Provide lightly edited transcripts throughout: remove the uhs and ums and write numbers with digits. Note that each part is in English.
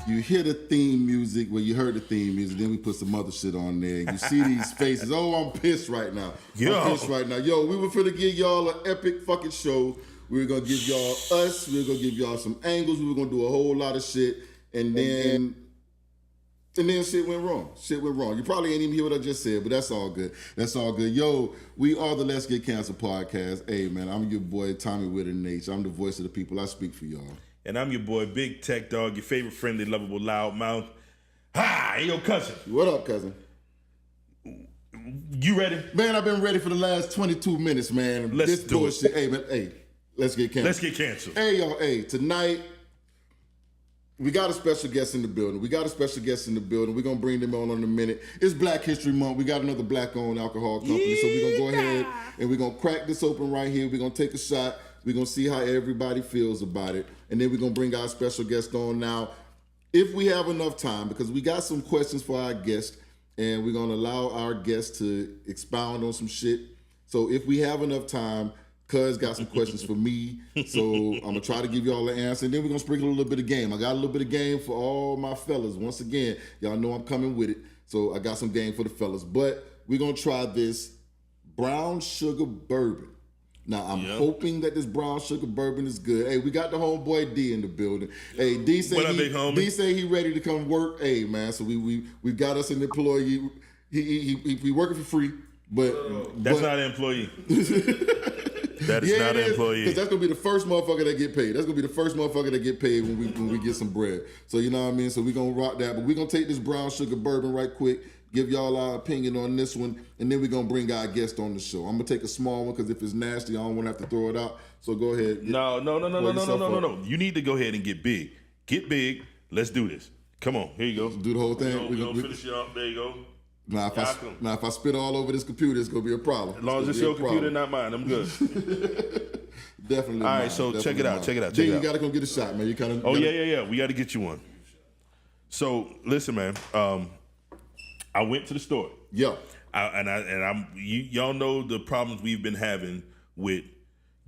You hear the theme music. Well, you heard the theme music. Then we put some other shit on there. You see these faces. Oh, I'm pissed right now. I'm pissed right now. Yo, we were finna give y'all an epic fucking show. We were gonna give y'all us. We were gonna give y'all some angles. We were gonna do a whole lot of shit, and then shit went wrong. Shit went wrong. You probably ain't even hear what I just said, but that's all good. That's all good. Yo, we are the Let's Get Cancer podcast. Hey, man, I'm your boy, Thommy with an H. I'm the voice of the people. I speak for y'all. And I'm your boy, Big Tech Dog, your favorite friendly, lovable, loud mouth. Hi, hey, yo, cousin. What up, cousin? You ready? Man, I've been ready for the last 22 minutes, man. Let's do it. Hey, man, hey, let's get canceled. Let's get canceled. Hey, y'all, hey, tonight, we got a special guest in the building. We're going to bring them on in a minute. It's Black History Month. We got another black-owned alcohol company. So we're going to go ahead and we're going to crack this open right here. We're going to take a shot. We're going to see how everybody feels about it. And then we're going to bring our special guest on now. If we have enough time, because we got some questions for our guest, and we're going to allow our guest to expound on some shit. So if we have enough time, Cuz got some questions for me. So I'm going to try to give y'all an answer. And then we're going to sprinkle a little bit of game. I got a little bit of game for all my fellas. Once again, y'all know I'm coming with it. So I got some game for the fellas. But we're going to try this brown sugar bourbon. Now, I'm hoping that this brown sugar bourbon is good. Hey, we got the homeboy D in the building. Hey, D say he ready to come work. Hey, man, so we got us an employee. He working for free, but that's not an employee. That is not an employee. Because that's gonna be the first motherfucker that get paid. That's gonna be the first motherfucker that get paid when we get some bread. So you know what I mean. So we gonna rock that. But we gonna take this brown sugar bourbon right quick. Give y'all our opinion on this one, and then we're going to bring our guest on the show. I'm going to take a small one because if it's nasty, I don't want to have to throw it out. So go ahead. No. You need to go ahead and get big. Get big. Let's do this. Come on. Here you go. Do the whole thing. We're going to finish you off. There you go. Now, if I spit all over this computer, it's going to be a problem. As long as it's your computer, not mine, I'm good. Definitely. All right, so check it out. Then you got to come get a shot, man. Yeah. We got to get you one. So, listen, man. I went to the store. Yeah. Y'all know the problems we've been having with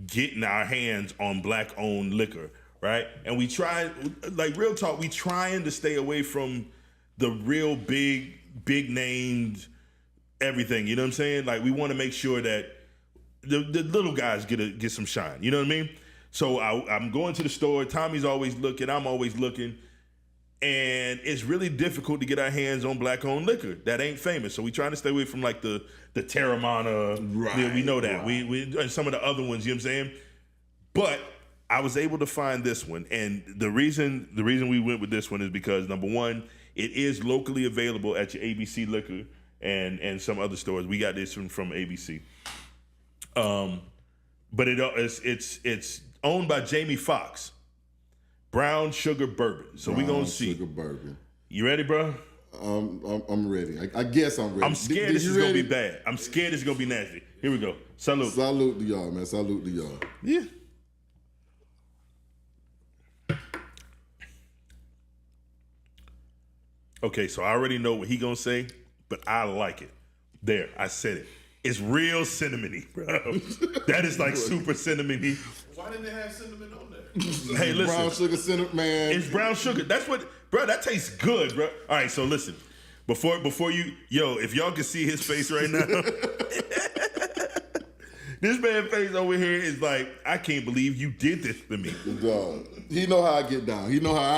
getting our hands on black-owned liquor, right? And we try, like real talk, we trying to stay away from the real big named everything. You know what I'm saying? Like we want to make sure that the little guys get some shine. You know what I mean? So I'm going to the store. Tommy's always looking. I'm always looking. And it's really difficult to get our hands on black-owned liquor that ain't famous. So we trying to stay away from like the Terramana. Right. We know that. Right. We and some of the other ones, you know what I'm saying? But I was able to find this one. And the reason we went with this one is because, number one, it is locally available at your ABC Liquor and some other stores. We got this from ABC. But it's owned by Jamie Foxx. Brown sugar bourbon. So we're going to see. Sugar bourbon. You ready, bro? I'm ready. I guess I'm ready. I'm scared this is going to be bad. I'm scared this is going to be nasty. Here we go. Salute. Salute to y'all, man. Salute to y'all. Yeah. Okay, so I already know what he going to say, but I like it. There, I said it. It's real cinnamony, bro. That is like super cinnamony. Why didn't they have cinnamon on there? Hey, listen. Brown sugar cinnamon, man. It's brown sugar. That's what, bro, that tastes good, bro. All right, so listen. Before you, if y'all can see his face right now. This man's face over here is like, I can't believe you did this to me. Dog. He know how I get down.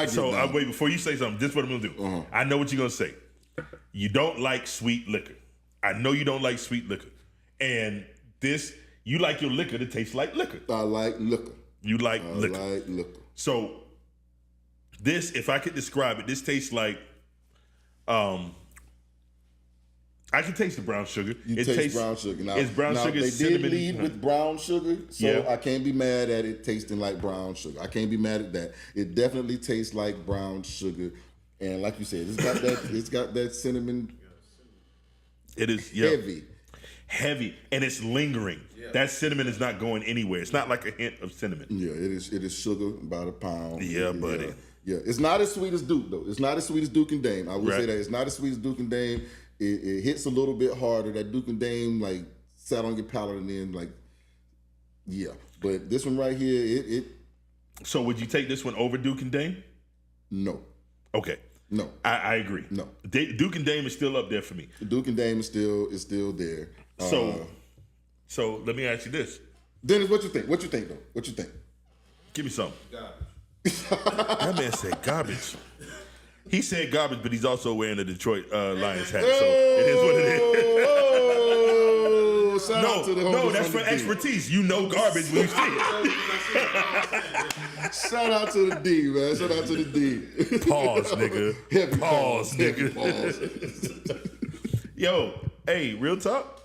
So wait, before you say something, this is what I'm going to do. Uh-huh. I know what you're going to say. You don't like sweet liquor. I know you don't like sweet liquor. And this, you like your liquor to taste like liquor. I like liquor. You like liquor. I like liquor. So this, if I could describe it, this tastes like, I can taste the brown sugar. It tastes brown sugar. Now, it's brown sugar, they cinnamon. did lead with brown sugar, so Yeah. I can't be mad at it tasting like brown sugar. I can't be mad at that. It definitely tastes like brown sugar. And like you said, it's got that cinnamon. It is heavy, and it's lingering. Yeah. That cinnamon is not going anywhere. It's not like a hint of cinnamon. Yeah, it is sugar by the pound. Yeah, buddy. Yeah, it's not as sweet as Duke though. It's not as sweet as Duke and Dame. I would say that it's not as sweet as Duke and Dame. It hits a little bit harder. That Duke and Dame like sat on your palate and then like, yeah. But this one right here, it. So would you take this one over Duke and Dame? No. Okay. No, I agree. no. Duke and Dame is still up there for me. Duke and Dame is still there. So let me ask you this. Dennis, what you think? What you think though? What you think? Give me something. Garbage. That man said garbage. He said garbage, but he's also wearing a Detroit Lions hat, so it is what it is. Oh, shout out to the No, homies that's on for the D. expertise. You know garbage when you see it. Shout out to the D, man. Shout out to the D. Pause, nigga. Heavy Pause, heavy nigga. pause. Yo, hey, real talk.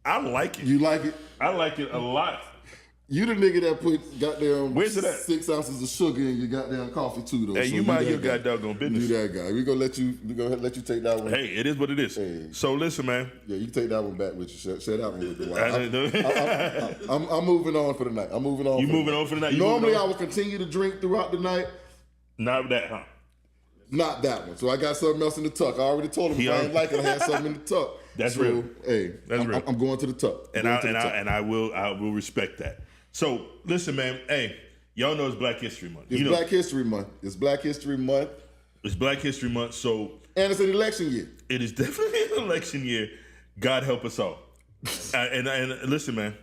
I like it. You like it? I like it a lot. You the nigga that put goddamn Where's it at? 6 ounces of sugar in your goddamn coffee too, though. Hey, So you mind that your guy. goddamn business. You that guy. We gonna let you take that one. Hey, it is what it is. Hey. So listen, man. Yeah, you can take that one back with you. Share that one with the I wife. don't know. I'm moving on for the night. I'm moving on. You for moving the night. on for the night? You Normally, moving I on? would continue to drink throughout the night. Not that, huh? Not that one. So I got something else in the tuck. I already told him if I ain't like it, I had something in the tuck. That's so, real. Hey, That's real. I'm going to the tuck. I will respect that. So listen, man. Hey, y'all know it's Black History Month. It's Black History Month. It's Black History Month. It's Black History Month. So And it's an election year. it is definitely an election year. God help us all. and listen, man.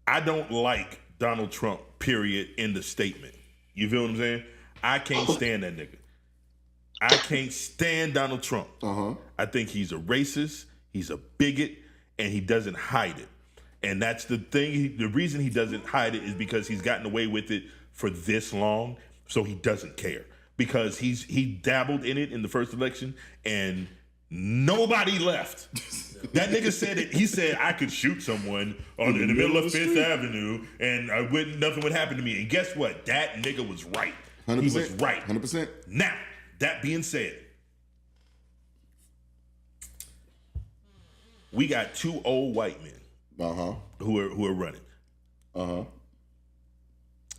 I don't like Donald Trump. Period. In the statement. You feel what I'm saying? I can't stand that nigga. I can't stand Donald Trump. I think he's a racist. He's a bigot, and he doesn't hide it. And that's the thing. The reason he doesn't hide it is because he's gotten away with it for this long, so he doesn't care. Because he dabbled in it in the first election, and nobody left. That nigga said it. He said I could shoot someone in the middle of Fifth Avenue, and nothing would happen to me. And guess what? That nigga was right. 100%. He was right. 100%. Now, that being said, we got two old white men who are running.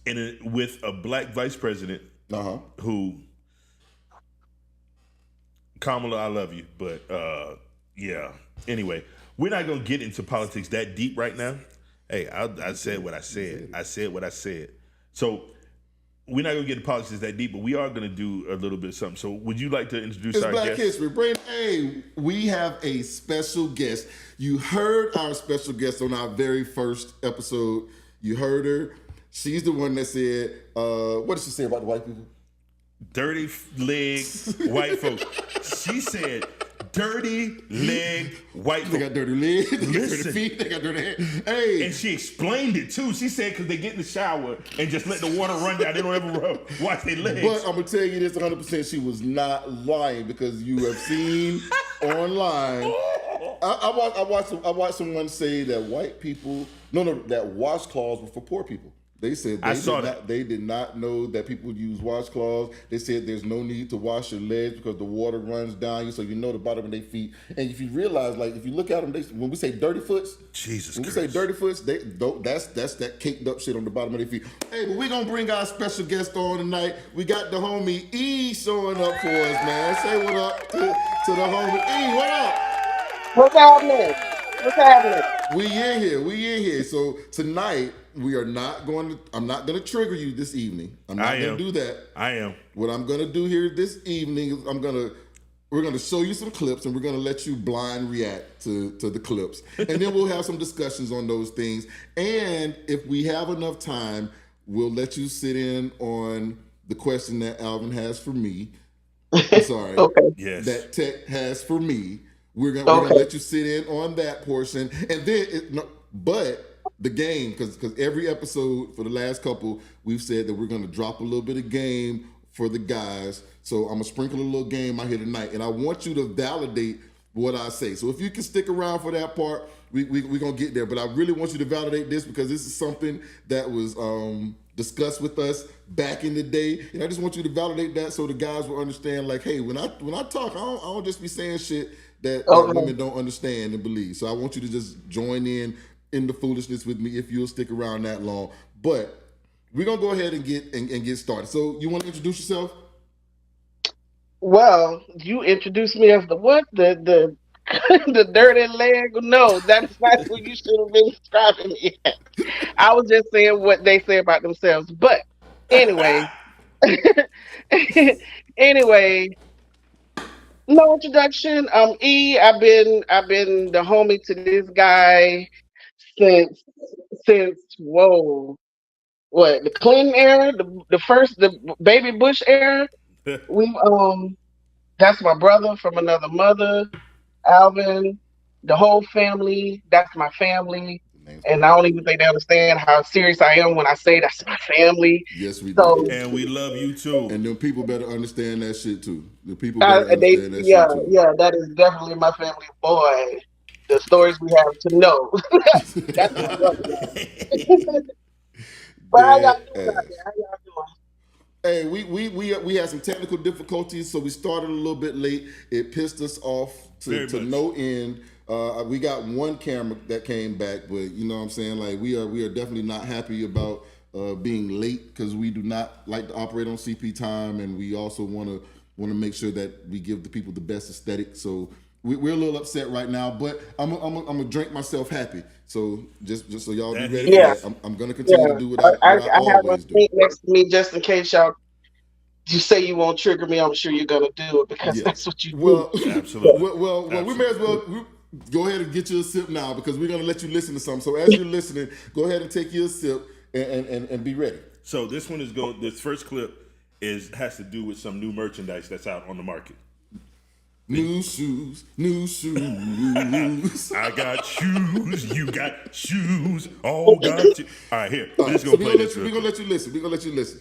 And with a black vice president who, Kamala, I love you, but yeah. Anyway, we're not gonna get into politics that deep right now. Hey, I said what I said. I said what I said. So we're not gonna get into politics that deep, but we are gonna do a little bit of something. So would you like to introduce It's our Black guest? History. Brandon, hey, we have a special guest. You heard our special guest on our very first episode. You heard her. She's the one that said, what did she say about the white people? Dirty leg white folks. She said, dirty leg white They folks. got dirty legs, they got dirty Listen. feet, they got dirty hands. Hey, And she explained it too. She said because they get in the shower and just let the water run down. They don't ever wash their legs. but I'm gonna tell you this 100%. She was not lying because you have seen online. I watched someone say that white people, that washcloths were for poor people. They said they did not know that people use washcloths. They said there's no need to wash your legs because the water runs down you, so you know the bottom of their feet. And if you realize, like, if you look at them, when we say dirty foots, Jesus when we Christ. say dirty foots, that's that caked up shit on the bottom of their feet. Hey, but we're gonna bring our special guest on tonight. We got the homie E showing up for us, man. Say what up to the homie E. What up? What's happening? What's happening? We in here. So tonight I'm not gonna trigger you this evening. I'm not gonna do that. I am. What I'm gonna do here this evening is we're gonna show you some clips and we're gonna let you blind react to the clips. And then we'll have some discussions on those things. And if we have enough time, we'll let you sit in on the question that Alvin has for me. I'm sorry. Okay. Yes. That Tech has for me. We're gonna let you sit in on that portion, and then but the game, because every episode for the last couple, we've said that we're gonna drop a little bit of game for the guys. So I'm gonna sprinkle a little game out here tonight, and I want you to validate what I say. So if you can stick around for that part, we're gonna get there. But I really want you to validate this because this is something that was discussed with us back in the day, and I just want you to validate that so the guys will understand. Like, hey, when I talk, I don't just be saying shit that women don't understand and believe. So I want you to just join in the foolishness with me if you'll stick around that long. But we're gonna go ahead and get started. So you want to introduce yourself? Well, you introduced me as the what? The the dirty leg? No, that's not what you should have been describing me as. I was just saying what they say about themselves. But anyway, Anyway, no introduction. I've been the homie to this guy since whoa, what, the Clinton era, the baby Bush era. We That's my brother from another mother, Alvin, the whole family. That's my family. Name's And I crazy. don't even think they understand how serious I am when I say that's my family. Yes, we do. So And we love you too. And them people better understand that shit too. The people better they, understand that yeah, shit too. yeah, that is definitely my family. Boy, the stories we have to know. That's my brother. But how y'all Dead doing out there? ass. How y'all doing? Hey, we had some technical difficulties, so we started a little bit late. It pissed us off Very to much. no end. We got one camera that came back, but you know what I'm saying? Like we are definitely not happy about being late because we do not like to operate on CP time, and we also want to make sure that we give the people the best aesthetic. So we're a little upset right now, but I'm gonna drink myself happy. So just so y'all be That ready he for Yeah, that. is. I'm gonna continue to yeah. do what I I have a always do. thing next to me just in case you say you won't trigger me. I'm sure you're gonna do it because Yeah. that's what you do. Well, Absolutely. we may as Absolutely. well go ahead and get you a sip now because we're gonna let you listen to something. So as you're listening, go ahead and take you a sip and be ready. So this one is going. This first clip has to do with some new merchandise that's out on the market. New shoes, new shoes. I got shoes. You got shoes. All got you. All right, here. We're just So gonna play this real we're gonna quick. let you listen. We're gonna let you listen.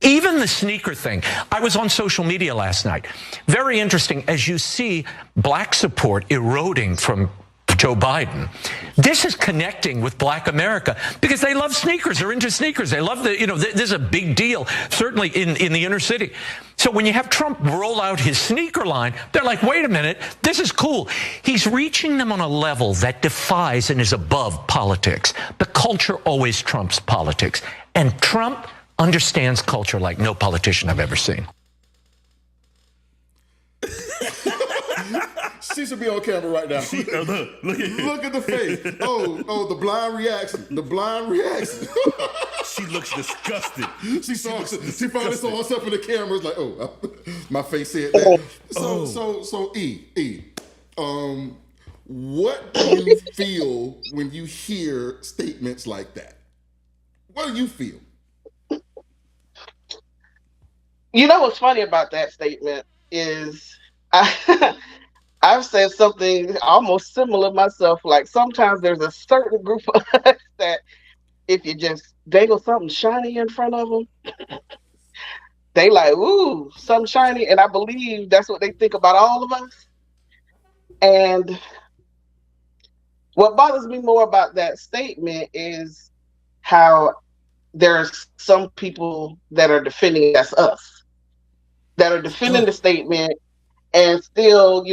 Even the sneaker thing. I was on social media last night. Very interesting as you see black support eroding from Joe Biden. This is connecting with black America because they love sneakers. They're into sneakers. They love this is a big deal, certainly in the inner city. So when you have Trump roll out his sneaker line, they're like, wait a minute, this is cool. He's reaching them on a level that defies and is above politics. The culture always trumps politics. And Trump understands culture like no politician I've ever seen. She should be on camera right now. Look at Look at the face. Oh, the blind reaction. The blind reaction. She looks disgusted. She finally saw herself in the camera. It's like, oh, my face said that. So E, what do you feel when you hear statements like that? What do you feel? You know what's funny about that statement is I I've said something almost similar myself. Like sometimes there's a certain group of us that if you just dangle something shiny in front of them, they like, ooh, something shiny. And I believe that's what they think about all of us. And what bothers me more about that statement is how there's some people that are defending that's us, that are defending the statement and still,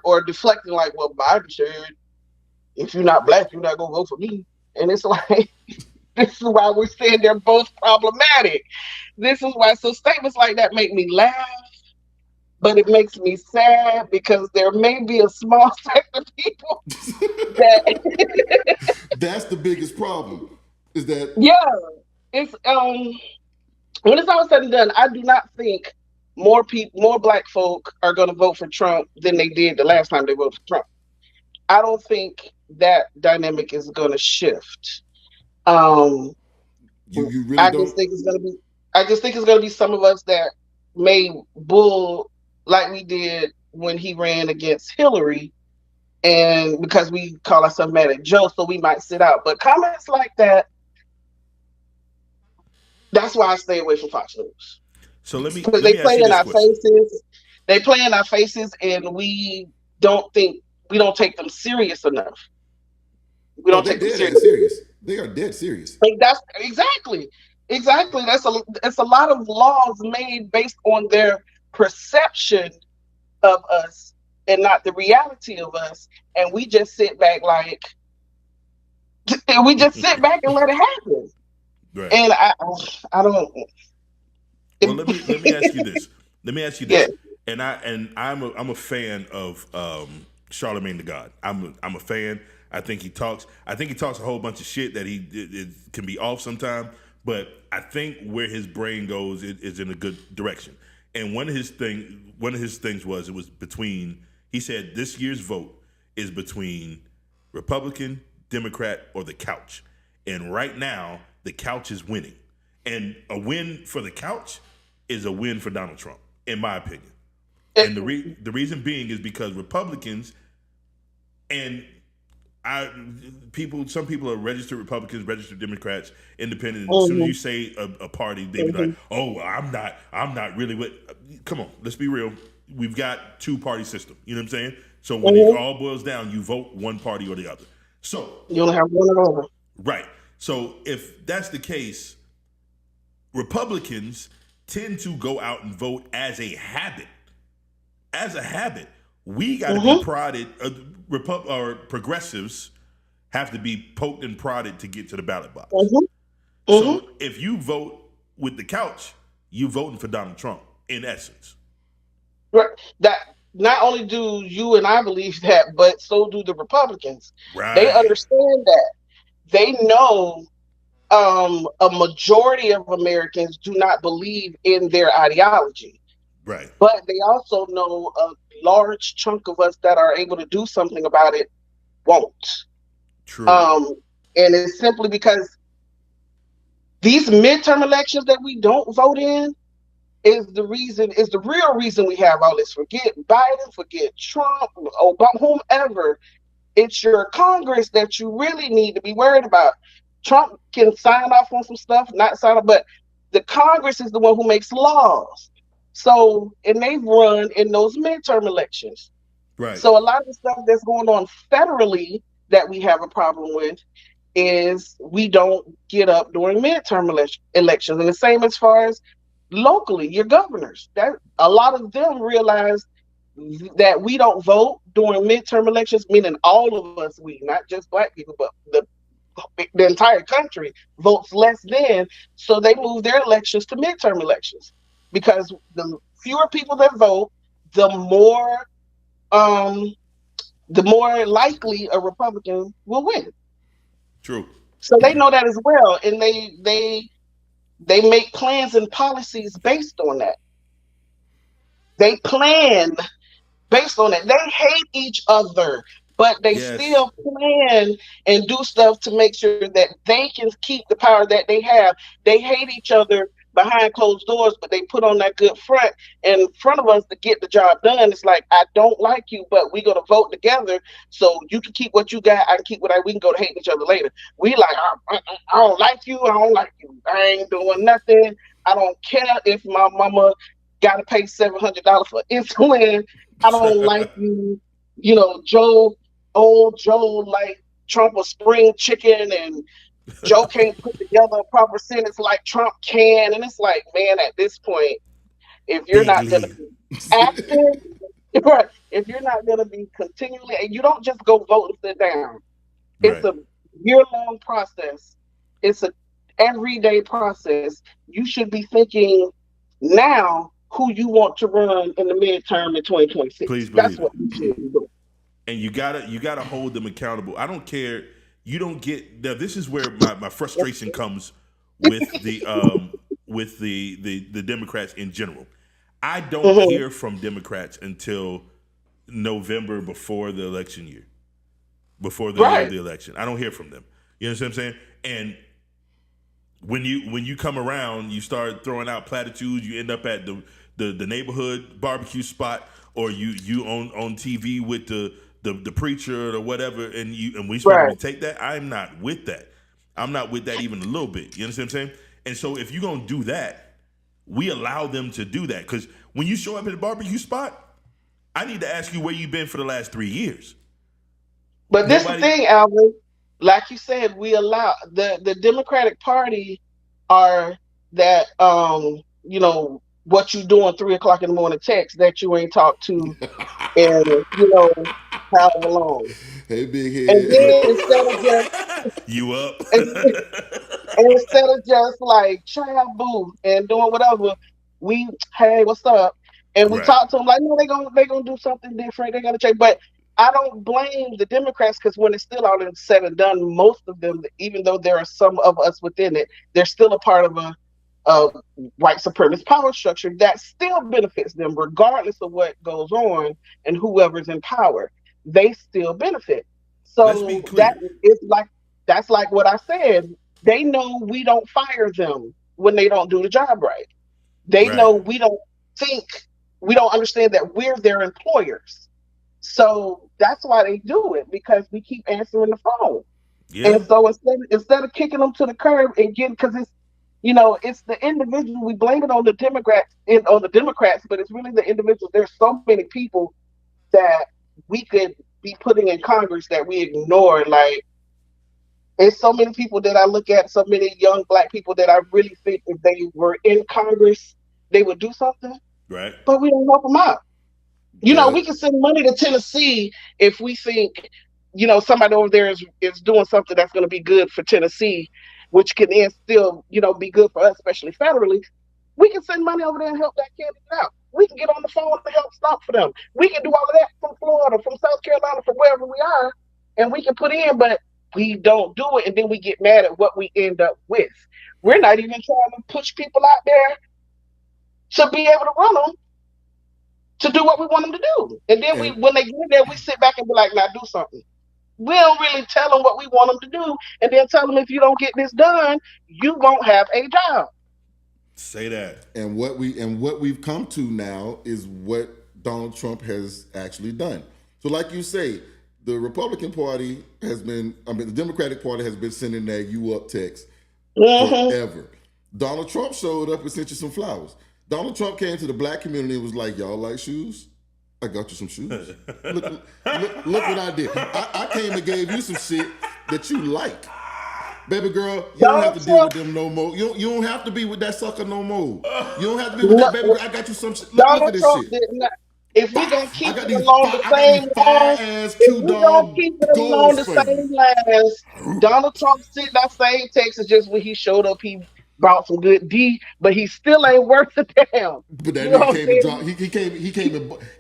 or deflecting like, well, Biden said, if you're not black, you're not gonna vote for me. And it's like, this is why we're saying they're both problematic. This is why statements like that make me laugh, but it makes me sad because there may be a small sect of people that That's the biggest problem. Is that yeah, it's when it's all said and done, I do not think more black folk are going to vote for Trump than they did the last time they voted for Trump. I don't think that dynamic is going to shift. Um, you really I don't? just think it's going to be. I just think it's going to be some of us that may bull like we did when he ran against Hillary, and because we call ourselves mad at Joe, so we might sit out. But comments like that, that's why I stay away from Fox News. So let me Because let they me ask play you in this our question. faces. They play in our faces, and don't think we don't take them serious enough. We Oh, don't they take them dead serious. ass serious. They are dead serious. Like that's exactly. That's a lot of laws made based on their perception of us and not the reality of us, and we just sit back and we just sit back and let it happen. Right. And I don't. Well, let me ask you this. Let me ask you Yeah. this. I'm a fan of Charlemagne the God. I'm a fan. I think he talks a whole bunch of shit that it can be off sometime. But I think where his brain goes is in a good direction. And one of his things was it was between. He said this year's vote is between Republican, Democrat, or the couch. And right now, the couch is winning. And a win for the couch is a win for Donald Trump, in my opinion. And the reason being is because Republicans and some people are registered Republicans, registered Democrats, independent. As soon as you say a party, they be like, "Oh, I'm not really with." Come on, let's be real. We've got two-party system. You know what I'm saying? So when it all boils down, you vote one party or the other. So you only have one or the other. Right. So if that's the case, Republicans tend to go out and vote as a habit. As a habit, we got to be prodded. Or progressives have to be poked and prodded to get to the ballot box. So if you vote with the couch, you voting for Donald Trump in essence. Right. That not only do you and I believe that, but so do the Republicans. Right. They understand that. They know a majority of Americans do not believe in their ideology. Right. But they also know a large chunk of us that are able to do something about it won't. True. And it's simply because these midterm elections that we don't vote in is the real reason we have all this. Forget Biden, forget Trump, Obama, whomever. It's your Congress that you really need to be worried about. Trump can sign off on some stuff, not sign off, but the Congress is the one who makes laws. So, and they've run in those midterm elections. Right. So a lot of the stuff that's going on federally that we have a problem with is we don't get up during midterm elections. And the same as far as locally, your governors. That a lot of them realize that we don't vote during midterm elections, meaning all of us, not just black people, but the entire country votes less than, so they move their elections to midterm elections. Because the fewer people that vote, the more likely a Republican will win. True. So they know that as well, and they make plans and policies based on that. They plan based on it. They hate each other, but they still plan and do stuff to make sure that they can keep the power that they have. They hate each other behind closed doors, but they put on that good front in front of us to get the job done. It's like, I don't like you, but we're going to vote together so you can keep what you got, I can keep what we can go to hate each other later. We like, I don't like you, I don't like you. I ain't doing nothing. I don't care if my mama got to pay $700 for insulin. I don't like you. You know, old Joe like Trump a spring chicken, and Joe can't put together a proper sentence like Trump can. And it's like, man, at this point, if you're not going to be active, right, if you're not going to be continually, and you don't just go vote and sit down. It's a year-long process. It's an everyday process. You should be thinking now who you want to run in the midterm in 2026. Please believe That's it. what you should be doing. And you gotta hold them accountable. I don't care. You don't get now. This is where my frustration comes with the Democrats in general. I don't hear from Democrats until November before the election year, before the year of the election. I don't hear from them. You know what I'm saying? And when you come around, you start throwing out platitudes. You end up at the neighborhood barbecue spot, or you on TV with the preacher or whatever, and we supposed to take that. I'm not with that. I'm not with that even a little bit. You understand what I'm saying? And so if you're gonna do that, we allow them to do that. Because when you show up at the barbecue spot, I need to ask you where you've been for the last 3 years. But this is the thing, Alvin. Like you said, we allow the Democratic Party are that what you doing 3 o'clock in the morning text that you ain't talked to and however long. Hey, big head. And then instead of just you up, and instead of just like child boo and doing whatever, hey, what's up? And we talk to them like, no, they gonna do something different. They gotta change. But I don't blame the Democrats because when it's still all said and done, most of them, even though there are some of us within it, they're still a part of a white supremacist power structure that still benefits them, regardless of what goes on and whoever's in power. They still benefit. Let's be So that clear. is like that's like what I said. They know we don't fire them when they don't do the job right. They Right. know think we don't understand that we're their employers. So that's why they do it because we keep answering the phone. Yeah. And so instead of kicking them to the curb and getting because it's the individual. We blame it on the Democrats, but it's really the individuals. There's so many people that we could be putting in Congress that we ignore. Like there's so many people that I look at, so many young black people that I really think if they were in Congress, they would do something, Right. but we don't help them out. We But can send money to Tennessee if we think, somebody over there is doing something that's going to be good for Tennessee, which can then still, be good for us, especially federally. We can send money over there and help that candidate out. We can get on the phone to help stop for them. We can do all of that from Florida, from South Carolina, from wherever we are, and we can put in, but we don't do it, and then we get mad at what we end up with. We're not even trying to push people out there to be able to run them to do what we want them to do. And then and when they get there, we sit back and be like, now do something. We don't really tell them what we want them to do, and then tell them if you don't get this done, you won't have a job. Say that. what we've come to now is what Donald Trump has actually done. So, like you say, the Republican Party the Democratic Party has been sending that "you up" text Mm-hmm. forever. Donald Trump showed up and sent you some flowers. Donald Trump came to the black community and was like, "Y'all like shoes? I got you some shoes. Look what I did. I came and gave you some shit that you like." Baby girl, you don't have Donald to deal with Trump, them no more. You don't have to be with that sucker no more. You don't have to be with that baby girl. I got you some shit. Look at Donald this Trump shit. did not. If we gonna I keep got it these along the I got these same fire lines, ass if Q we gonna dog keep it along goals the for you. same lines, Donald Trump sent that same text. Is just when he showed up, he brought some good D, but he still ain't worth a damn. But that You know nigga what I'm came and dropped. saying? He came and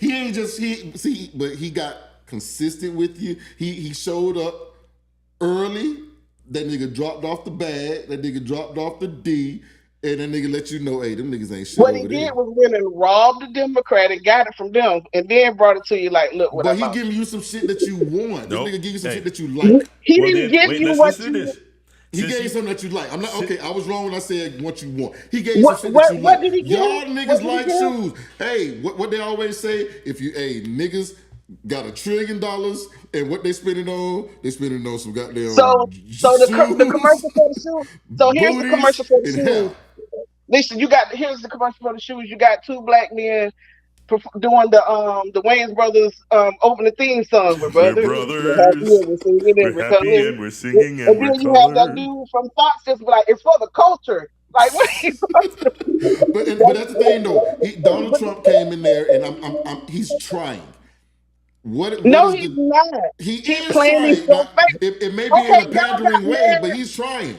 he ain't just but he got consistent with you. He showed up early. That nigga dropped off the bag. That nigga dropped off the D. And that nigga let you know, hey, them niggas ain't shit What he over there. did was went and robbed the Democrat and got it from them, and then brought it to you like, look what I But he bought giving you some shit that you want. This Nope. nigga give you some shit Hey. that you you. like. He Well didn't then, give wait. you Let's what listen to you. this. He Since gave you you, something that you like. I'm not si- okay. I was wrong when I said what you want. He gave you some What shit that you like. what did he Y'all give? What niggas did he like give? shoes. Hey, what they always say? If you niggas got $1 trillion and what they spending on? They spending on some So goddamn so the shoes, commercial for the shoes. So here's the booties, commercial for the and hair. shoes. Listen, here's the commercial for the shoes. You got two black men doing the Wayans brothers opening theme song, my we're brother. We're happy brothers. and we're singing and We're we're happy coloring. and we're singing And and we're then you have that colored. dude from Fox just be like, it's for the culture. Like what are you But that's the thing though. Donald but Trump came in there and he's trying. What no, is he's the not. he He is playing these trying. Now, so fake. it may be in Okay, a pandering way, but he's trying.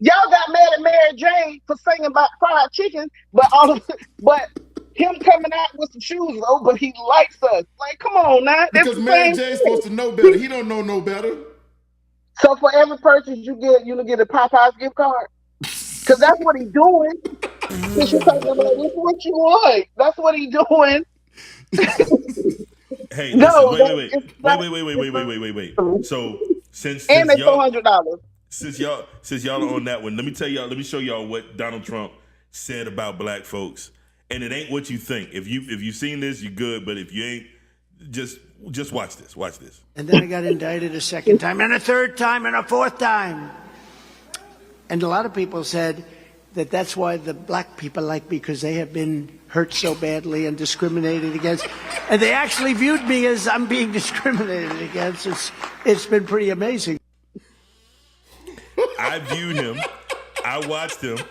y'all got mad at Mary Jane for singing about fried chicken, but him coming out with some shoes though, but he likes us. Like, come on now, that's Because the Mary same Jane's thing. supposed to know better. He don't know no better. So for every purchase you get a Popeyes gift card, because that's what he's doing. Since you're talking about what you want, that's what he's doing. Hey, listen. No, Wait, wait, wait, it's wait, not. wait, wait, wait, It's wait, wait, wait, wait, wait. not. So since And since they y'all $400. since y'all are on that one, let me tell y'all. Let me show y'all what Donald Trump said about black folks. And it ain't what you think. If you've seen this, you're good. But if you ain't, just watch this. Watch this. And then I got indicted a second time, and a third time, and a fourth time. And a lot of people said that that's why the black people like me, because they have been hurt so badly and discriminated against. And they actually viewed me as I'm being discriminated against. It's been pretty amazing. I viewed him. I watched him.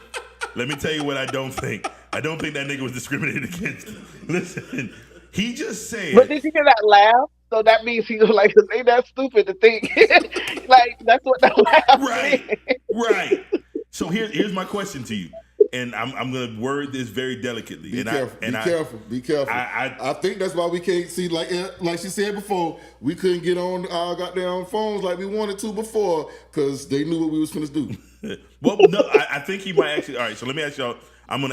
Let me tell you what I don't think. I don't think that nigga was discriminated against. Listen, he just said. But did you hear that laugh? So that means he was like, ain't that stupid to think? Like, that's what that laugh Right, means. right. So here's my question to you. and I'm going to word this very delicately. Be careful. Be careful. I think that's why we can't see, like she said before, we couldn't get on our goddamn phones like we wanted to before because they knew what we was finna do. Well, no, I think he might actually. All right, so let me ask y'all. I'm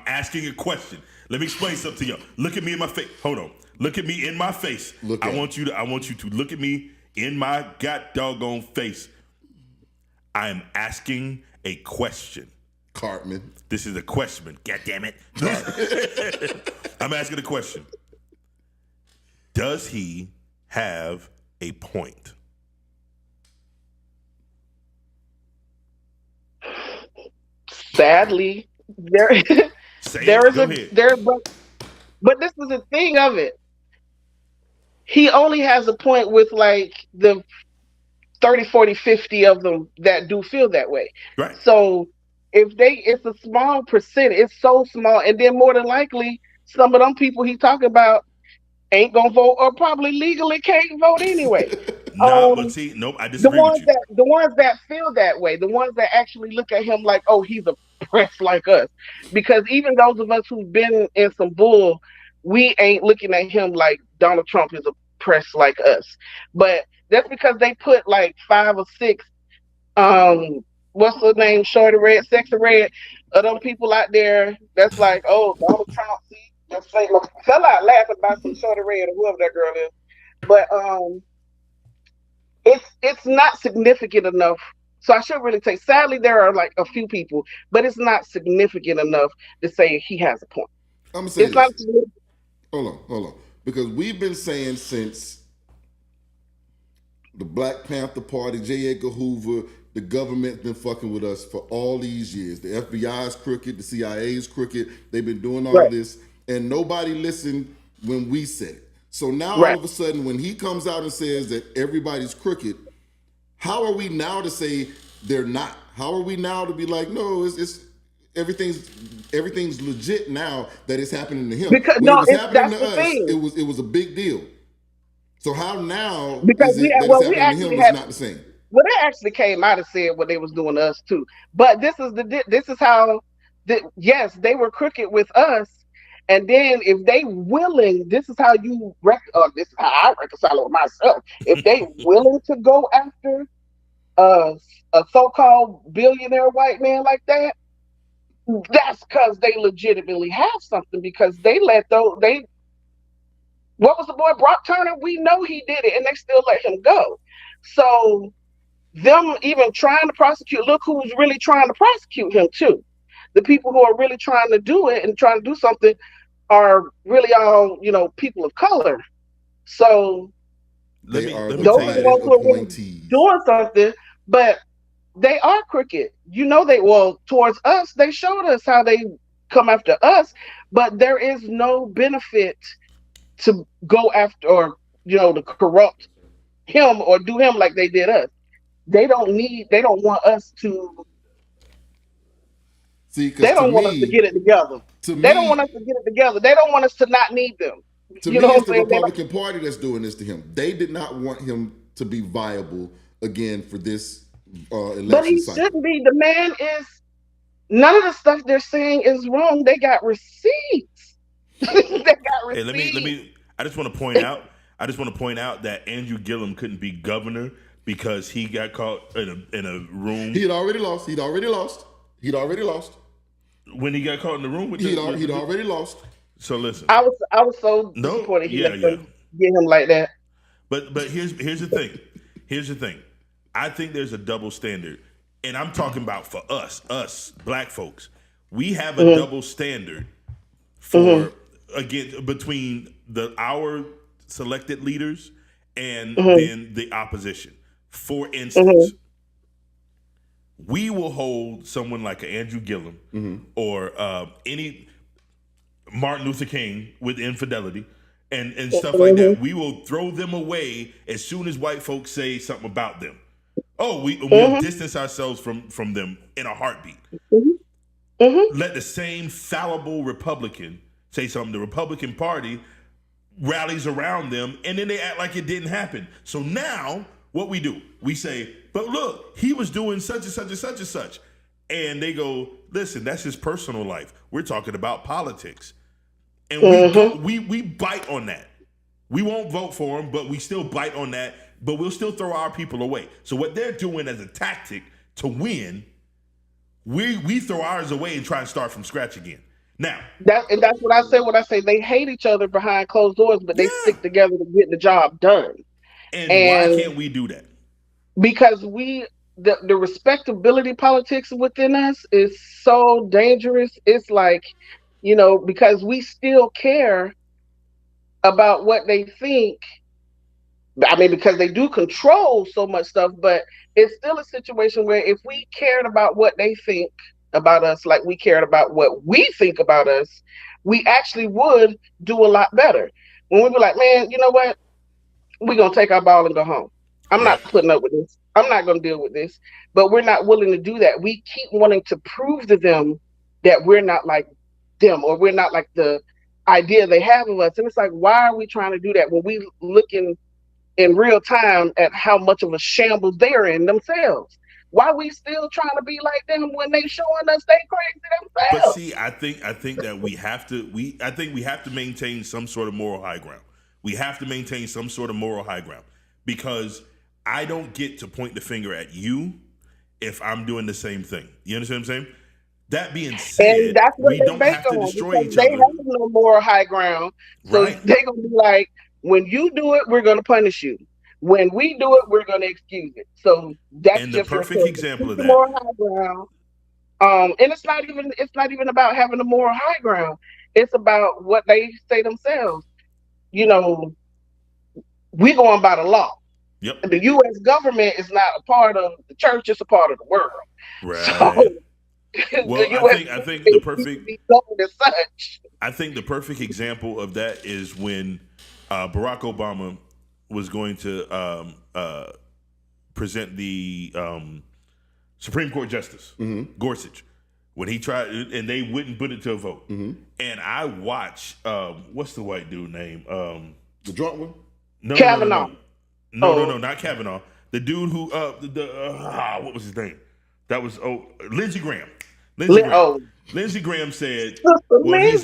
asking a question. Let me explain something to y'all. Look at me in my face. Hold on. Look at me in my face. I want you to look at me in my doggone face. I am asking a question. Cartman. This is a question. God damn it. I'm asking a question. Does he have a point? Sadly, but this is the thing of it. He only has a point with like the 30, 40, 50 of them that do feel that way. Right. So it's a small percent. It's so small. And then more than likely, some of them people he talking about ain't gonna vote or probably legally can't vote anyway. But see, nope, I disagree with you. The ones that feel that way, the ones that actually look at him like, oh, he's oppressed like us. Because even those of us who've been in some bull, we ain't looking at him like Donald Trump is oppressed like us. But that's because they put like 5 or 6 what's her name, Shorty Red, Sexy Red, of them people out there that's like, oh, Donald Trump, see, that's like, fell out laughing about some Shorty Red or whoever that girl is. But it's not significant enough. So I should really say, sadly, there are like a few people, but it's not significant enough to say he has a point. I'm gonna say this. Hold on. Because we've been saying since the Black Panther Party, J. Edgar Hoover, the government's been fucking with us for all these years. The FBI is crooked, the CIA is crooked. They've been doing all of this, and nobody listened when we said it. So now all of a sudden, when he comes out and says that everybody's crooked, how are we now to say they're not? How are we now to be like, no, it's everything's legit now that it's happening to him? Because when it was happening to us, it was a big deal. So how now because is it that it's happening to him is not the same? Well, they actually came out and said what they was doing to us too. But this is how yes, they were crooked with us. And then if they willing, this is how this is how I reconcile it with myself. If they willing to go after a so-called billionaire white man like that, that's because they legitimately have something, because they what was the boy Brock Turner? We know he did it and they still let him go. So them even trying to prosecute, look who's really trying to prosecute him too. The people who are really trying to do it and trying to do something are really all, people of color. So those are the ones who are really doing something, but they are crooked. Towards us, they showed us how they come after us, but there is no benefit to go after or, to corrupt him or do him like they did us. They don't want us to. See, they don't want us to get it together. They don't want us to get it together. They don't want us to not need them. To me, it's the Republican Party that's doing this to him. They did not want him to be viable again for this election cycle. But he shouldn't be. The man is. None of the stuff they're saying is wrong. They got receipts. They got receipts. Hey, I just want to point out. That Andrew Gillum couldn't be governor because he got caught in a room. He'd already lost. When he got caught in the room with he'd already lost. So listen, I was so disappointed he let them get him like that. But here's the thing. Here's the thing. I think there's a double standard, and I'm talking about for us black folks. We have a double standard for again between our selected leaders and then the opposition. For instance. We will hold someone like Andrew Gillum or any Martin Luther King with infidelity and stuff like that. We will throw them away as soon as white folks say something about them. Oh, we'll distance ourselves from them in a heartbeat. Let the same fallible Republican say something. The Republican Party rallies around them, and then they act like it didn't happen. So now what we do, we say, but look, he was doing such and such and such and such. And they go, listen, that's his personal life. We're talking about politics. And we bite on that. We won't vote for him, but we still bite on that. But we'll still throw our people away. So what they're doing as a tactic to win, we throw ours away and try and start from scratch again. Now, that's what I said when I say they hate each other behind closed doors, but they stick together to get the job done. And why can't we do that? Because the respectability politics within us is so dangerous. It's like, because we still care about what they think. I mean, because they do control so much stuff, but it's still a situation where if we cared about what they think about us like we cared about what we think about us, we actually would do a lot better. When we were like, man, you know what? We're going to take our ball and go home. I'm not putting up with this. I'm not going to deal with this. But we're not willing to do that. We keep wanting to prove to them that we're not like them, or we're not like the idea they have of us. And it's like, why are we trying to do that when we looking in real time at how much of a shambles they're in themselves? Why are we still trying to be like them when they showing us they crazy themselves? But see, I think that we have to maintain some sort of moral high ground. We have to maintain some sort of moral high ground, because I don't get to point the finger at you if I'm doing the same thing. You understand what I'm saying? That being said, we don't have to destroy each other. They have no moral high ground. So they're going to be like, when you do it, we're going to punish you. When we do it, we're going to excuse it. So that's and just the perfect example of that. Moral high ground. And it's not even about having a moral high ground. It's about what they say themselves. We're going by the law. Yep. The U.S. government is not a part of the church; it's a part of the world. Right. So, well, I think the perfect. I think the perfect example of that is when Barack Obama was going to present the Supreme Court Justice Gorsuch, when he tried, and they wouldn't put it to a vote. And I watched what's the white dude name? The drunk one? No, Kavanaugh. No, not Kavanaugh. The dude who what was his name? That was Lindsey Graham. Lindsey Graham said, "Well, he's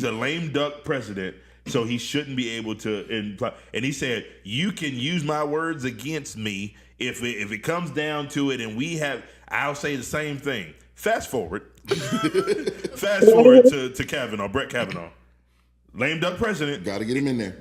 a lame duck president, so he shouldn't be able to imply." And he said, "You can use my words against me if it comes down to it, and I'll say the same thing." Fast forward to Kavanaugh, Brett Kavanaugh, lame duck president. Got to get him in there.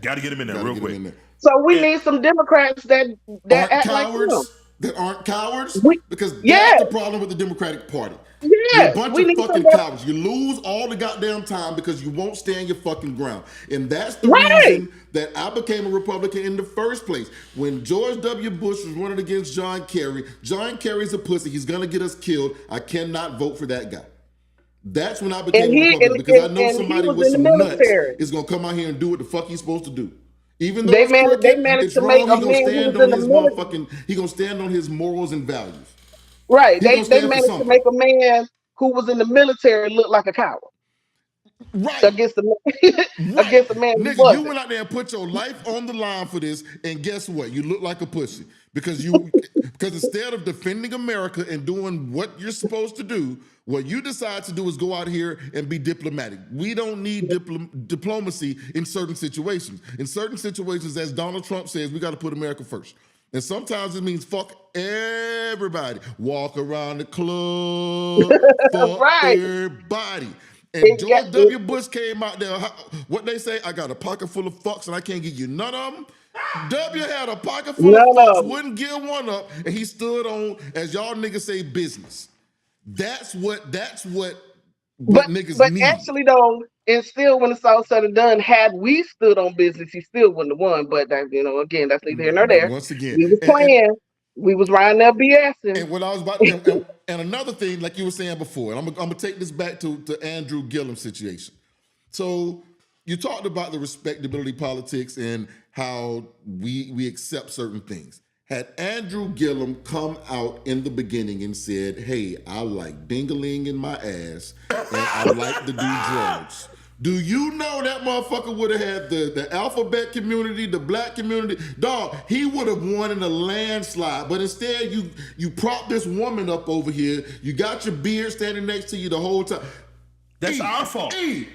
Real quick. So we need some Democrats that act cowards, like them. that aren't cowards, because that's Yes. the problem with the Democratic Party. Yes. You're a bunch We of need fucking some- cowards. You lose all the goddamn time because you won't stand your fucking ground. And that's the Right. reason that I became a Republican in the first place. When George W. Bush was running against John Kerry's a pussy. He's going to get us killed. I cannot vote for that guy. That's when I became a Republican, because I know somebody with some nuts is going to come out here and do what the fuck he's supposed to do. Even though They it's managed it's to wrong, make he's a gonna man stand who was on in his the motherfucking. He's gonna stand on his morals and values. Right. He They managed to make a man who was in the military look like a coward. Right. Against the man who Nigga, wasn't. you went out there and put your life on the line for this, and guess what? You look like a pussy because instead of defending America and doing what you're supposed to do, what you decide to do is go out here and be diplomatic. We don't need diplomacy in certain situations. In certain situations, as Donald Trump says, we got to put America first. And sometimes it means fuck everybody. Walk around the club, fuck everybody. And George W. Bush came out there, what they say, I got a pocket full of fucks and I can't give you none of them. W had a pocket full of fucks, wouldn't give one up, and he stood on, as y'all niggas say, business. That's what niggas need. But actually though, and still when it's all said and done, had we stood on business, he still wouldn't have won. But that, again, that's neither here nor there. Once again, we was playing. We was riding that BS. And what I was about to, and another thing, like you were saying before, and I'm gonna take this back to Andrew Gillum's situation. So you talked about the respectability politics and how we accept certain things. Had Andrew Gillum come out in the beginning and said, "Hey, I like ding-a-ling in my ass, and I like to do drugs," Do you know that motherfucker would have had the alphabet community, the black community? Dog, he would have won in a landslide. But instead, you prop this woman up over here. You got your beard standing next to you the whole time. That's our fault. I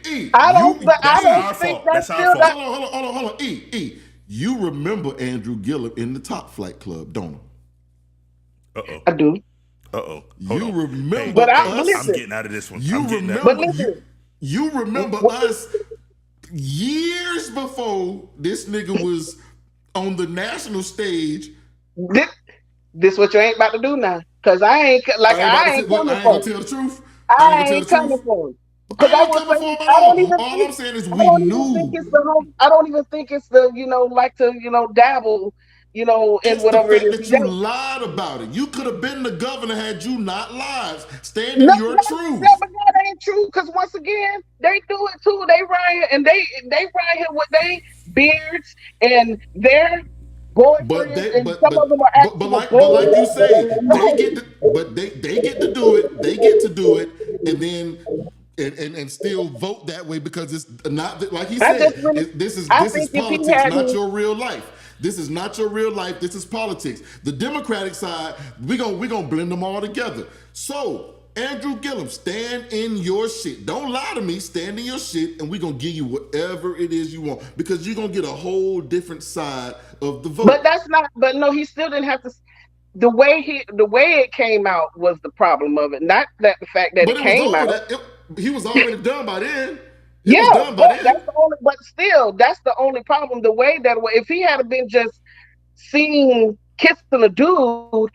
don't think that's our still fault. Hold on. You remember Andrew Gillum in the Top Flight Club, don't you? Uh-oh. I do. Uh-oh. You remember But us. I'm getting out of this one. You I'm getting out. remember, you remember us years before this nigga was on the national stage. This what you ain't about to do now. Because I ain't coming for I ain't gonna tell the truth. I ain't coming for him. Because I ain't coming for him at all. All I'm saying is we knew. I don't even think it's the, like to, dabble, in It's whatever the it fact is. that you lied about it. You could have been the governor had you not lied. Stand in your truth. Yeah, but that ain't true. Because once again, they do it too. They ride and they ride here with their beards and their boyfriends. Some of them are actually but like you say, they get to do it. They get to do it, and then. And still vote that way because it's not like he said. This is politics, not your real life. This is not your real life. This is politics. The Democratic side, we gonna blend them all together. So Andrew Gillum, stand in your shit. Don't lie to me. Stand in your shit, and we gonna give you whatever it is you want because you're gonna get a whole different side of the vote. But that's not. But no, he still didn't have to. The way it came out was the problem of it, not that the fact that it came out. He was already done by then. That's the only. But still, that's the only problem. The way that if he had been just seen kissing a dude,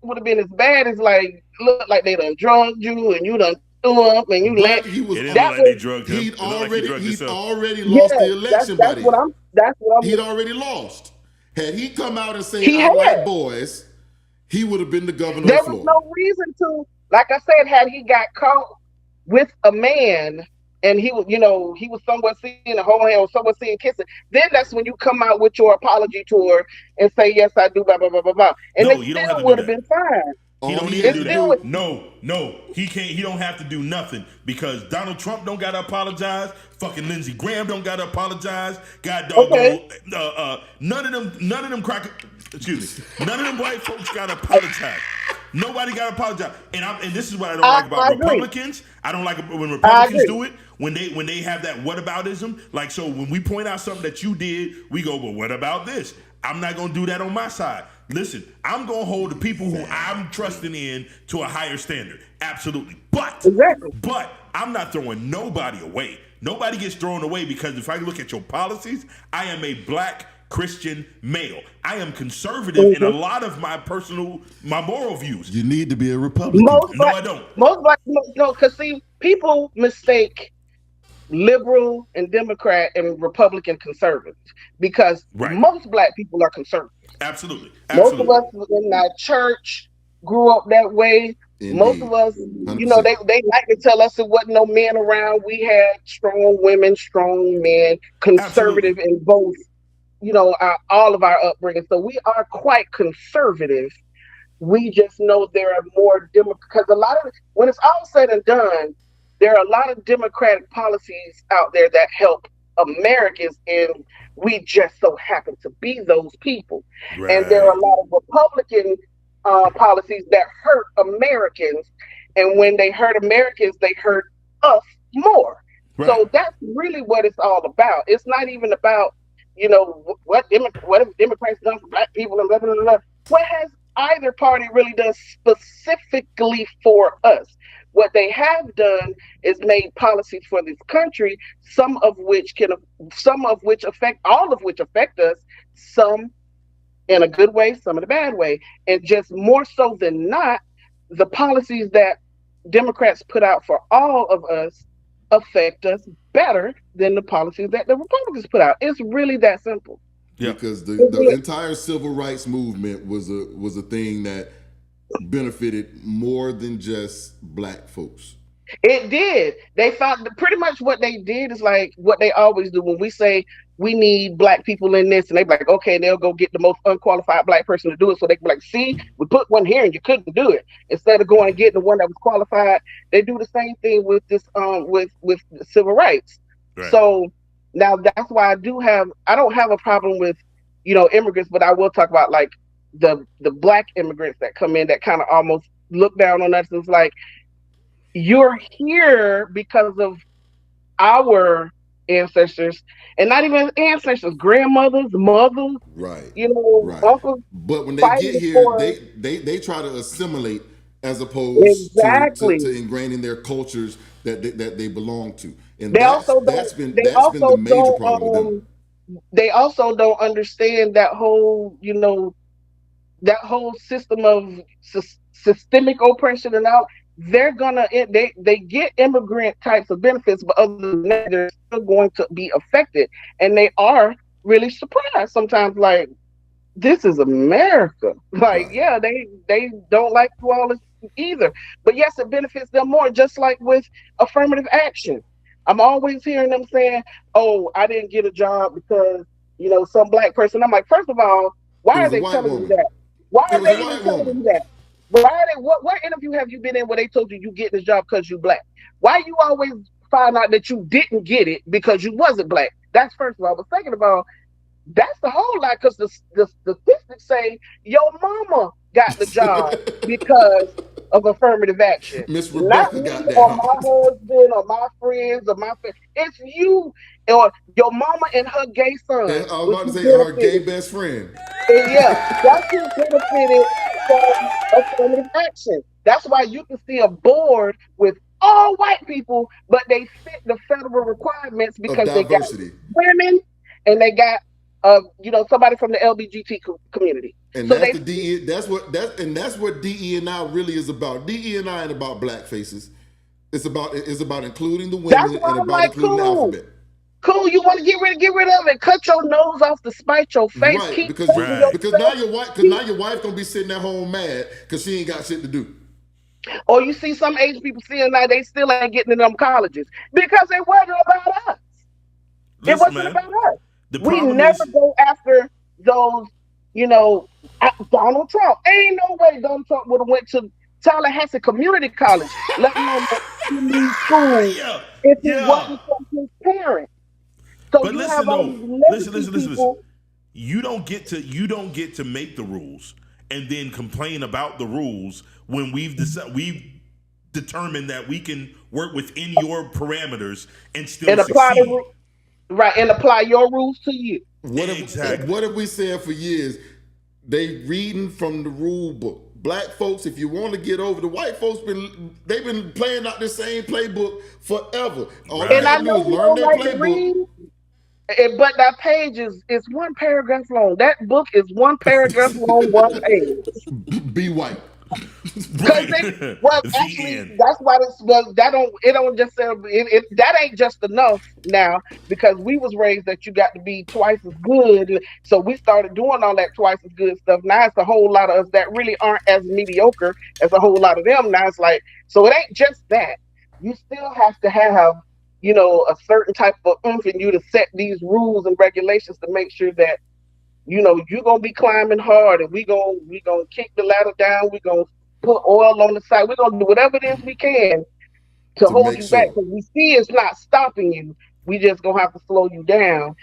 would have been as bad as look like they done drugged you and you done threw up and you let. He was. It like they drugged him. He'd already lost the election. That's what I'm. He'd already lost. Had he come out and said I like boys, he would have been the governor. There was no reason to. Like I said, had he got caught with a man and he was, he was somewhere seeing a whole hand or somewhere seeing kissing, then that's when you come out with your apology tour and say, yes, I do, blah, blah, blah, blah, blah. And it still would have been fine. He don't need to do that. No, he can't. He don't have to do nothing because Donald Trump don't gotta apologize. Fucking Lindsey Graham don't gotta apologize. God doggone, none of them excuse me, none of them white folks gotta apologize. Nobody gotta apologize. And this is what I don't like about Republicans. I don't like when Republicans do it. When they have that whataboutism. Like, so when we point out something that you did, we go, well, what about this? I'm not gonna do that on my side. Listen, I'm going to hold the people who I'm trusting in to a higher standard. Absolutely. But I'm not throwing nobody away. Nobody gets thrown away because if I look at your policies, I am a black Christian male. I am conservative in a lot of my moral views. You need to be a Republican. I don't. Because see, people mistake liberal and Democrat and Republican conservatives because most black people are conservative. Absolutely. Most of us in our church grew up that way. Indeed. Most of us, 100%. They like to tell us there wasn't no men around. We had strong women, strong men, conservative in both, all of our upbringing. So we are quite conservative. We just know there are more because when it's all said and done, there are a lot of democratic policies out there that help Americans, and we just so happen to be those people. Right. And there are a lot of Republican policies that hurt Americans, and when they hurt Americans, they hurt us more. Right. So that's really what it's all about. It's not even about, what have Democrats done for black people and blah, blah, blah, blah. What has either party really done specifically for us? What they have done is made policies for this country, all of which affect us, some in a good way, some in a bad way. And just more so than not, the policies that Democrats put out for all of us affect us better than the policies that the Republicans put out. It's really that simple. Yeah. Because the entire civil rights movement was a thing that benefited more than just black folks. It did. They found pretty much what they did is like what they always do when we say we need black people in this, and they be like, okay, and they'll go get the most unqualified black person to do it. So they can be like, see, we put one here and you couldn't do it. Instead of going and getting the one that was qualified, they do the same thing with this with civil rights. Right. So now that's why I don't have a problem with, immigrants, but I will talk about like the black immigrants that come in that kind of almost look down on us. It's like you're here because of our ancestors, and not even ancestors, grandmothers, mothers, Right. Right. uncles But when they get fighting here, for they try to assimilate as opposed to exactly. ingrain in their cultures that they belong to, and They also don't. They that's been the also major don't. problem with them. They also don't understand that whole, that whole system of systemic oppression and all. They're gonna they get immigrant types of benefits, but other than that, they're still going to be affected, and they are really surprised sometimes. Like, this is America. Like, Right. yeah, they don't like you all either. But yes, it benefits them more, just like with affirmative action. I'm always hearing them saying, "Oh, I didn't get a job because some black person." I'm like, first of all, It why are was a they white telling you woman. that? Why It are was a they even white telling woman. you that? Why are they? What interview have you been in where they told you get this job because you black? Why you always find out that you didn't get it because you wasn't black? That's first of all. But second of all, that's the whole lot, because the statistics say your mama got the job because of affirmative action. Miss Not Rebecca me got that, or huh? my husband or my friends or my family. It's you or your mama and her gay And son, I was which about to you say her gay benefited. best friend. And yeah, that's who benefited from affirmative action. That's why you can see a board with all white people, but they fit the federal requirements Of because they got diversity. women and they got somebody from the LGBT community. And So that's they the DE. That's what DE and I really is about. DE and I ain't about black faces. It's about including the that's women why and I'm about like, including the cool. alphabet. Cool, you want to get rid of it. Cut your nose off to spite your face. Right, Keep because saving Right. because now yourself. your wife Keep gonna be sitting at home mad because she ain't got shit to do. Or you see some Asian people seeing now they still ain't getting in them colleges because it wasn't about us. It Listen, wasn't man. about us. The We problem never is, go after those, you know, Donald Trump. Ain't no way Donald Trump would have went to Tallahassee Community College, let alone the Ivy school, yeah, if it yeah. wasn't for his parents. So But you have listen, all though. these Listen, legacy listen, listen, listen. people. You don't get to make the rules and then complain about the rules when we've determined that we can work within your parameters and still And apply the succeed. right and apply your rules to you. Exactly. What have we said for years? They reading from the rule book. Black folks, if you want to get over, the white folks they've been playing out the same playbook forever. All you And I Right. gotta do know is we learn don't their like to playbook. read, but that page is one paragraph long. That book is one paragraph long, one page. Be white. Because Right. they, well, The actually, end. that's why this, well, it don't just say, that ain't just enough now, because we was raised that you got to be twice as good. So we started doing all that twice as good stuff. Now it's a whole lot of us that really aren't as mediocre as a whole lot of them. Now it's like, so it ain't just that. You still have to have, a certain type of oomph in you to set these rules and regulations to make sure that you're gonna be climbing hard, and we gonna kick the ladder down. We're gonna put oil on the side. We're gonna do whatever it is we can to To hold make you back, sure. because we see it's not stopping you. We just gonna have to slow you down.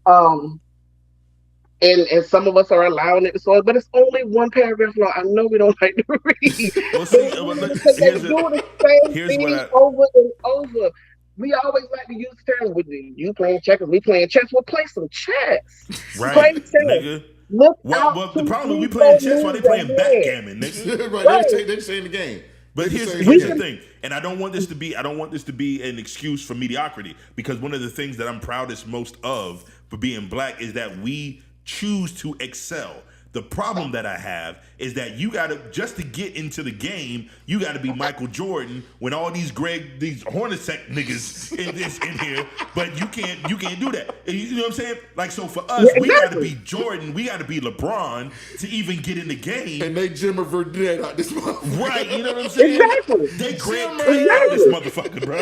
Um, and some of us are allowing it to slow, but it's only one paragraph long. I know we don't like to read, Well, but see, it's well, only look, because they do the same here's what thing I over and over. We always like to use terms with you playing checkers, we playing chess. Well, play some chess. Play right, chess. nigga. Look Well, out well, the 2, problem is we 3, playing 4 chess while they moves playing ahead. backgammon, nigga. Right, Right. they changing the game. But They just here's changing here's the the game. thing, and I don't want this to be an excuse for mediocrity, because one of the things that I'm proudest most of for being black is that we choose to excel. The problem that I have is that you gotta, just to get into the game, you gotta be Michael Jordan when all these Hornacek niggas in here, but you can't do that. You know what I'm saying? Like, so for Yeah, us, we gotta exactly. be Jordan, we gotta be LeBron to even get in the game. And they Jimmer Verdette out this motherfucker. Right, you know what I'm saying? Exactly. They Grant Shimmer. Kite out this Exactly. motherfucker, bro.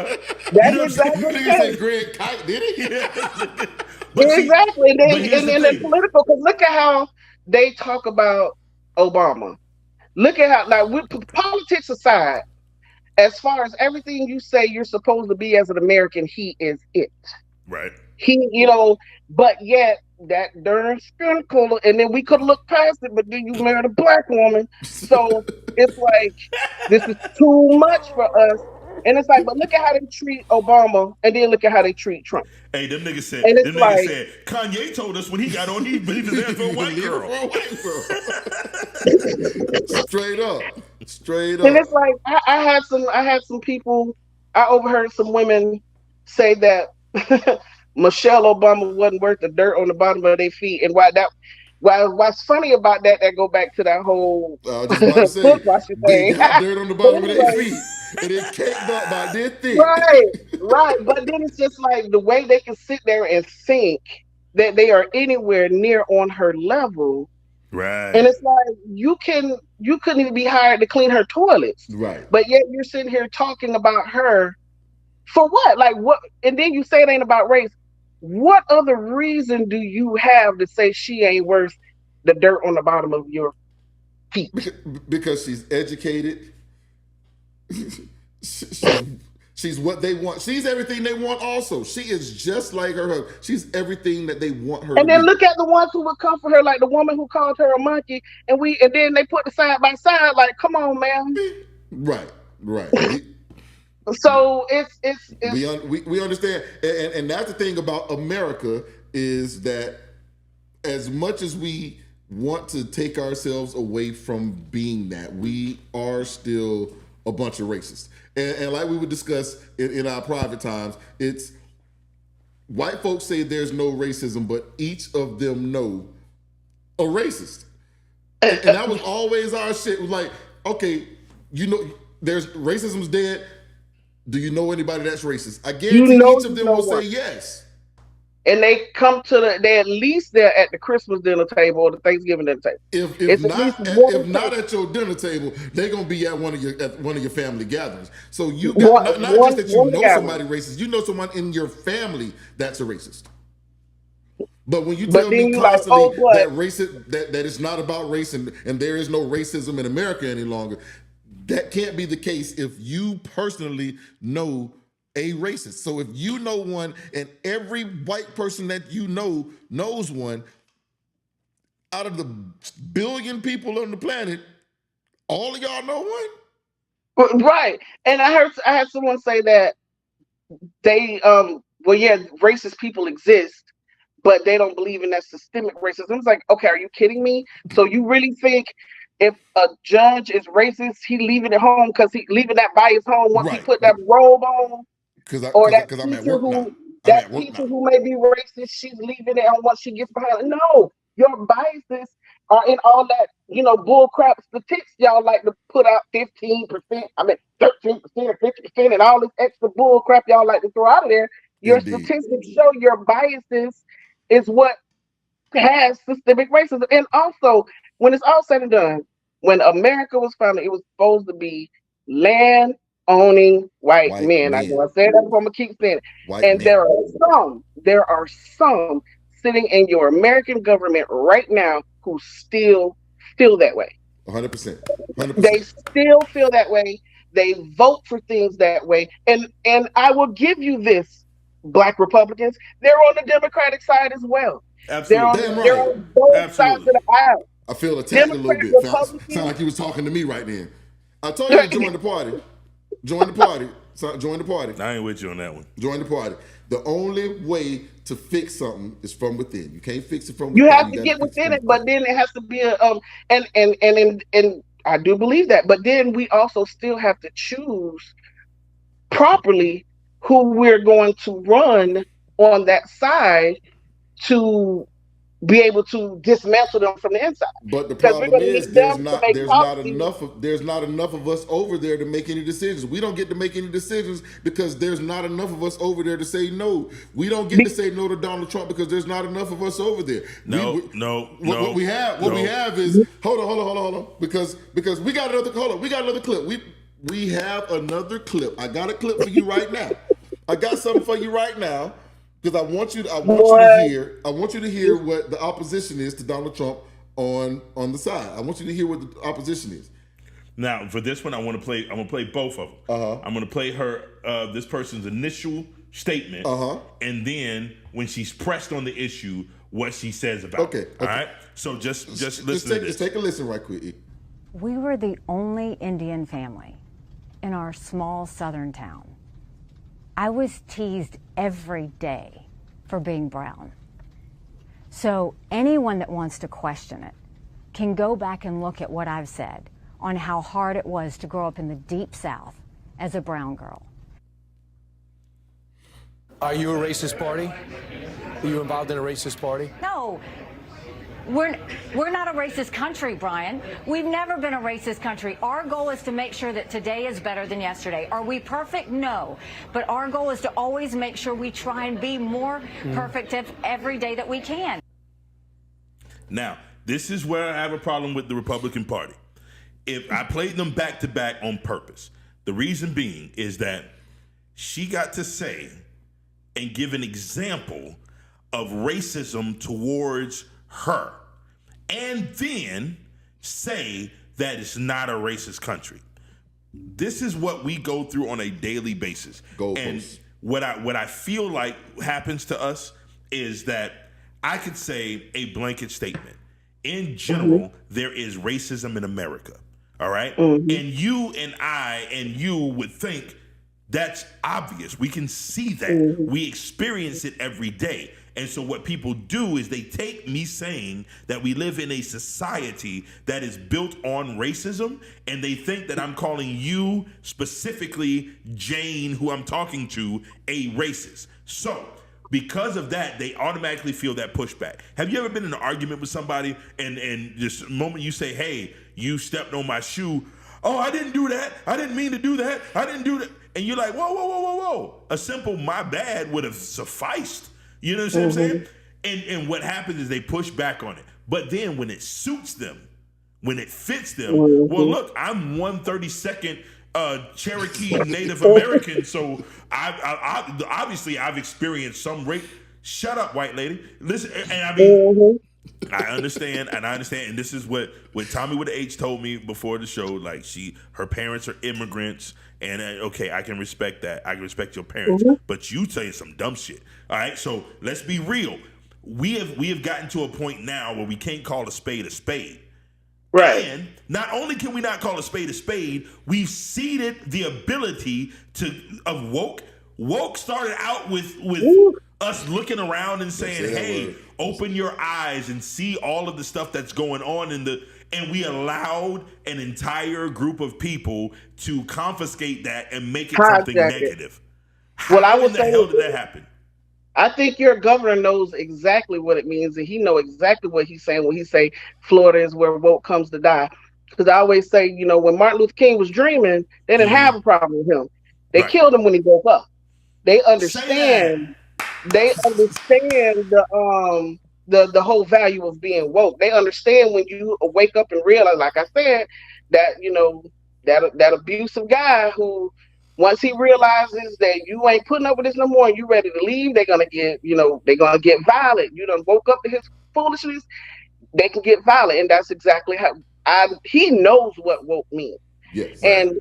You That's know what I'm saying? exactly Nigga the say case. Greg Kite, did he? Yeah. But see, Exactly. And but then here's and the then the thing. political, because look at how they talk about Obama. Look at how, like, politics aside, as far as everything you say you're supposed to be as an American, he is it. Right. He, but yet that darn skin color, and then we could look past it, but then you married a black woman. So it's like, this is too much for us. And it's like, but look at how they treat Obama, and then look at how they treat Trump. Hey, them niggas And it's like, said Kanye told us when he got on he was there for a white Leave it girl. for a white girl. Straight up. Straight and up. it's like, I had some people, I overheard some women say that Michelle Obama wasn't worth the dirt on the bottom of their feet, and what's funny about that go back to that whole I was just about to say, foot washing they thing. got dirt on the But bottom of their anyway, feet, and it caked up by their thick. right, right. But then it's just like the way they can sit there and think that they are anywhere near on her level. Right. And it's like, you couldn't even be hired to clean her toilets. Right. But yet you're sitting here talking about her for what? Like what? And then you say it ain't about race. What other reason do you have to say she ain't worth the dirt on the bottom of your feet? Because she's educated. She's what they want. She's everything they want also. She is just like her husband. She's everything that they want her And to then be. look at the ones who would come for her, like the woman who called her a monkey, and then they put the side by side, like, come on, man. Right, right. So it's we understand, and that's the thing about America is that as much as we want to take ourselves away from being that, we are still a bunch of racists. And like we would discuss in our private times, it's white folks say there's no racism, but each of them know a racist. And that was always our shit. It was like, okay, there's racism's dead. Do you know anybody that's racist? I guarantee each of them will say yes. And they come they at least they're at the Christmas dinner table or the Thanksgiving dinner table. If not at your dinner table, they're gonna be at one of your family gatherings. So you got not just that you know somebody racist, you know someone in your family that's a racist. But when you tell me constantly that it's not about race and there is no racism in America any longer, that can't be the case if you personally know a racist. So if you know one and every white person that you know knows one, out of the billion people on the planet, all of y'all know one? Right. And I had someone say that racist people exist, but they don't believe in that systemic racism. It's like, okay, are you kidding me? So you really think if a judge is racist, he leaving it home because he leaving that by his home once he put that robe on? Or that teacher who may be racist, she's leaving it on once she gets behind. No, your biases are in all that, bull crap statistics y'all like to put out 15%, 13% or 50% and all this extra bull crap y'all like to throw out of there. Your statistics show your biases is what has systemic racism. And also, when it's all said and done, when America was founded, it was supposed to be land owning white men. I know I said that before, I'm gonna keep saying it. And there are some sitting in your American government right now who still feel that way. 100%. They still feel that way. They vote for things that way. And I will give you this, Black Republicans, they're on the Democratic side as well. Absolutely. They're on both sides of the aisle. I feel attacked a little bit. Sound like you was talking to me right then. I told you to join the party. Join the party. Join the party. I ain't with you on that one. Join the party. The only way to fix something is from within. You can't fix it from within. You have to get within it, but then it has to be and I do believe that. But then we also still have to choose properly who we're going to run on that side to be able to dismantle them from the inside. But the problem is there's not enough of us over there to make any decisions. We don't get to make any decisions because there's not enough of us over there to say no. We don't get to say no to Donald Trump because there's not enough of us over there. What we have is hold on. Because we got another clip. We have another clip. I got a clip for you right now. I got something for you right now. Because I want you to hear what the opposition is to Donald Trump on the side. I want you to hear what the opposition is. Now, for this one, I'm gonna play both of them. I'm gonna play this person's initial statement, and then when she's pressed on the issue, what she says about it. All right? So just listen to this. Just take a listen right quick. We were the only Indian family in our small southern town. I was teased every day for being brown. So anyone that wants to question it can go back and look at what I've said on how hard it was to grow up in the Deep South as a brown girl. Are you a racist party? Are you involved in a racist party? No, we're not a racist country, Brian. We've never been a racist country. Our goal is to make sure that today is better than yesterday. Are we perfect? No. But our goal is to always make sure we try and be more perfect every day that we can. Now, this is where I have a problem with the Republican Party. If I played them back to back on purpose, the reason being is that she got to say and give an example of racism towards her, and then say that it's not a racist country. This is what we go through on a daily basis. And what I feel like happens to us is that I could say a blanket statement. In general, there is racism in America. All right? And you and I and you would think that's obvious. We can see that. We experience it every day. And so what people do is they take me saying that we live in a society that is built on racism, and they think that I'm calling you, specifically Jane, who I'm talking to, a racist. So because of that, they automatically feel that pushback. Have you ever been in an argument with somebody and just the moment you say, hey, you stepped on my shoe, oh, I didn't do that. I didn't mean to do that. I didn't do that. And you're like, whoa, whoa, whoa, whoa, whoa. A simple my bad would have sufficed. You know what I'm saying? And what happens is they push back on it. But then when it suits them, when it fits them, well, look, I'm 132nd Cherokee Native American, so I obviously I've experienced some rape. Shut up, white lady. Listen, and I mean, I understand, and this is what Thommy with the H told me before the show. Like her parents are immigrants, and okay, I can respect that. I can respect your parents, but you saying some dumb shit. All right, so let's be real. We have gotten to a point now where we can't call a spade a spade. Right. And not only can we not call a spade, we've ceded the ability of woke. Woke started out with us looking around and saying, hey, open your eyes and see all of the stuff that's going on and we allowed an entire group of people to confiscate that and make it something negative. How in the hell did that happen? I think your governor knows exactly what it means, and he know exactly what he's saying when he say Florida is where woke comes to die. Because I always say, when Martin Luther King was dreaming, they didn't have a problem with him. They killed him when he woke up. They understand. They understand the whole value of being woke. They understand when you wake up and realize, like I said, that that abusive guy who, once he realizes that you ain't putting up with this no more and you ready to leave, they're gonna get violent. You done woke up to his foolishness, they can get violent, and that's exactly how he knows what woke means. Yes. And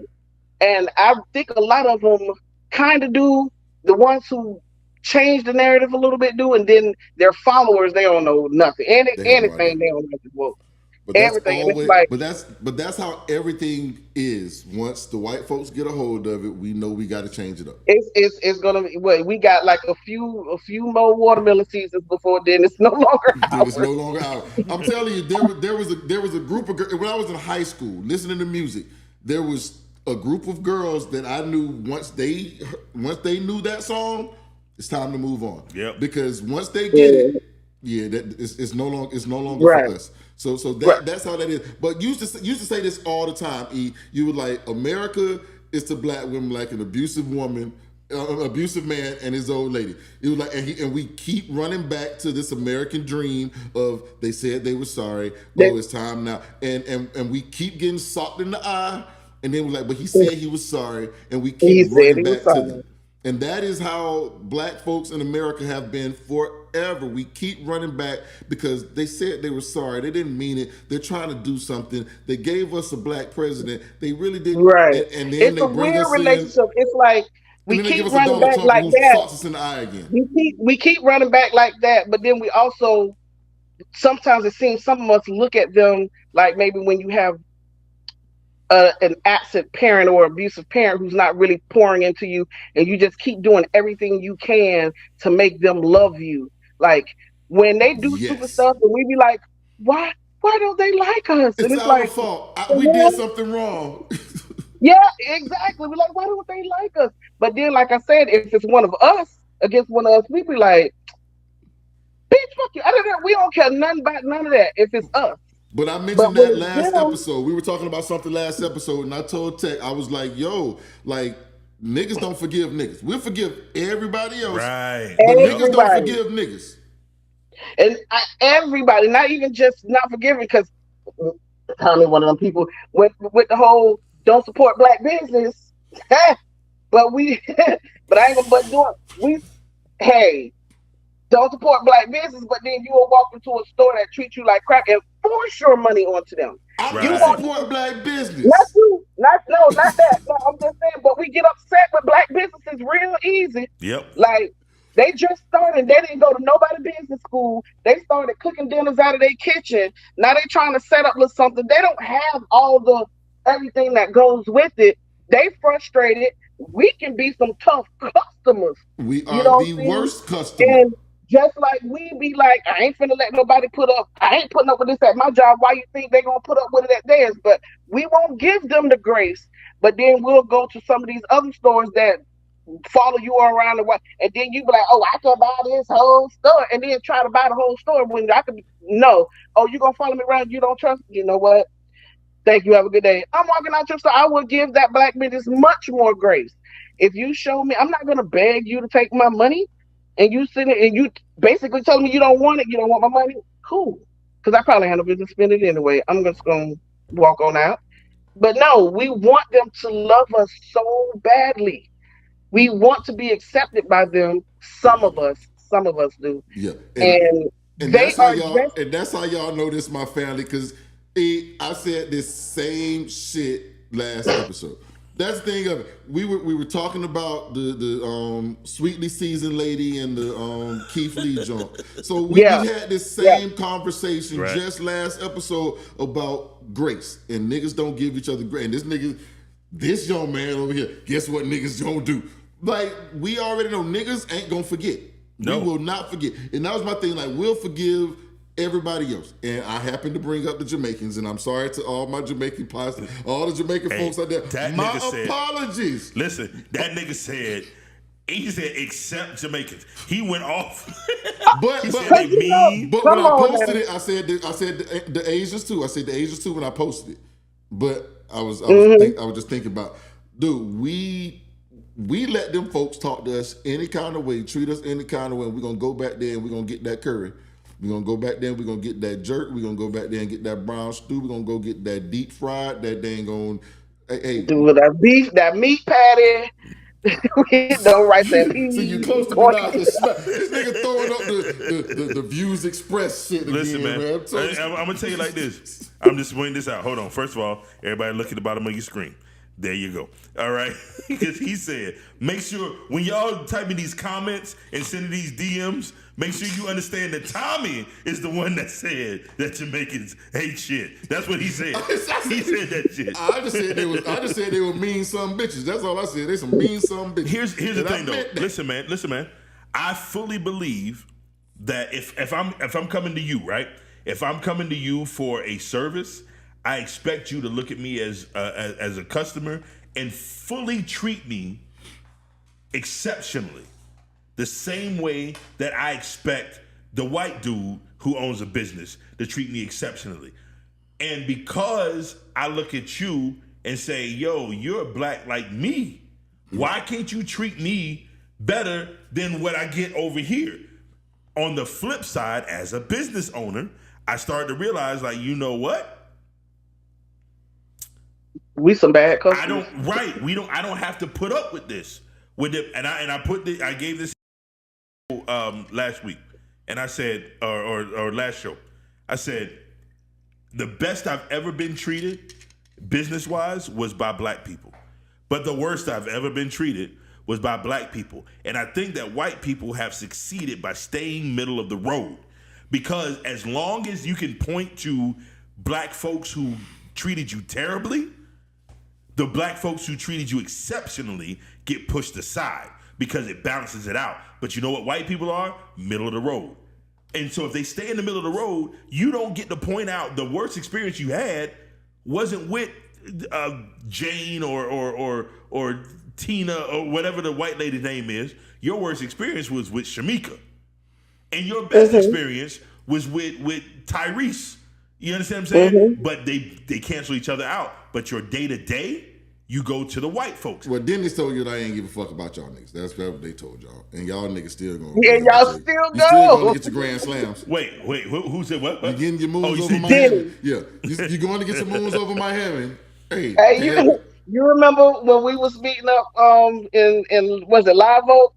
I think a lot of them kind of do. The ones who change the narrative a little bit do, and then their followers, they don't know nothing. Anything they don't know is woke. But everything. But that's how everything is. Once the white folks get a hold of it, we know we got to change it up. It's gonna be. We got like a few more watermelon seasons before then. It's no longer ours. It's no longer ours. I'm telling you, there was a group of girls when I was in high school listening to music. There was a group of girls that I knew once they knew that song, it's time to move on. Yep. Because once they get it, it's no longer for us. So that's how that is. But used to say this all the time. You were like, America is to black women like an abusive woman, abusive man and his old lady. It was like, and we keep running back to this American dream of they said they were sorry. It's time now, and we keep getting socked in the eye. And then we're like, but he said he was sorry, and we keep running back to them. And that is how black folks in America have been forever. We keep running back because they said they were sorry. They didn't mean it. They're trying to do something. They gave us a black president. They really didn't. Right. And then it's a weird relationship. It's like We then they give keep us a running Donald back Trump like who that. salts us in the eye again. We keep running back like that, but then we also sometimes it seems some of us look at them like maybe when you have an absent parent or abusive parent who's not really pouring into you, and you just keep doing everything you can to make them love you. Like when they do stupid Yes. stuff, and we be like, why don't they like us? And It's it's our like, fault. the We did hell? something wrong. Yeah, exactly. We're like, why don't they like us? But then, like I said, if it's one of us against one of us, we be like, bitch, fuck you. I don't know. We don't care nothing about none of that if it's us. But I But mentioned when that it's last them, episode. We were talking about something last episode, and I told Tech, I was like, yo, like, niggas don't forgive niggas. We'll forgive everybody else. Right. But Yep. niggas don't everybody. forgive niggas. And everybody, not even just not forgiving, because Tommy, one of them people with the whole don't support black business. But we, but I ain't gonna but do it. We, hey, don't support black business, but then you will walk into a store that treats you like crap and force your money onto them. I You do Right. want support black not business. you, not that. No, I'm just saying. But we get upset with black businesses real easy. Yep. Like they just started. They didn't go to nobody business school. They started cooking dinners out of their kitchen. Now they trying to set up with something. They don't have all the everything that goes with it. They frustrated. We can be some tough customers. We You are know what the I'm saying? worst customer. And just like we be like, I ain't finna let nobody put up. I ain't putting up with this at my job. Why you think they gonna put up with it at theirs? But we won't give them the grace. But then we'll go to some of these other stores that follow you around the way, and then you be like, oh, I can buy this whole store, and then try to buy the whole store when I could no. Oh, you gonna follow me around? You don't trust me? You know what? Thank you. Have a good day. I'm walking out your store. I will give that black business much more grace. If you show me, I'm not gonna beg you to take my money, and you sitting and you basically telling me you don't want it, you don't want my money. Cool, because I probably had no business spending it anyway. I'm just gonna walk on out. But no, we want them to love us so badly. We want to be accepted by them. Some of us do, Yeah. and And they are just that's how y'all know this my family, because I said this same shit last episode. That's the thing of it. We were talking about the sweetly seasoned lady and the Keith Lee joint. So we had this same conversation Right. just last episode about grace, and niggas don't give each other grace. And this young man over here, guess what niggas don't do? Like, we already know niggas ain't gonna forget. No. We will not forget. And that was my thing. Like, we'll forgive everybody else. And I happen to bring up the Jamaicans, and I'm sorry to all my Jamaican pastors, all the Jamaican folks out there. that My nigga said- apologies. Listen, that nigga said, he said, except Jamaicans. He went off. But He but, said they mean. but when Come I on, posted man. it, I said the Asians too. I said the Asians too when I posted it. But I was just thinking about, dude, we let them folks talk to us any kind of way, treat us any kind of way. We're gonna go back there and we're gonna get that curry. We're gonna go back there and we're gonna get that jerk. We're gonna go back there and get that brown stew. We're gonna go get that deep fried, that dang on hey. do that beef, that meat patty. No rice and peas. So you close to me now to smack. This nigga throwing up the Views Express shit again, Listen, man. I'm gonna tell you like this. I'm just pointing this out. Hold on. First of all, everybody look at the bottom of your screen. There you go. All right. Because he said, make sure when y'all typing these comments and sending these DMs, make sure you understand that Thommy is the one that said that Jamaicans hate shit. That's what he said. He said that shit. I just said they were mean some bitches. That's all I said. They some mean some bitches. Here's the And I thing though. meant that. Listen, man. I fully believe that if I'm coming to you, right? If I'm coming to you for a service, I expect you to look at me as a customer and fully treat me exceptionally, the same way that I expect the white dude who owns a business to treat me exceptionally. And because I look at you and say, yo, you're black like me, why can't you treat me better than what I get over here? On the flip side, as a business owner, I started to realize, like, you know what? We some bad customers. I don't have to put up with this. I gave this last week, and I said, or last show, I said, the best I've ever been treated, business-wise, was by black people. But the worst I've ever been treated was by black people. And I think that white people have succeeded by staying middle of the road. Because as long as you can point to black folks who treated you terribly, the black folks who treated you exceptionally get pushed aside because it balances it out. But you know what white people are? Middle of the road. And so if they stay in the middle of the road, you don't get to point out the worst experience you had wasn't with Jane or Tina or whatever the white lady's name is. Your worst experience was with Shamika. And your best experience was with Tyrese. You understand what I'm saying? But they cancel each other out. But your day-to-day, you go to the white folks. Well, Dennis told you that I ain't give a fuck about y'all niggas. That's what they told y'all. And y'all niggas still going. Yeah, y'all still go. You still going to get your grand slams. Wait, who said what? You getting your moons you over see Miami. Dennis. Yeah, you going to get your moons over Miami. Hey, You remember when we was meeting up in was it Live Oak?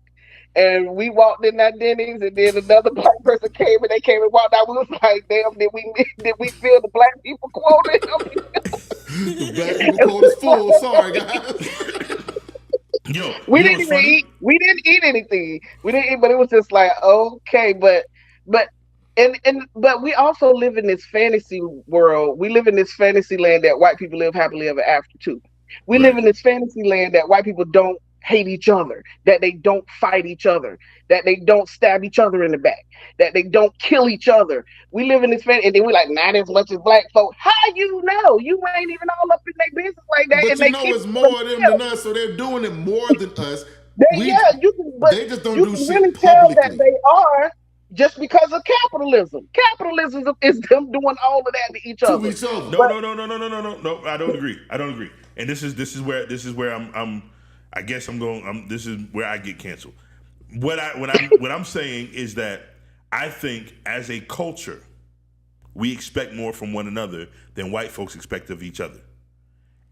And we walked in that Denny's, and then another black person came, and they came and walked out. We was like, "Damn, did we feel the black people quoted?" The black people quote is full. Sorry, guys. Yo, we didn't even eat. We didn't eat anything. We didn't eat, but it was just like, okay, but we also live in this fantasy world. We live in this fantasy land that white people live happily ever after too. We live in this fantasy land that white people don't hate each other, that they don't fight each other, that they don't stab each other in the back, that they don't kill each other. We live in this fantasy, and then we're like, not as much as black folk. How you know? You ain't even all up in their business like that. But and you know it's more of them than us, so they're doing it more than us. They just don't do shit really publicly. Tell that they are just because of capitalism. Capitalism is them doing all of that to each other. No. I don't agree. And this is where I'm I guess I'm going. This is where I get canceled. What I'm saying is that I think as a culture, we expect more from one another than white folks expect of each other,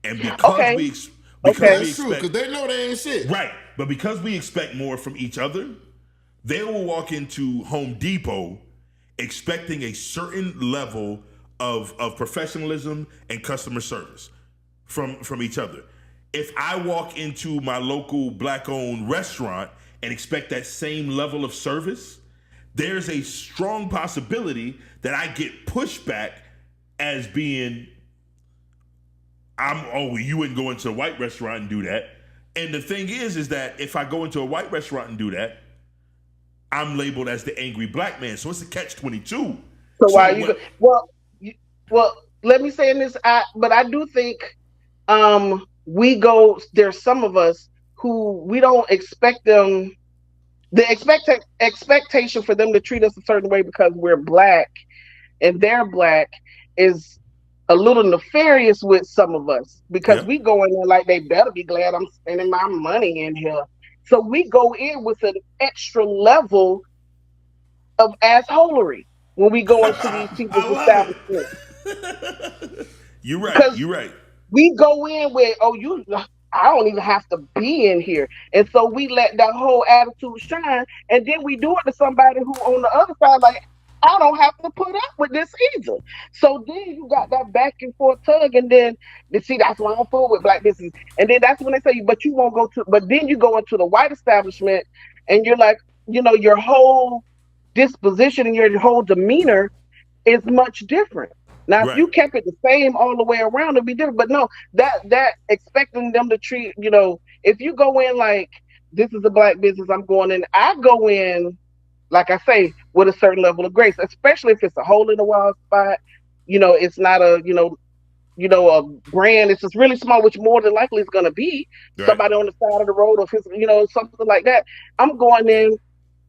and because that's true, because they know they ain't shit, right? But because we expect more from each other, they will walk into Home Depot expecting a certain level of professionalism and customer service from each other. If I walk into my local black-owned restaurant and expect that same level of service, there's a strong possibility that I get pushback as being, you wouldn't go into a white restaurant and do that. And the thing is that if I go into a white restaurant and do that, I'm labeled as the angry black man. So it's a catch-22. So why you well, let me say in this, but I do think there's some of us who we don't expect them, the expectation for them to treat us a certain way because we're black and they're black is a little nefarious with some of us, because we go in there like they better be glad I'm spending my money in here. So we go in with an extra level of assholery when we go into these people's establishments. You're right. We go in with, I don't even have to be in here. And so we let that whole attitude shine. And then we do it to somebody who on the other side, like, I don't have to put up with this either. So then you got that back and forth tug. And then, see, that's why I'm full with black business. And then that's when they say, but you won't go to, but then you go into the white establishment and you're like, your whole disposition and your whole demeanor is much different. Now, if you kept it the same all the way around, it'd be different. But no, that expecting them to treat, if you go in like, this is a black business, I'm going in, I go in, like I say, with a certain level of grace, especially if it's a hole in the wall spot, it's not a, a brand, it's just really small, which more than likely is going to be somebody on the side of the road or, something like that. I'm going in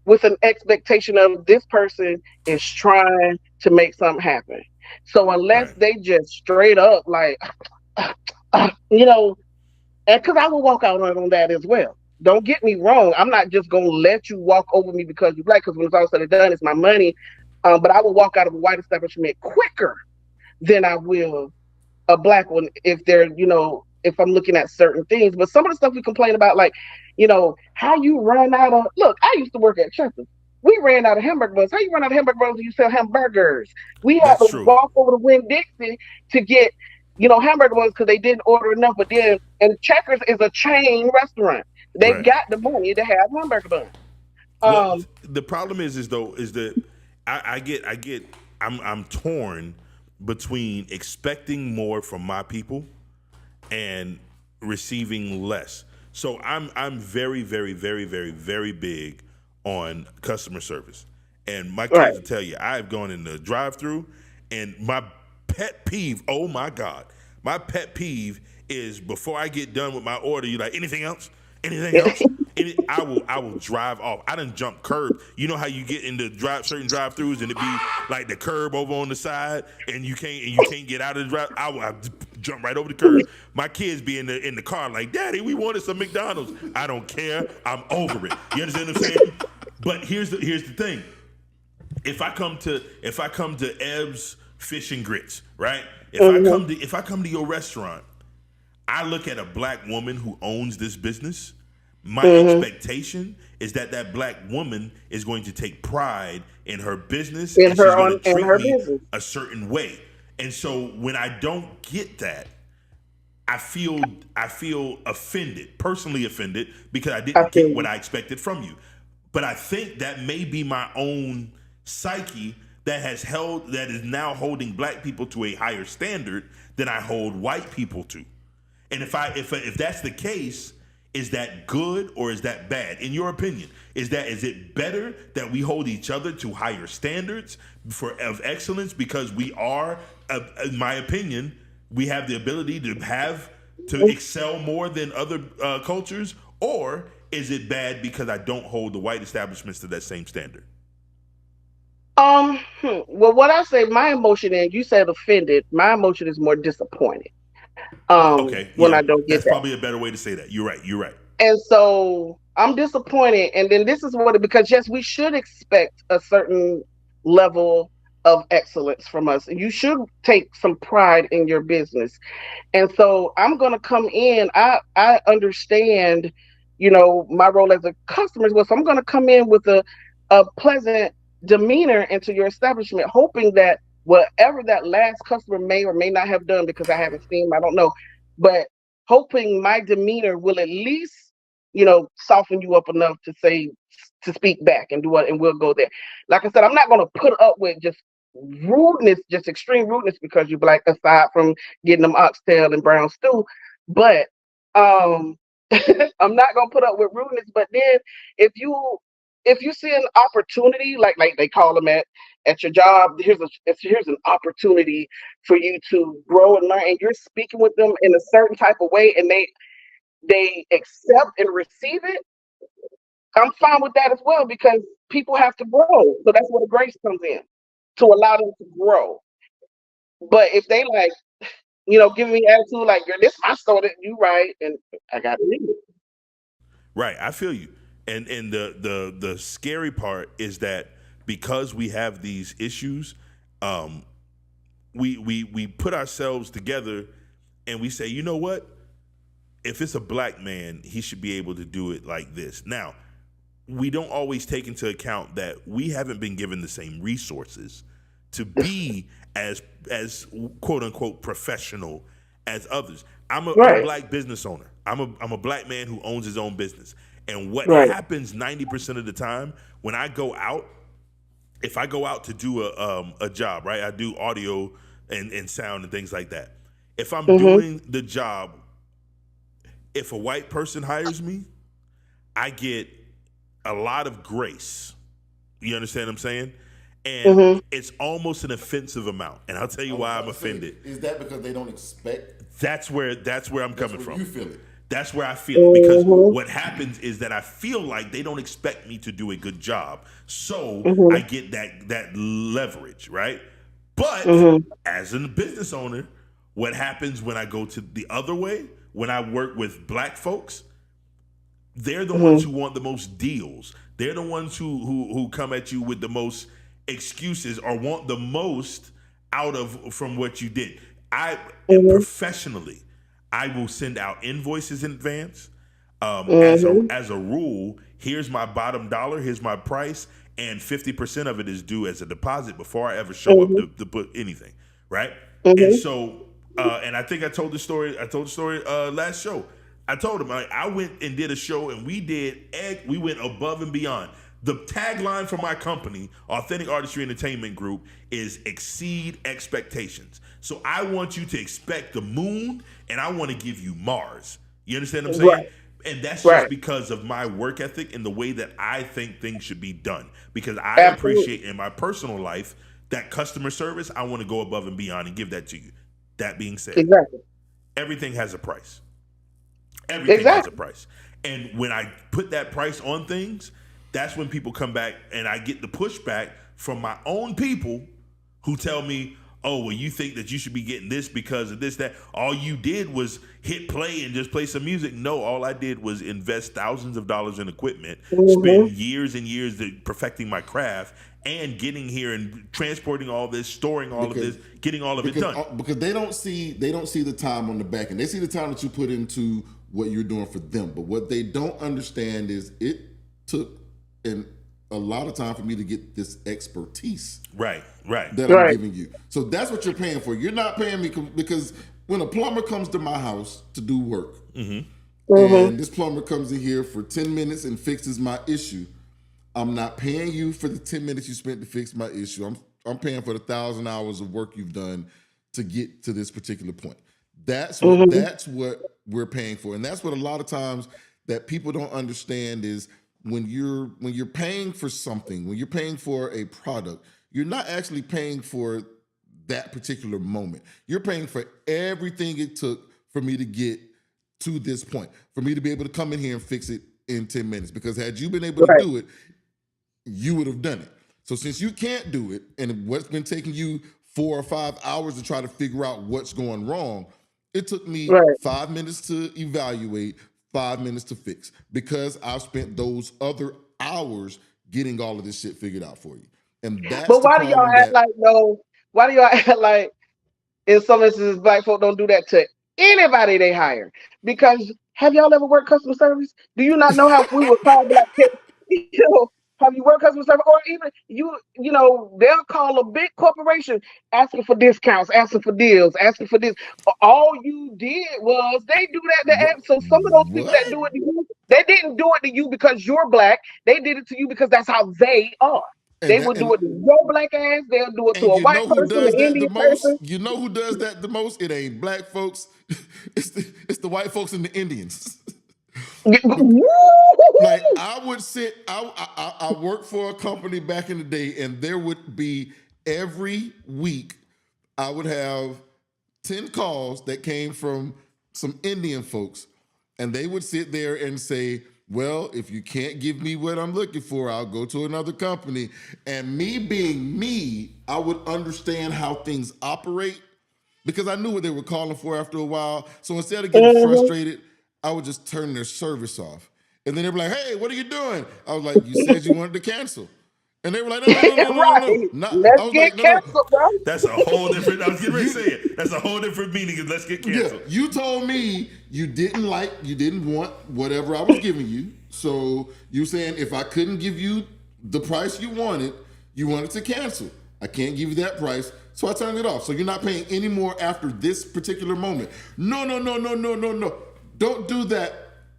with an expectation of this person is trying to make something happen. So unless they just straight up like, and because I will walk out on that as well. Don't get me wrong. I'm not just going to let you walk over me because you're black, because when it's all said and done, it's my money. But I will walk out of a white establishment quicker than I will a black one if they're, if I'm looking at certain things. But some of the stuff we complain about, like, how you run out of, look, I used to work at Chester's. We ran out of hamburger buns. How you run out of hamburger buns when you sell hamburgers? We had to walk over to Winn-Dixie to get, hamburger buns because they didn't order enough. But then, and Checkers is a chain restaurant. They've Right. got the money to have hamburger buns. Well, Um, the problem is that I'm torn between expecting more from my people and receiving less. So I'm very, very, very, very, very big on customer service. And my right. kids will tell you, I've gone in the drive-through, and my pet peeve, oh my God, my pet peeve is before I get done with my order, you're like, anything else? Anything else? I will drive off. I done jump curb. You know how you get into certain drive-throughs and it be like the curb over on the side and you can't get out of the drive. I jump right over the curb. My kids be in the car like, Daddy, we wanted some McDonald's. I don't care. I'm over it. You understand what I'm saying? But here's the thing. If I come to Ebb's Fish and Grits, right? If I come to your restaurant, I look at a black woman who owns this business. My expectation is that black woman is going to take pride in her business and she's going to treat me business. a certain way. And so when I don't get that, I feel offended, personally offended, because I didn't get what I expected from you. But I think that may be my own psyche that is now holding black people to a higher standard than I hold white people to. And if that's the case, is that good or is that bad? In your opinion, is it better that we hold each other to higher standards of excellence because we are, in my opinion, we have the ability to excel more than other cultures, or is it bad because I don't hold the white establishments to that same standard? Well, what I say, my emotion, and you said offended. My emotion is more disappointed. Okay, When yeah, I don't get that's that. probably a better way to say that. You're right. You're right. And so I'm disappointed. And then this is because yes, we should expect a certain level of excellence from us. You should take some pride in your business. And so I'm going to come in. I understand, my role as a customer as well. So I'm going to come in with a pleasant demeanor into your establishment, hoping that whatever that last customer may or may not have done, because I haven't seen them, I don't know, but hoping my demeanor will at least, soften you up enough to speak back and do what, and we'll go there. Like I said, I'm not going to put up with just rudeness, just extreme rudeness, because you're black, aside from getting them oxtail and brown stew. But I'm not gonna put up with rudeness. But then if you see an opportunity, like they call them at your job, here's an opportunity for you to grow and learn, and you're speaking with them in a certain type of way, and they accept and receive it, I'm fine with that as well, because people have to grow. So that's where the grace comes in, to allow them to grow. But if they giving me attitude like, "Girl, this my store, that you right," and I got to leave it. Right, I feel you. And the scary part is that because we have these issues, we put ourselves together and we say, you know what? If it's a black man, he should be able to do it like this. Now, we don't always take into account that we haven't been given the same resources to be as quote unquote professional as others. I'm a black business owner. I'm a black man who owns his own business. And what happens 90% of the time when I go out, if I go out to do a job, right? I do audio and sound and things like that. If I'm doing the job, if a white person hires me, I get a lot of grace. You understand what I'm saying? And it's almost an offensive amount. And I'll tell you why I'm offended. Is that because they don't expect? That's where I'm coming from. You feel it. That's where I feel it. Because what happens is that I feel like they don't expect me to do a good job. So I get that leverage, right? But as a business owner, what happens when I go to the other way, when I work with black folks, they're the ones who want the most deals. They're the ones who come at you with the most excuses or want the most from what you did. Professionally, I will send out invoices in advance. As a rule, here's my bottom dollar, here's my price, and 50% of it is due as a deposit before I ever show up to put anything, right? And so, and I think I told the story last show. I told him, I went and did a show, and we went above and beyond. The tagline for my company, Authentic Artistry Entertainment Group, is exceed expectations. So I want you to expect the moon, and I want to give you Mars. You understand what I'm saying? Right. And that's Right. just because of my work ethic and the way that I think things should be done. Because I Absolutely. appreciate in my personal life that customer service, I want to go above and beyond and give that to you. That being said, Exactly. everything has a price. Everything has a Exactly. price. And when I put that price on things, that's when people come back and I get the pushback from my own people who tell me, oh, well, you think that you should be getting this because of this, that. All you did was hit play and just play some music. No, all I did was invest thousands of dollars in equipment, spend years and years perfecting my craft, and getting here and transporting all this, storing all of this, getting all of it done. Because they don't see the time on the back end. They see the time that you put into what you're doing for them. But what they don't understand is it took a lot of time for me to get this expertise. Right. That I'm giving you. So that's what you're paying for. You're not paying me because when a plumber comes to my house to do work, and this plumber comes in here for 10 minutes and fixes my issue, I'm not paying you for the 10 minutes you spent to fix my issue. I'm paying for the 1,000 hours of work you've done to get to this particular point. That's what we're paying for. And that's what a lot of times that people don't understand is when you're paying for something, when you're paying for a product, you're not actually paying for that particular moment. You're paying for everything it took for me to get to this point, for me to be able to come in here and fix it in 10 minutes. Because had you been able to do it, you would have done it. So since you can't do it, and what's been taking you 4 or 5 hours to try to figure out what's going wrong, it took me 5 minutes to evaluate, 5 minutes to fix, because I've spent those other hours getting all of this shit figured out for you. And that's But why do y'all act like no? Why do y'all act like in some instances black folk don't do that to anybody they hire? Because have y'all ever worked customer service? Do you not know how we would call black people? Have you worked customer service? Or even they'll call a big corporation asking for discounts, asking for deals, asking for this. All you did was they do that. So some of those people that do it to you, they didn't do it to you because you're black. They did it to you because that's how they are. They will do it to your black ass. They'll do it to a white person, an Indian person. You know who does that the most? It ain't black folks. It's the white folks and the Indians. Like I would I worked for a company back in the day, and there would be every week I would have 10 calls that came from some Indian folks, and they would sit there and say, well, if you can't give me what I'm looking for, I'll go to another company. And me being me, I would understand how things operate because I knew what they were calling for after a while. So instead of getting frustrated, I would just turn their service off. And then they were like, hey, what are you doing? I was like, you said you wanted to cancel. And they were like, no. Let's get canceled, bro. That's a whole different, I was getting ready to say it. That's a whole different meaning of let's get canceled. Yeah, you told me you didn't want whatever I was giving you. So you saying if I couldn't give you the price you wanted to cancel. I can't give you that price. So I turned it off. So you're not paying any more after this particular moment. No. Don't do that.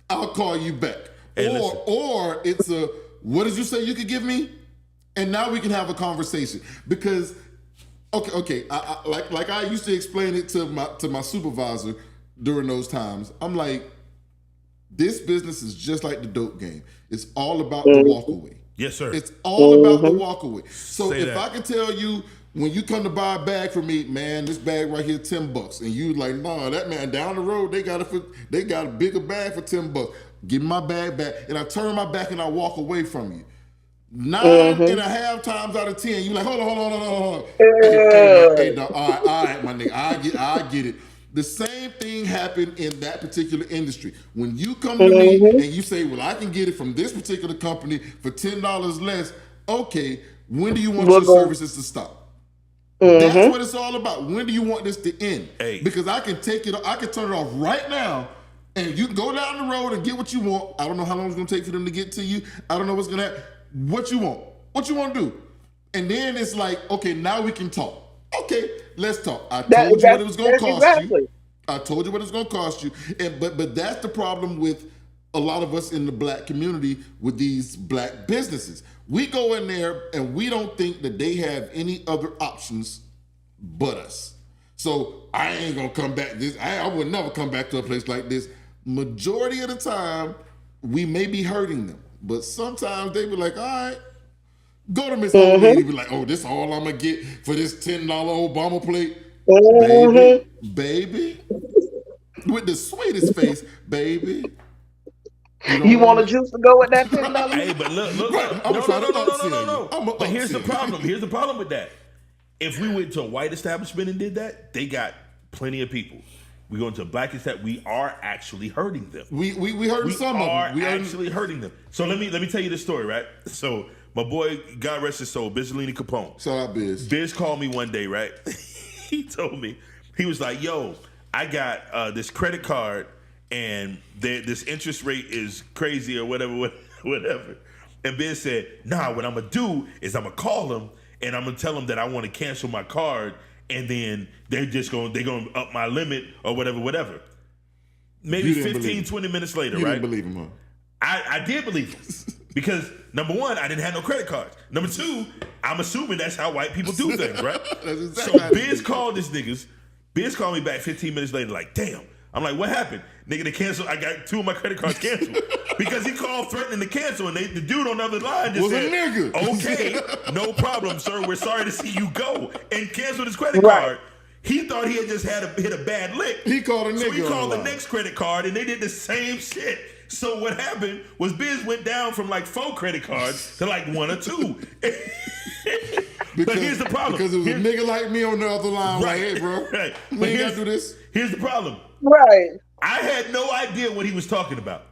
I'll call you back. Hey, or it's a, what did you say you could give me? And now we can have a conversation. Because, okay, like I used to explain it to my supervisor during those times. I'm like, this business is just like the dope game. It's all about the walkaway. Yes, sir. It's all about the walkaway. So Say if that. I can tell you, when you come to buy a bag from me, man, this bag right here, $10, and you like, nah, that man down the road, they got a bigger bag for $10. Give me my bag back, and I turn my back and I walk away from you. 9.5 times out of 10, you like, hold on. Hey, dog, all right, my nigga, I get it. The same thing happened in that particular industry. When you come to me and you say, well, I can get it from this particular company for $10 less, okay, when do you want your services to stop? That's what it's all about. When do you want this to end? Hey. Because I can turn it off right now, and you can go down the road and get what you want. I don't know how long it's gonna take for them to get to you. I don't know what's gonna happen. What you want? What you want to do? And then it's like, okay, now we can talk. Okay, let's talk. I told you what it was gonna cost you. I told you what it's going to cost you. And but that's the problem with a lot of us in the black community with these black businesses. We go in there and we don't think that they have any other options but us. So I ain't gonna come back. I would never come back to a place like this. Majority of the time, we may be hurting them, but sometimes they be like, all right, go to Miss Old Lady, be like, oh, this all I'm gonna get for this $10 Obama plate, baby, with the sweetest face, baby. You want a juice to go with that $10? Hey, but look. Right, No. But here's the problem. Here's the problem with that. If we went to a white establishment and did that, they got plenty of people. We go into a black establishment, we are actually hurting them. We hurting some of them. We are actually hurting them. So let me tell you this story, right? So my boy, God rest his soul, Bizzelini Capone. Shout out Biz. Biz called me one day, right? He told me, he was like, yo, I got this credit card and this interest rate is crazy or whatever. And Biz said, nah, what I'm gonna do is I'm gonna call them and I'm gonna tell them that I want to cancel my card, and then they're gonna up my limit or whatever. Maybe 15, 20 minutes later, you right? You didn't believe him, huh? I did believe him. Because number one, I didn't have no credit cards. Number two, I'm assuming that's how white people do things, right? Exactly so Biz called this niggas. Biz called me back 15 minutes later, like, damn. I'm like, what happened? Nigga, they canceled. I got 2 of my credit cards canceled. Because he called threatening to cancel, and the dude on the other line just said, a nigga. Okay, no problem, sir. We're sorry to see you go. And canceled his credit card. He thought he had just hit a bad lick. He called a nigga. So he called the next credit card, and they did the same shit. So what happened was Biz went down from like 4 credit cards to like 1 or 2. But here's the problem. Because it was a nigga like me on the other line. Right, like, hey, bro. Right. We ain't got to do this. Here's the problem. Right. I had no idea what he was talking about.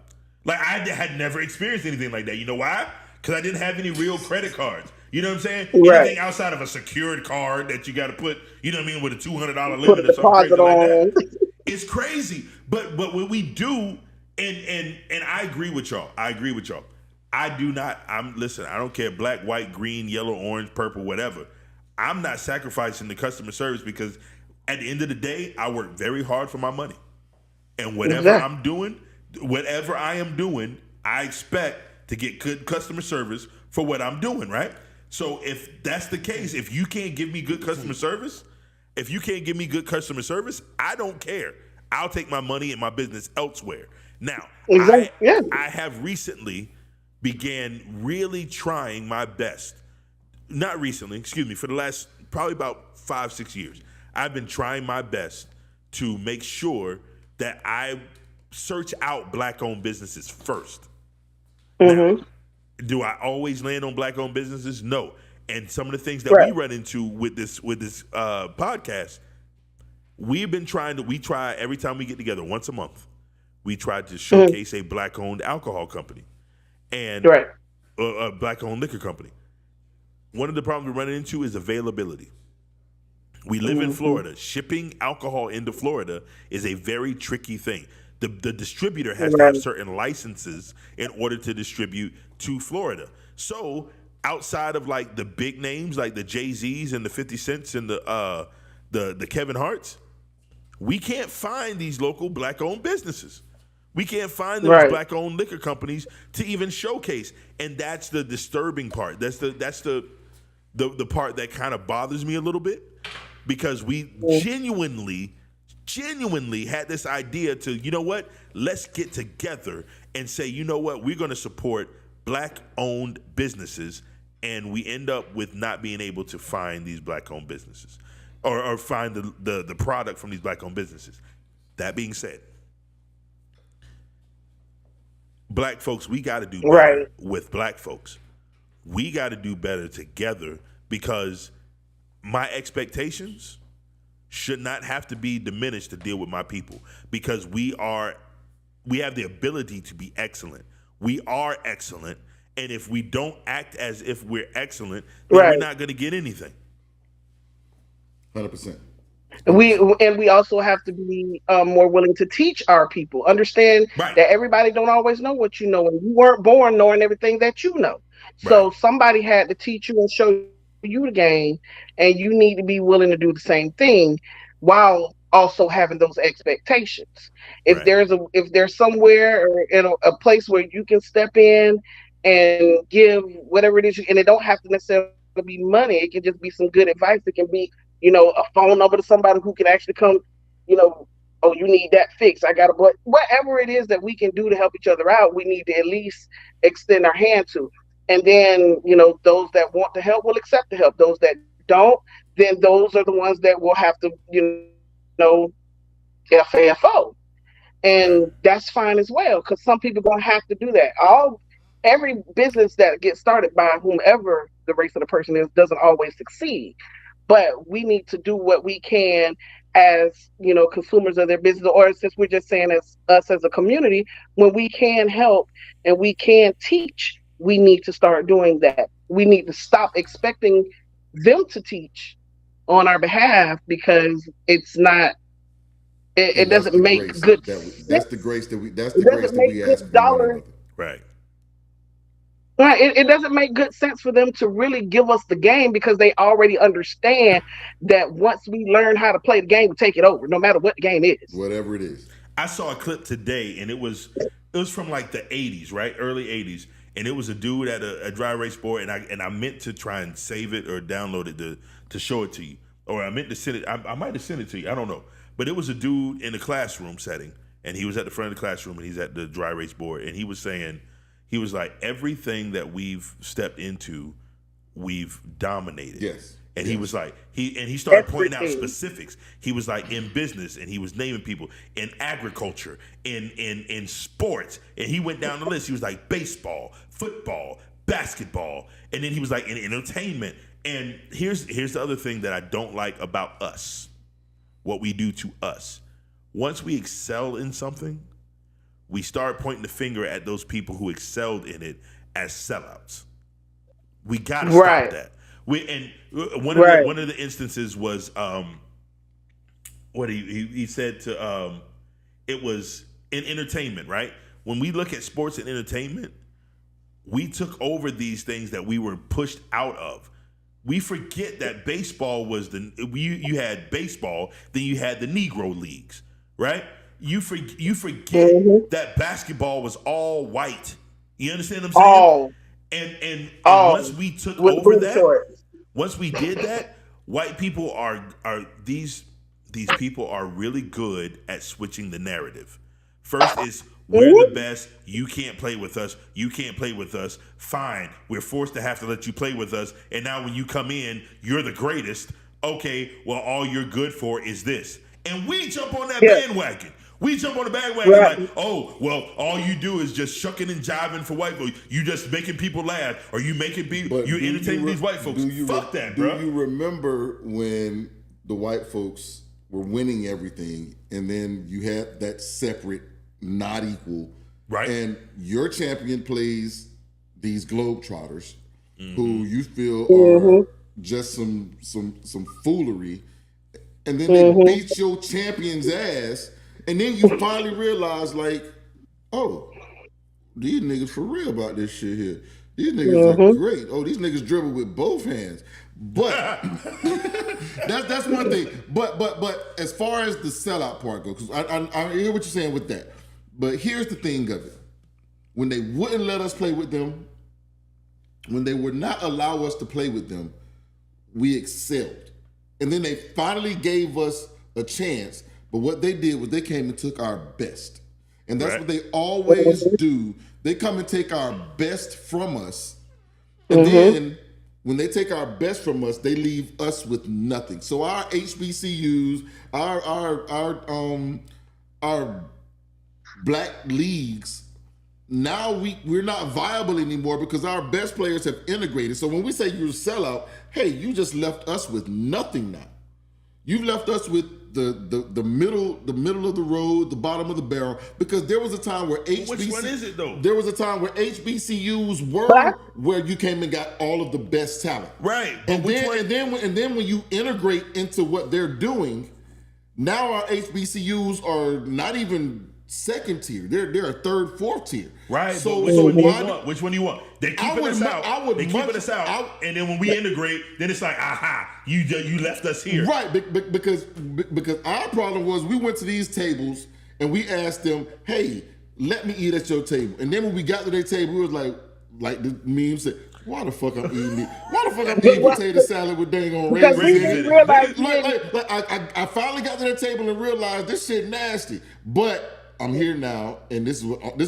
Like, I had never experienced anything like that. You know why? Because I didn't have any real credit cards. You know what I'm saying? Right. Anything outside of a secured card that you got to put, you know what I mean, with a $200 limit or something crazy like that. It's crazy. But what we do, and I agree with y'all. Listen, I don't care, black, white, green, yellow, orange, purple, whatever. I'm not sacrificing the customer service because at the end of the day, I work very hard for my money. And whatever I am doing, I expect to get good customer service for what I'm doing, right? So if that's the case, if you can't give me good customer service, I don't care. I'll take my money and my business elsewhere. Now, I have recently began really trying my best. Not recently, for the last probably about 5-6 years. I've been trying my best to make sure that I search out black-owned businesses first. Now, do I always land on black-owned businesses? No. And some of the things that we run into with this podcast, we try every time we get together once a month. We try to showcase a black-owned alcohol company and a black-owned liquor company. One of the problems we're running into is availability. We live in Florida. Shipping alcohol into Florida is a very tricky thing. The distributor has to have certain licenses in order to distribute to Florida. So outside of like the big names like the Jay-Z's and the 50 Cents and the Kevin Harts, we can't find these local black-owned businesses. We can't find those black-owned liquor companies to even showcase. And that's the disturbing part. That's the part that kind of bothers me a little bit. Because we genuinely had this idea to, you know what, let's get together and say, you know what, we're going to support black-owned businesses, and we end up with not being able to find these black-owned businesses or find the product from these black-owned businesses. That being said, black folks, we got to do better with black folks. We got to do better together because my expectations should not have to be diminished to deal with my people because we have the ability to be excellent. We are excellent, and if we don't act as if we're excellent, then we're not going to get anything. 100%. We also have to be more willing to teach our people. Understand that everybody don't always know what you know, and you weren't born knowing everything that you know. So somebody had to teach you and show you the game, and you need to be willing to do the same thing while also having those expectations. Right. If there's somewhere or in a place where you can step in and give whatever it is, and it don't have to necessarily be money. It can just be some good advice. It can be, a phone number to somebody who can actually come, you know, oh, you need that fix. I got to, but whatever it is that we can do to help each other out, we need to at least extend our hand to. And then, those that want to help will accept the help. Those that don't, then those are the ones that will have to, FAFO. And Right. that's fine as well, because some people gonna have to do that. Every business that gets started by whomever the race of the person is doesn't always succeed. But we need to do what we can as consumers of their business, or since we're just saying as us as a community, when we can help and we can teach, we need to start doing that. We need to stop expecting them to teach on our behalf, because it's not it And that's doesn't the make grace good that's sense. the grace that we It doesn't make good ask from one dollars. another. Right. Right. It doesn't make good sense for them to really give us the game, because they already understand that once we learn how to play the game, we take it over, no matter what the game is. Whatever it is. I saw a clip today, and it was from like the '80s, right, early '80s, and it was a dude at a dry race board, and I meant to try and save it or download it to show it to you, or I meant to send it. I might have sent it to you. I don't know, but it was a dude in a classroom setting, and he was at the front of the classroom, and he's at the dry race board, and he was saying, he was like, everything that we've stepped into, we've dominated. Yes. And yes. he was like, he started pointing out Everything. specifics. He was like, in business, and he was naming people, in agriculture, in sports, and he went down the list. He was like, baseball, football, basketball, and then he was like, in entertainment. And here's the other thing that I don't like about us, what we do to us. Once we excel in something, we start pointing the finger at those people who excelled in it as sellouts. We gotta stop that. One of the instances was what he said to it was in entertainment, right? When we look at sports and entertainment, we took over these things that we were pushed out of. We forget that baseball was you had baseball, then you had the Negro leagues, right? You forget that basketball was all white. You understand what I'm saying? And once we took over that, once we did that, white people are these people are really good at switching the narrative. First is, we're the best. You can't play with us. You can't play with us. Fine. We're forced to have to let you play with us. And now when you come in, you're the greatest. Okay, well, all you're good for is this. And we jump on that bandwagon. We jump on the bandwagon like, oh, well, all you do is just shucking and jiving for white folks. You just making people laugh, or you making people, you entertaining these white folks. Fuck that, bro. Do you remember when the white folks were winning everything, and then you had that separate, not equal, right? And your champion plays these Globetrotters, who you feel are just some foolery, and then they beat your champion's ass. And then you finally realize, like, oh, these niggas for real about this shit here. These niggas are great. Oh, these niggas dribble with both hands. But that's one thing. But as far as the sellout part goes, because I hear what you're saying with that. But here's the thing of it: when they wouldn't let us play with them, when they would not allow us to play with them, we excelled. And then they finally gave us a chance. But what they did was they came and took our best. And that's what they always do. They come and take our best from us. And then when they take our best from us, they leave us with nothing. So our HBCUs, our black leagues, now we're not viable anymore because our best players have integrated. So when we say you're a sellout, hey, you just left us with nothing now. You've left us with the middle of the road, the bottom of the barrel, because there was a time where Which one is it though? There was a time where HBCUs were where you came and got all of the best talent. Right. And then when you integrate into what they're doing, now our HBCUs are not even second tier. They're a third, fourth tier. Right. So, but which so one do you why? want? Which one do you want? They're I keeping would us mu- out. I would They're much- keeping us out. I- And then when we integrate, then it's like, aha, you left us here. Right, because our problem was we went to these tables and we asked them, hey, let me eat at your table. And then when we got to their table, we was like the meme said, why the fuck I'm eating it? Why the fuck I'm eating potato salad with dang on Because we raisins? didn't realize I finally got to their table and realized this shit nasty. But I'm here now, and this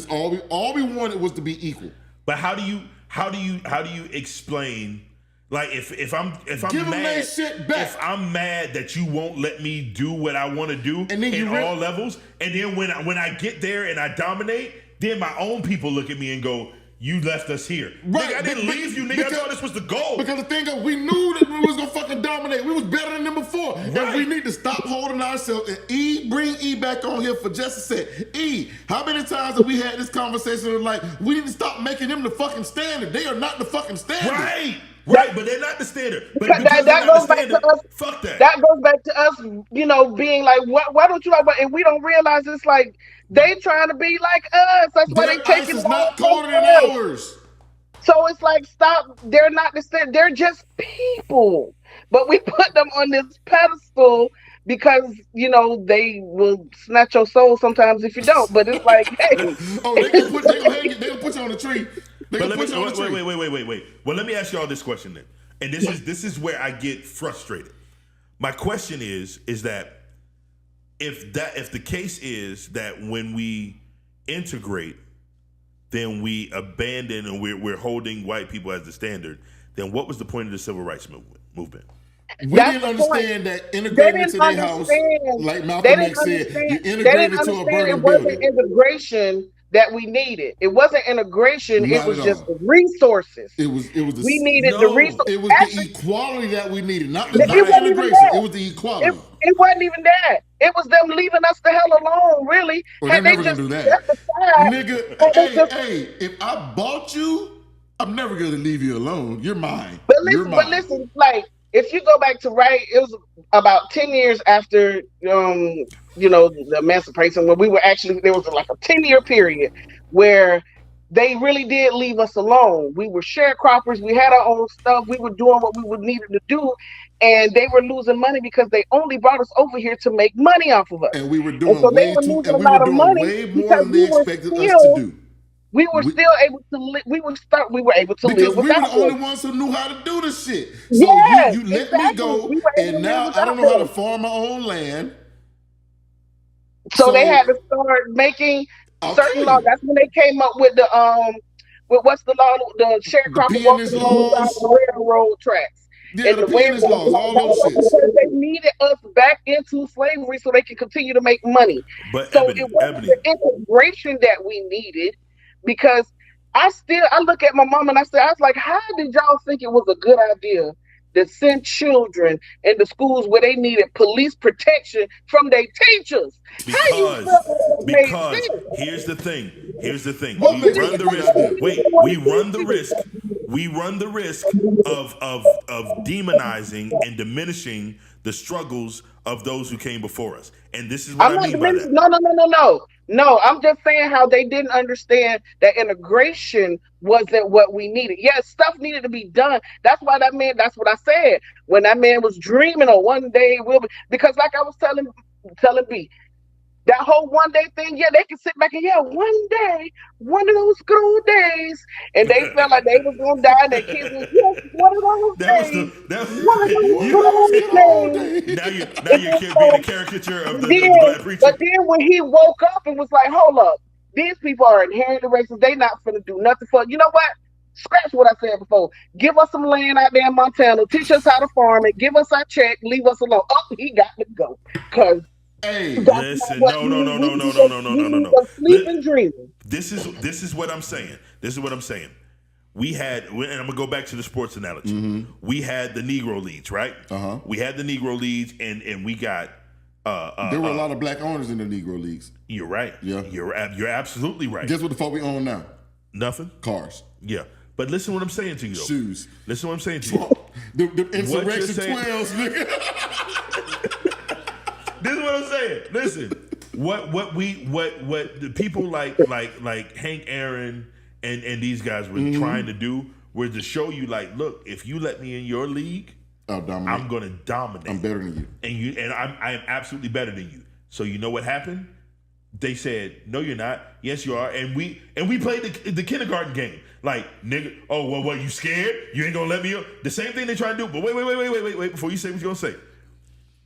all we wanted was to be equal. But how do you explain? Like if I'm Give them mad, their shit back. if I'm mad that you won't let me do what I want to do And then in all levels, and then when I get there and I dominate, then my own people look at me and go, "You left us here." Right, Nigga, I didn't leave you, nigga. I thought this was the goal. Because the thing is, we knew that we was gonna fucking dominate. We was better than them before. Right. And we need to stop holding ourselves. And bring E back on here for just a sec. E, how many times have we had this conversation of like, we need to stop making them the fucking standard. They are not the fucking standard. Right, but they're not the standard. But That because they're not goes the back standard, to us. fuck that. That goes back to us, being like, why don't you like? And we don't realize it's like they trying to be like us. That's why they Their take ice it is all not from colder than us. ours. So it's like, stop. They're not the same. They're just people. But we put them on this pedestal because, they will snatch your soul sometimes if you don't. But it's like, hey. Oh, they gonna put you on the tree. They But gonna put you on the tree. wait. Well, let me ask y'all this question then. And this is where I get frustrated. My question is that if the case is that when we integrate, then we abandon and we're holding white people as the standard, then what was the point of the civil rights movement? We That's didn't the understand point. that They integrating into didn't their house, understand. like They Malcolm didn't X said, understand. you They integrate didn't into a understand burning it wasn't building. integration that we needed. It wasn't integration. It Not was at just all. the resources. It was We needed the resources. It was the equality that we needed, not the It wasn't even integration. that. It was the equality. It wasn't even that. It was them leaving us the hell alone, really. Well, they're Had they never just gonna do that. stepped aside, Nigga, hey, if I bought you, I'm never gonna leave you alone. You're mine. But listen, like, if you go back to it was about 10 years after the emancipation, when there was like a 10-year period where they really did leave us alone. We were sharecroppers, we had our own stuff, we were doing what we would needed to do, and they were losing money because they only brought us over here to make money off of us. And we were doing way more than they expected us to do. We were still able to live. We were able to Because live we were without the only them. ones who knew how to do this shit. So Yes, you let exactly. me go, We were able and to now live I don't without know how to them. farm my own land. So they had to start making certain laws. That's when they came up with with what's the law? The sharecropper pianist workers on the railroad tracks. Yeah, the pianist laws, all those shits. Because they needed us back into slavery so they could continue to make money. But so it wasn't the integration that we needed, because I look at my mom and I was like, how did y'all think it was a good idea to send children into schools where they needed police protection from their teachers? Because here's the thing. We run the risk of demonizing and diminishing the struggles of those who came before us. And this is what I mean by that. No, I'm just saying how they didn't understand that integration wasn't what we needed. Yes, stuff needed to be done. That's what I said. When that man was dreaming of one day will be, because like I was telling B, that whole one day thing, they can sit back and one day, one of those good old days, and they felt like they was gonna die, and their kids was one of those days. One of those good old days. Now you're being a caricature of the black preacher. But then when he woke up and was like, hold up, these people are inherently racist. They not finna do nothing for, you know what? Scratch what I said before. Give us some land out there in Montana. Teach us how to farm it. Give us our check. Leave us alone. Oh, he got to go. Because listen, no. Sleep and dreaming. This is what I'm saying. We had, and I'm gonna go back to the sports analogy. Mm-hmm. We had the Negro Leagues, right? Uh-huh. We had the Negro Leagues, and we got. There were a lot of black owners in the Negro Leagues. You're right. Yeah, you're absolutely right. Guess what the fuck we own now? Nothing. Cars. Yeah. But listen what I'm saying to you, though. Shoes. Listen what I'm saying to you. The insurrection 12s, nigga. This is what I'm saying. Listen, what the people like Hank Aaron and these guys were trying to do was to show you, like, look, if you let me in your league, I'm gonna dominate. I'm better than you. And I am absolutely better than you. So you know what happened? They said, no, you're not. Yes, you are. And we played the kindergarten game. Like, nigga, oh, well, what, you scared? You ain't gonna let me in? The same thing they try to do. But wait, before you say what you're gonna say.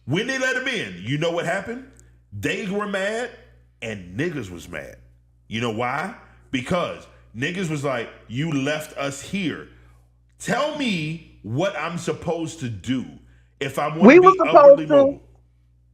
When they let him in, you know what happened? They were mad and niggas was mad. You know why? Because niggas was like, you left us here. Tell me what I'm supposed to do if I want to be upwardly mobile.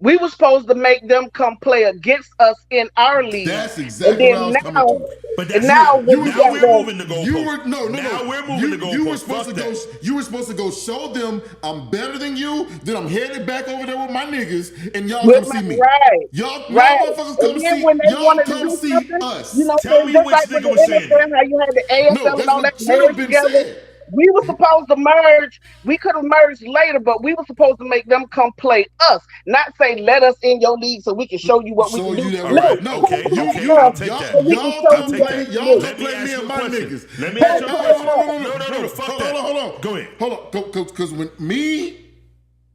We were supposed to make them come play against us in our league. That's exactly what I was coming to. But that's now we're moving the goalpost. Now we're moving the goalpost. You were supposed to go show them I'm better than you. Then I'm headed back over there with my niggas, and y'all come see me. Right. Y'all motherfuckers come see. Y'all come see us. You know, Tell me just which like nigga with was the saying NFL, how you had the AFL and all that merge together. We were supposed to merge. We could have merged later, but we were supposed to make them come play us, not say let us in your league so we can show you what we can do. Right. No, okay, I'll take that. Y'all come play me and my niggas. Let me ask you a question. No, fuck that. Hold on. Go ahead. Hold on, because when me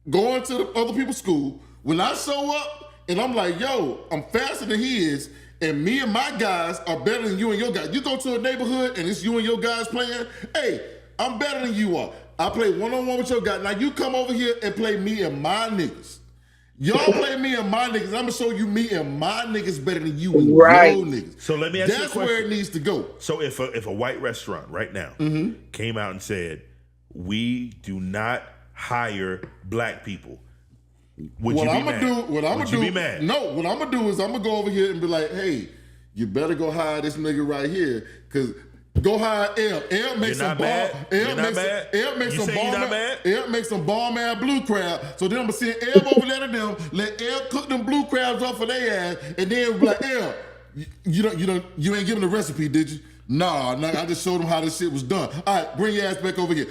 going to the other people's school, when I show up and I'm like, yo, I'm faster than he is, and me and my guys are better than you and your guys. You go to a neighborhood and it's you and your guys playing, hey, I'm better than you are. I play one-on-one with your guy. Now you come over here and play me and my niggas. Y'all play me and my niggas. I'm gonna show you me and my niggas better than you and your niggas. So let me ask you a question. That's where it needs to go. So if a white restaurant right now came out and said, we do not hire black people, would you be mad? What I'm gonna do is I'm gonna go over here and be like, hey, you better go hire this nigga right here, because go hire L. L makes some ball. L makes some bomb ass blue crab. So then I'm gonna send L over there to them. Let L cook them blue crabs up for their ass, and then be like, L, you ain't giving the recipe, did you? Nah, I just showed them how this shit was done. All right, bring your ass back over here.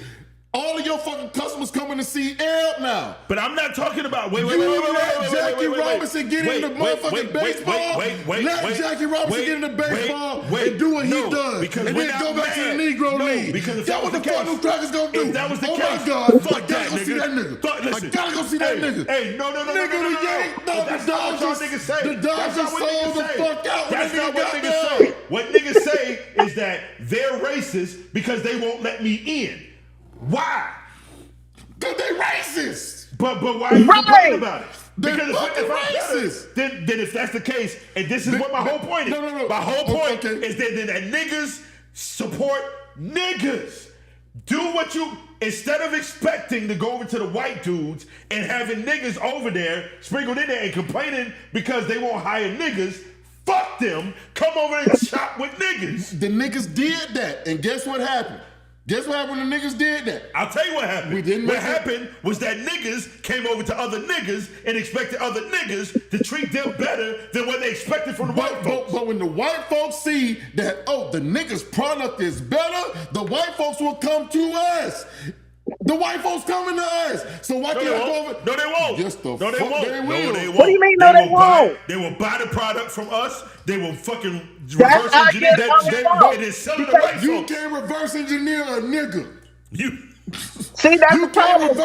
All of your fucking customers coming to see L now. But I'm not talking about Jackie Robinson get into motherfucking baseball. Let Jackie Robinson get into baseball and do what he does. Because and then go back to the Negro League. Because that what the fuck new crackers gonna do. If that was the case, my God, fuck that, I gotta go see that nigga. I gotta go see that nigga. Hey, no. That's not what niggas say. The Dodgers sold the fuck out. That's not what niggas say. What niggas say is that they're racist because they won't let me in. Why? Because they racist. But why are you complaining about it? They're fucking racist. Then if that's the case, and this is what my whole point is. No. My whole point is that niggas support niggas. Do what you, instead of expecting to go over to the white dudes and having niggas over there sprinkled in there and complaining because they won't hire niggas, fuck them, come over and chop with niggas. The niggas did that, and guess what happened? Guess what happened when the niggas did that? I'll tell you what happened. What happened was that niggas came over to other niggas and expected other niggas to treat them better than what they expected from the white folks. But when the white folks see that, oh, the niggas' product is better, the white folks will come to us. The white folks coming to us. So why can't I go over? No, they won't. Yes, the no, they fuck won't. they will. No, they won't. What do you mean, no, they won't? They will buy the product from us. They will fucking reverse engineer that and then sell it to white folks. You can't reverse engineer a nigga. See, that's the problem.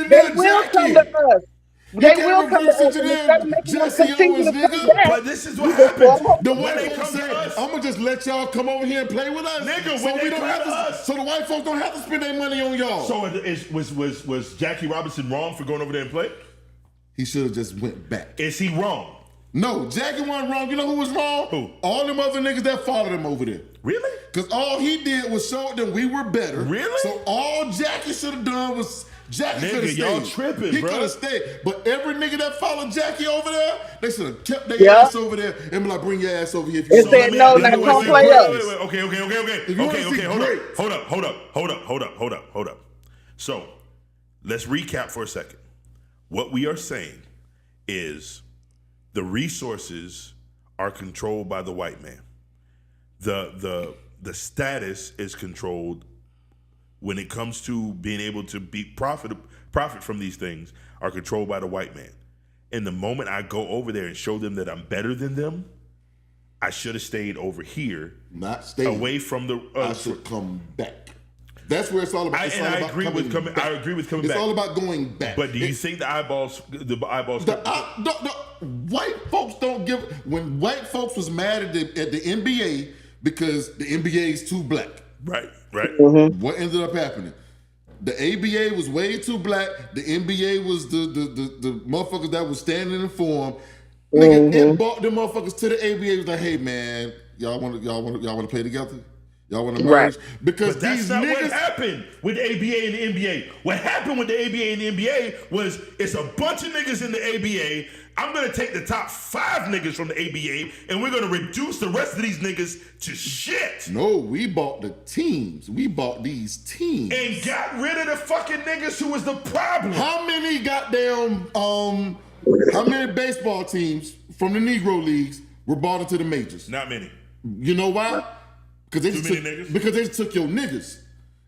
They will come to us. They will come to us instead of making us continue to come back. But this is what happens. The white folks say, I'm going to just let y'all come over here and play with us. Nigga, so we don't have to, so the white folks don't have to spend their money on y'all. So was Jackie Robinson wrong for going over there and play? He should have just went back. Is he wrong? No, Jackie wasn't wrong. You know who was wrong? Who? All them other niggas that followed him over there. Really? Because all he did was show them we were better. Really? So all Jackie should have done was Jackie could have stayed. Y'all tripping, he bro. He could have stayed. But every nigga that followed Jackie over there, they should have kept their ass over there and be like, bring your ass over here. If you said no, now come play us. Okay. Hold up. So let's recap for a second. What we are saying is the resources are controlled by the white man. The status is controlled when it comes to being able to be profit from these things are controlled by the white man. And the moment I go over there and show them that I'm better than them, I should have stayed over here, not stay away from the. I should come back. That's where it's all about. I agree with coming back. It's all about going back. But do you think the eyeballs? The white folks don't give. When white folks was mad at the NBA because the NBA is too black. Right. What ended up happening? The ABA was way too black. The NBA was the motherfuckers that was standing in for them. Nigga, it brought them motherfuckers to the ABA. It was like, hey man, y'all want to play together? Y'all want to merge? Because but that's these not niggas. What happened with the ABA and the NBA. What happened with the ABA and the NBA was it's a bunch of niggas in the ABA. I'm gonna take the top 5 niggas from the ABA and we're gonna reduce the rest of these niggas to shit. No, we bought the teams. We bought these teams and got rid of the fucking niggas who was the problem. How many goddamn how many baseball teams from the Negro leagues were bought into the majors? Not many. You know why? Because they just took your niggas.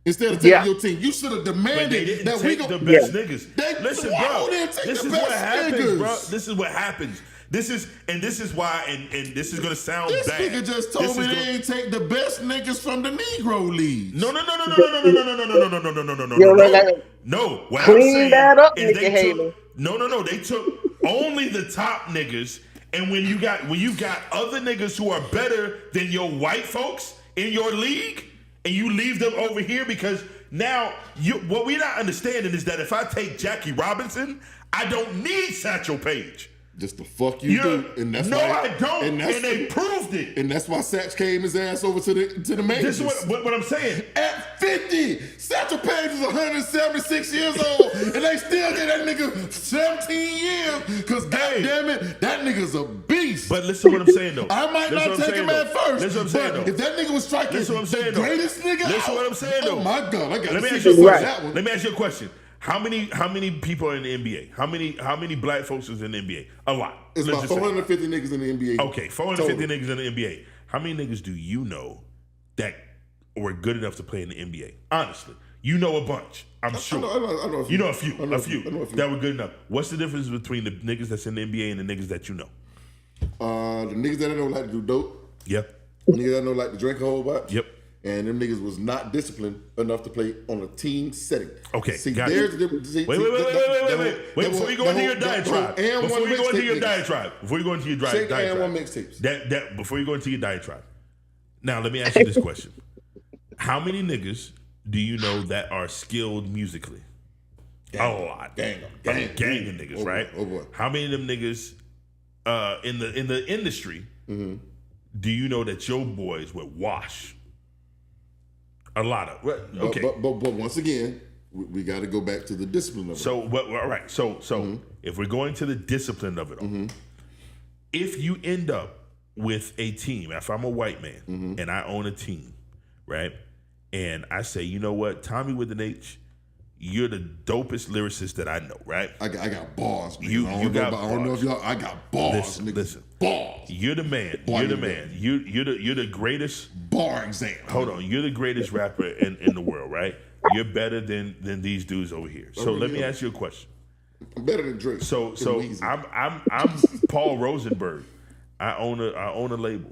Instead of taking your team, you should have demanded that we go the best niggas. Listen, bro. This is what happens, bro. This is what happens. This is why, and this is gonna sound this bad. This nigga just told me they ain't take the best niggas from the Negro leagues. No. What clean that up, nigga Haley. No. They took only the top niggas, and when you got other niggas who are better than your white folks in your league, and you leave them over here because now what we're not understanding is that if I take Jackie Robinson, I don't need Satchel Paige. Just the fuck you do, and that's why I don't, and they proved it. And that's why Satch came his ass over to the majors. This is what I'm saying. At 50, Satchel Paige is 176 years old, and they still get that nigga 17 years. Cause goddamn it, that nigga's a beast. But listen, what I'm saying though. I might not take him at first. Listen, what I'm saying though. If that nigga was striking the greatest nigga, listen, what I'm saying though. Oh my god, I got. Let me ask you a question. Let me ask you a question. How many people are in the NBA? How many black folks is in the NBA? A lot. It's about 450 niggas in the NBA. Okay, 450 niggas in the NBA. How many niggas do you know that were good enough to play in the NBA? Honestly, you know a bunch. I'm sure. I know a few. You know a few. A few that were good enough. What's the difference between the niggas that's in the NBA and the niggas that you know? The niggas that I know like to do dope. Yep. The niggas that I know like to drink a whole bunch. Yep. And them niggas was not disciplined enough to play on a team setting. Okay, see, got there's you. Wait, before you go into your diatribe. Before you go into your diatribe. Before you go into your diatribe. Now, let me ask you this question. How many niggas do you know that are skilled musically? A lot. Gang of niggas, right? Oh boy. How many of them niggas in the industry do you know that your boys would wash? A lot of okay, but once again, we got to go back to the discipline of it. So, all right. So if we're going to the discipline of it all, if you end up with a team, if I'm a white man and I own a team, right, and I say, you know what, Thommy with an H, you're the dopest lyricist that I know, right? I got bars. I don't know if y'all. I got bars. Listen, bars. You're the man. You're the man. You're the greatest bar exam. Hold on. You're the greatest rapper in the world, right? You're better than these dudes over here. So let me ask you a question. I'm better than Drake. So I'm Paul Rosenberg. I own a label.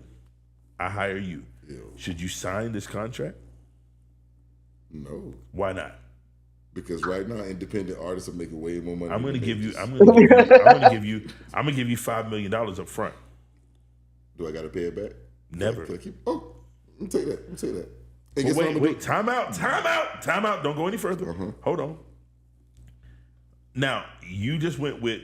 I hire you. Should you sign this contract? No. Why not? Because right now, independent artists are making way more money. I'm gonna give you $5 million up front. Do I gotta pay it back? Never. Let me take that. Wait, time out. Don't go any further. Hold on. Now, you just went with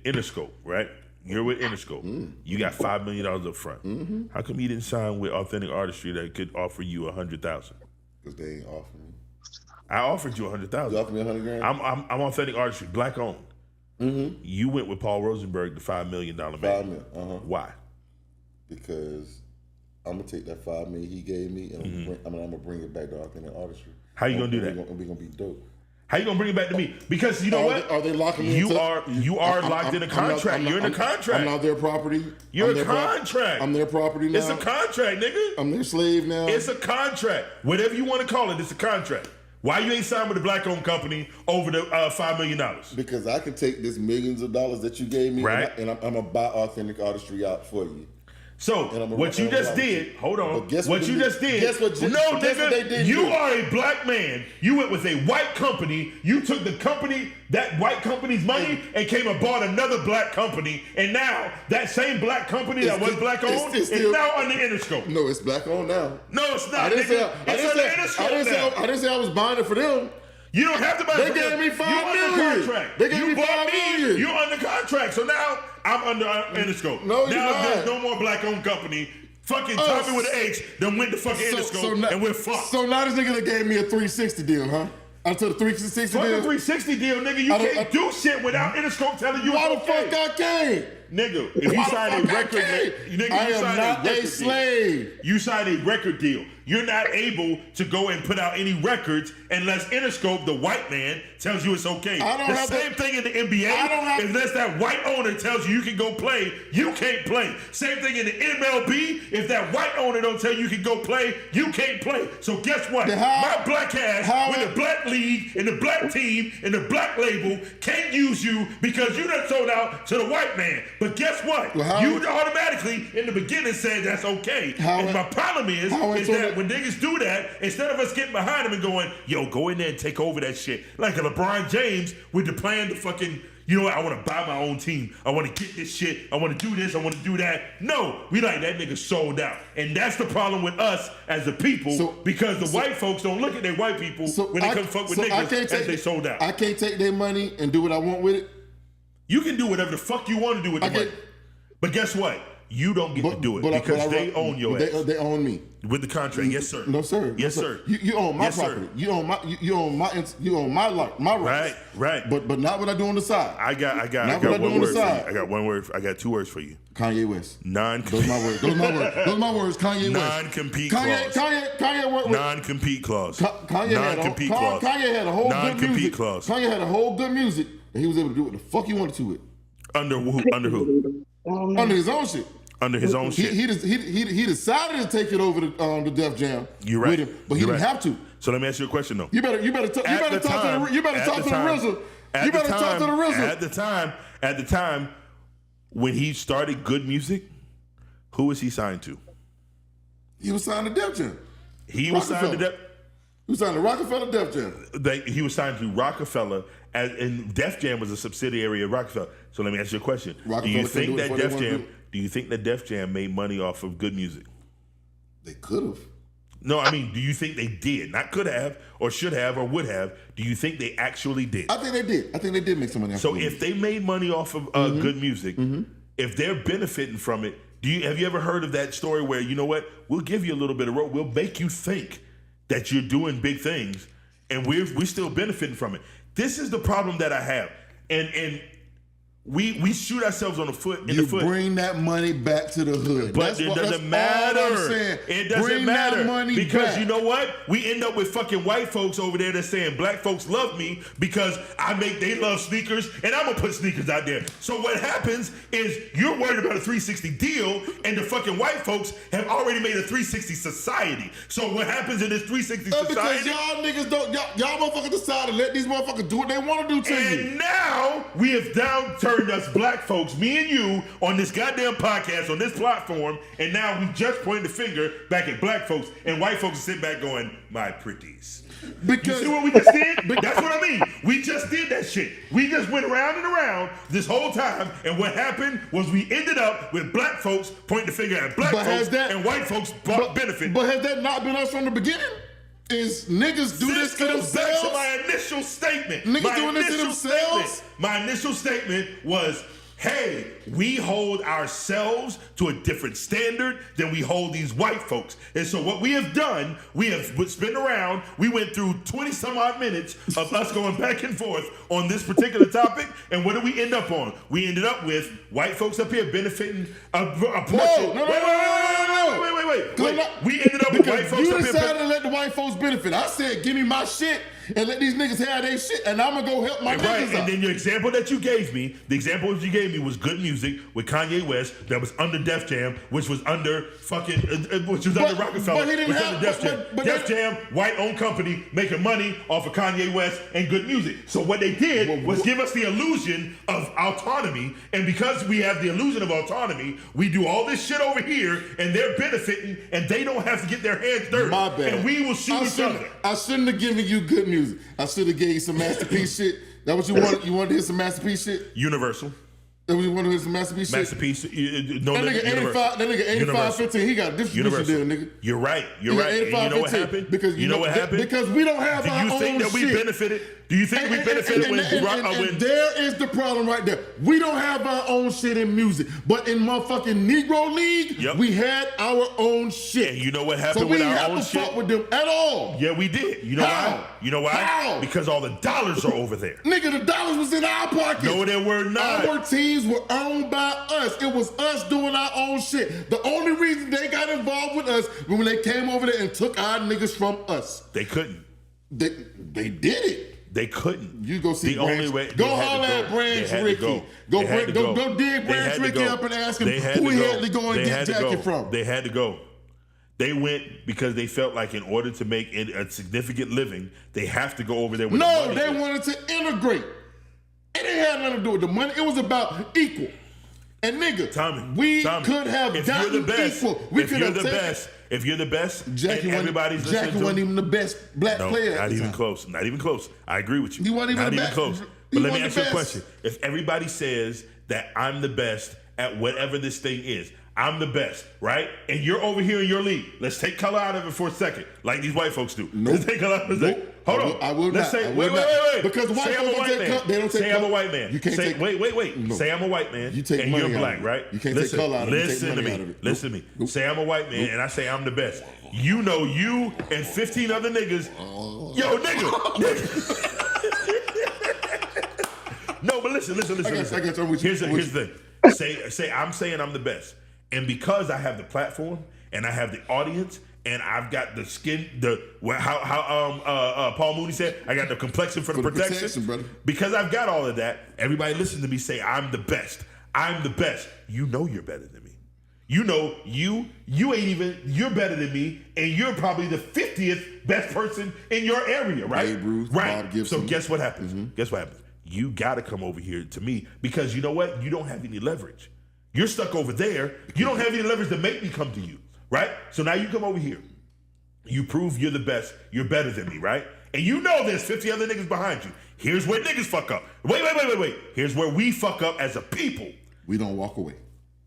Interscope, right? You're with Interscope. You got $5 million up front. How come you didn't sign with Authentic Artistry that could offer you $100,000? Because they ain't offering me. I offered you $100,000. You offered me $100,000? I'm Authentic Artistry, black owned. You went with Paul Rosenberg, the $5 million man. $5 million. Why? Because I'm gonna take that $5 million he gave me, and I'm gonna bring it back to Authentic Artistry. How you gonna do that? We're gonna be dope. How you gonna bring it back to me? Because you know what? Are they locking me? You are locked in a contract. You're in a contract. I'm not their property. You're a contract. I'm their property now. It's a contract, nigga. I'm their slave now. It's a contract. Whatever you want to call it, it's a contract. Why you ain't signed with a black-owned company over the $5 million? Because I can take this millions of dollars that you gave me, Right. and I'm gonna buy authentic artistry out for you. So what you just did, hold on. But guess What you just did? Guess what? No, guess what they nigga, did you do? are a black man. You went with a white company. You took the company, that white company's money, and came and bought another black company. And now that same black company that was black owned is now under Interscope. No, it's black owned now. No, it's not. I didn't say I I didn't say I was buying it for them. You don't have to buy. They gave me $5 million. Under contract. They gave you me bought $5 million. You're under contract. So now I'm under Interscope. No, you're now not. there's no more black-owned company. Fucking Thommy with an H done went to fucking Interscope and we're fucked. So now this nigga that gave me a 360 deal, huh? Until the 360 Fuck deal. a 360 deal, nigga. You can't do shit without Interscope telling you. Why the okay. fuck I can't? Nigga, if you sign a record, I am not a slave. You signed a record deal. You're not able to go and put out any records unless Interscope, the white man, tells you it's okay. The same thing in the NBA. Unless that white owner tells you can go play, you can't play. Same thing in the MLB. If that white owner don't tell you can go play, you can't play. So guess what? My black ass with the black league and the black team and the black label can't use you because you done sold out to the white man. But guess what? You automatically in the beginning said that's okay. And my problem is that when niggas do that, instead of us getting behind them and going, yo, go in there and take over that shit. Like a LeBron James with the plan to fucking, you know what, I want to buy my own team. I want to get this shit. I want to do this. I want to do that. No, we like that nigga sold out. And that's the problem with us as the people because the white folks don't look at their white people when they come fuck with niggas as they sold out. I can't take their money and do what I want with it. You can do whatever the fuck you want to do with the money. But guess what? You don't get to do it because they own your ass. They own me with the contract. Yes, sir. No, sir. Yes, sir. You own my property. You own my rights. Right. But not what I do on the side. I got one word for you. I got one word. I got two words for you. Kanye West. Non-compete. Those are my words. Those are my words. Kanye West. Non-compete clause. Kanye worked with. Non-compete clause. Non-compete clause. Kanye had a whole good music. Kanye had a whole good music, and he was able to do what the fuck he wanted to with. Under who? Under his own shit. Under his own shit. He decided to take it over the Def Jam. You're right. With him, but he didn't have to. So let me ask you a question though. You better talk to the RZA. You better talk to the RZA. At the time when he started good music, who was he signed to? He was signed to Def Jam. He was signed to Rockefeller Def Jam. He was signed to Rockefeller, and Def Jam was a subsidiary of Rockefeller. So let me ask you a question: Do you think that Def Jam made money off of good music? They could have. No, I mean, do you think they did? Not could have, or should have, or would have. Do you think they actually did? I think they did. I think they did make some money off So of if they made money off of good music, if they're benefiting from it, have you ever heard of that story where, you know what, we'll give you a little bit of rope, we'll make you think that you're doing big things, and we're still benefiting from it. This is the problem that I have, and we shoot ourselves on the foot. You bring that money back to the hood, but it doesn't matter. It doesn't matter because you know what? We end up with fucking white folks over there that's saying black folks love me because they love sneakers, and I'm gonna put sneakers out there. So what happens is you're worried about a 360 deal, and the fucking white folks have already made a 360 society. So what happens in this 360 society? Because y'all niggas y'all motherfuckers decide to let these motherfuckers do what they want to do to you. And now we have downturned us black folks, me and you, on this goddamn podcast, on this platform, and now we just point the finger back at black folks, and white folks sit back going, my pretties. Because you see what we just did? That's what I mean. We just did that shit. We just went around and around this whole time, and what happened was we ended up with black folks pointing the finger at black folks, and white folks benefit. But has that not been us from the beginning? Is niggas do this to themselves? Back to my initial statement. Niggas doing this to themselves? My initial statement was, hey, we hold ourselves to a different standard than we hold these white folks. And so what we have done, we have spin around, we went through 20 some odd minutes of us going back and forth on this particular topic, and what did we end up on? We ended up with white folks up here benefiting a portion. No. Wait. We ended up with white folks up here. You decided to let the white folks benefit. I said, give me my shit, and let these niggas have their shit, and I'm gonna go help my niggas out. And then your example that you gave me, was Good Music with Kanye West that was under Def Jam, which was under fucking, which was under Rockefeller, but he didn't which was have- under Def Jam. but Def Jam, white-owned company, making money off of Kanye West and Good Music. So what they did was give us the illusion of autonomy, and because we have the illusion of autonomy, we do all this shit over here, and they're benefiting, and they don't have to get their hands dirty. My bad. And we will shoot each other. I shouldn't have given you Good Music. I should have gave you some Masterpiece shit. That what you wanted? You wanted to hear some Masterpiece shit? Universal. That what you wanted to hear some Masterpiece shit? Masterpiece. No, That nigga 85, that nigga 85-15, he got a distribution deal, nigga. You're right. You're He got right. And you know what 85-15, happened? because you know what happened? Because we don't have our own shit. Do you think that we benefited? Do you think we benefited when and there is the problem right there. We don't have our own shit in music, but in motherfucking Negro League, we had our own shit. And you know what happened so with our own shit? We didn't have to fuck with them at all. Yeah, we did. You know why? You know why? How? Because all the dollars are over there. Nigga, the dollars was in our pocket. No, they were not. Our teams were owned by us. It was us doing our own shit. The only reason they got involved with us was when they came over there and took our niggas from us. They couldn't. They did it. They couldn't. You go see the Branch. only way. Go holler at Branch Rickey. Go dig Branch Rickey up and ask him who he had to go and get Jackie from. They had to go. They went because they felt like in order to make it a significant living, they have to go over there with the money. They wanted to integrate. It didn't have nothing to do with the money. It was about equal. And nigga, Tommy, could have if gotten you're the best, equal. If you're the best, Jackie and everybody's listening Jackie wasn't even the best black player. Not even close. Not even close. I agree with you. He wasn't even not the even best. close. He But let me wasn't ask the you a best. question. If everybody says that I'm the best at whatever this thing is, I'm the best, right? And you're over here in your league. Let's take color out of it for a second, like these white folks do. Nope. Let's take color out of it for a second. Hold on. I will Let's not. say, I will wait. not. Because white say I'm a folks white don't take man. color. They don't take say I'm a color. white man. You can't say, take- wait. No. Say I'm a white man. You take and money you're out black, of it. right? You can't take color out of it. You take Listen to money me. out of it. Listen to me. Say I'm a white man, and I say I'm the best. You know you and 15 other niggas. Yo, nigga. No, but listen. I got you. Here's the thing. Say I'm saying I'm the best. And because I have the platform and I have the audience and I've got the skin, how Paul Mooney said, I got the complexion for the protection. Brother. Because I've got all of that, everybody listen to me say I'm the best. I'm the best. You know you're better than me. You know you ain't even, you're better than me, and you're probably the 50th best person in your area, right? Babe Ruth, right. Bob Gibson. So guess what happens? Guess what happens? You got to come over here to me because you know what? You don't have any leverage. You're stuck over there. You don't have any leverage to make me come to you, right? So now you come over here. You prove you're the best. You're better than me, right? And you know there's 50 other niggas behind you. Here's where niggas fuck up. Wait. Here's where we fuck up as a people. We don't walk away.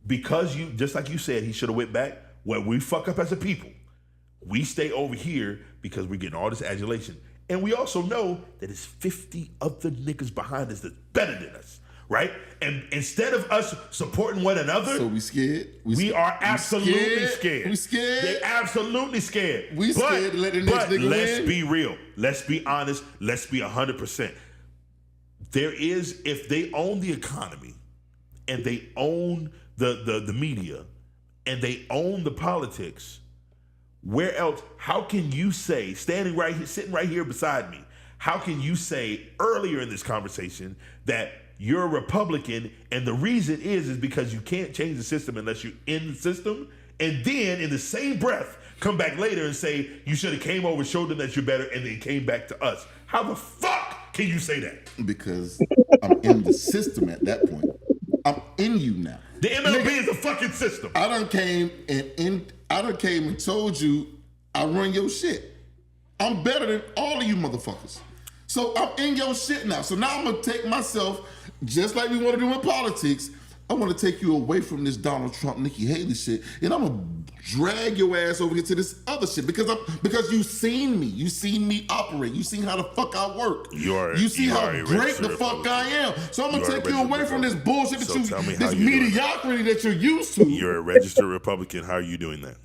Because you, just like you said, he should have went back. Where we fuck up as a people, we stay over here because we're getting all this adulation. And we also know that it's 50 other niggas behind us that's better than us. Right? And instead of us supporting one another, So we scared? we are absolutely scared. We scared? They're absolutely scared. We scared to let the next nigga let's win? be real. Let's be honest. Let's be 100%. There is, if they own the economy and they own the media and they own the politics, where else, how can you say, standing right here, sitting right here beside me, how can you say earlier in this conversation that you're a Republican and the reason is because you can't change the system unless you're in the system, and then in the same breath come back later and say you should have came over, showed them that you're better, and then came back to us? How the fuck can you say that? Because I'm in the system at that point. I'm in you now. The MLB is a fucking system. I done came and told you I run your shit. I'm better than all of you motherfuckers. So I'm in your shit now. So now I'm gonna take myself, just like we want to do in politics, I want to take you away from this Donald Trump, Nikki Haley shit, and I'm gonna drag your ass over here to this other shit because you seen me operate. You seen how the fuck I work. You see how great the fuck I am. So I'm gonna take you away from this bullshit this mediocrity that you're used to. You're a registered Republican. How are you doing that?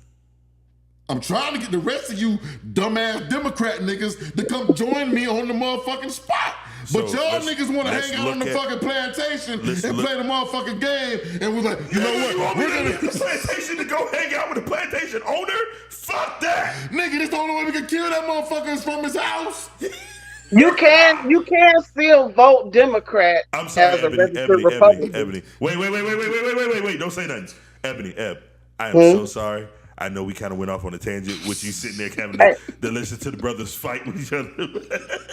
I'm trying to get the rest of you dumbass Democrat niggas to come join me on the motherfucking spot. But So y'all niggas want to hang out on the fucking plantation and play the motherfucking game, and we're like, you know what? You want We're me to gonna leave the plantation to go hang out with the plantation owner? Fuck that! nigga, this the only way we can kill that motherfucker is from his house. You can still vote Democrat I'm sorry, as a Ebony, registered Ebony, Ebony, Republican. Ebony. Wait. Don't say nothing. Ebony, I am Hmm? so sorry. I know we kind of went off on a tangent with you sitting there having Hey, to listen to the brothers fight with each other.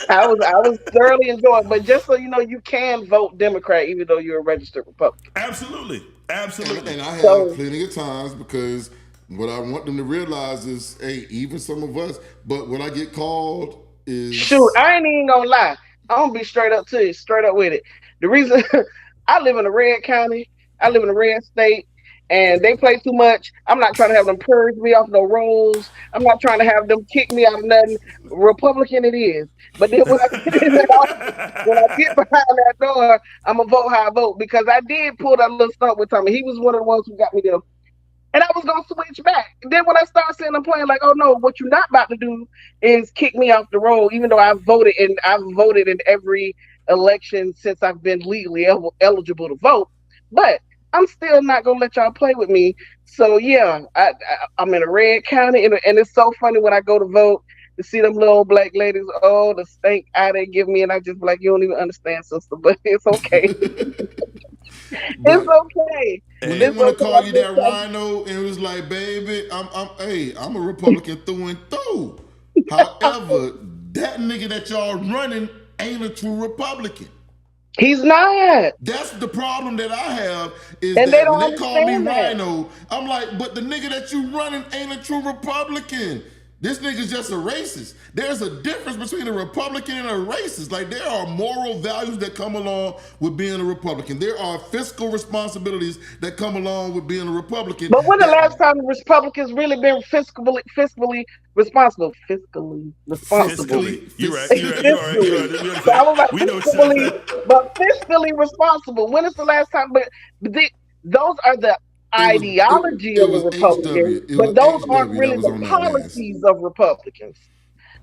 I was thoroughly enjoying, but just so you know, you can vote Democrat even though you're a registered Republican. Absolutely. Absolutely. And I have So plenty of times because what I want them to realize is, hey, even some of us, but when I get called shoot, is I ain't even gonna lie. I'm gonna be straight up to you, straight up with it. The reason I live in a red county, I live in a red state, and they play too much. I'm not trying to have them purge me off no rolls. I'm not trying to have them kick me out of nothing. Republican it is. But then when I get in that office, when I get behind that door, I'm gonna vote how I vote because I did pull that little stunt with Tommy. He was one of the ones who got me there. And I was gonna switch back. And then when I started seeing them playing, like, oh no, what you're not about to do is kick me off the road, even though I've voted in every election since I've been legally eligible to vote. But I'm still not gonna let y'all play with me. So yeah, I'm in a red county, and it's so funny when I go to vote to see them little black ladies. Oh, the stank eye they give me, and I just be like, you don't even understand, sister, but it's okay. It's but okay. when they It's want to okay. call you that rhino and it was like, baby, I'm a Republican through and through. However, that nigga that y'all running ain't a true Republican. He's not. That's the problem that I have is And they that when don't they call me understand that. Rhino, I'm like, but the nigga that you running ain't a true Republican. This nigga's just a racist. There's a difference between a Republican and a racist. Like there are moral values that come along with being a Republican. There are fiscal responsibilities that come along with being a Republican. But when the That last time the Republicans really been fiscally responsible? Fiscally responsible. fiscally, Fiscally. You're right. Fiscally. We So I understand. was like We know what you're fiscally, saying. but fiscally responsible. When is the last time? But those are the it was ideology it of the was Republicans, HW. It but was those aren't HW that really was the on that list. policies of Republicans.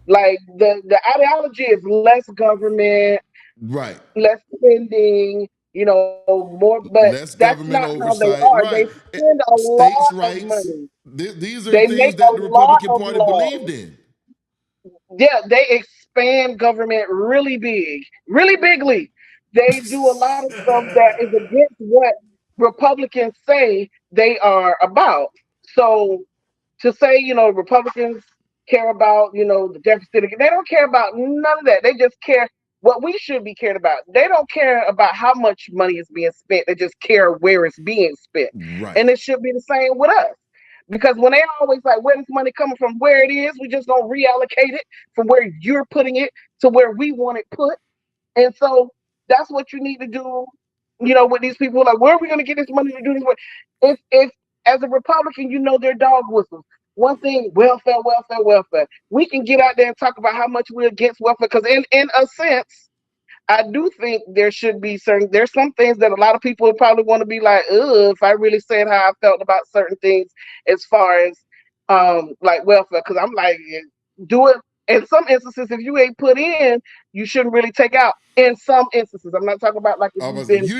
Like the ideology is less government, Right. less spending, more, but Less that's not government how they oversight. are. They Right. spend a States' lot of rights. money. These are They make things that a the lot Republican of Party believed laws. in. Yeah, they expand government really bigly. They do a lot of stuff that is against what Republicans say they are about. So to say, Republicans care about, the deficit. They don't care about none of that. They just care what we should be cared about. They don't care about how much money is being spent. They just care where it's being spent. Right. And it should be the same with us. Because when they always like, where this money coming from, where it is, we just don't reallocate it from where you're putting it to where we want it put. And so that's what you need to do, with these people. Like, where are we going to get this money to do this? If as a Republican, their dog whistles. One thing, welfare, welfare, welfare. We can get out there and talk about how much we're against welfare because, in a sense, I do think there's some things that a lot of people would probably want to be like, ugh, if I really said how I felt about certain things as far as like welfare, because I'm like, do it. In some instances, if you ain't put in, you shouldn't really take out. In some instances, I'm not talking about like if I you've was, been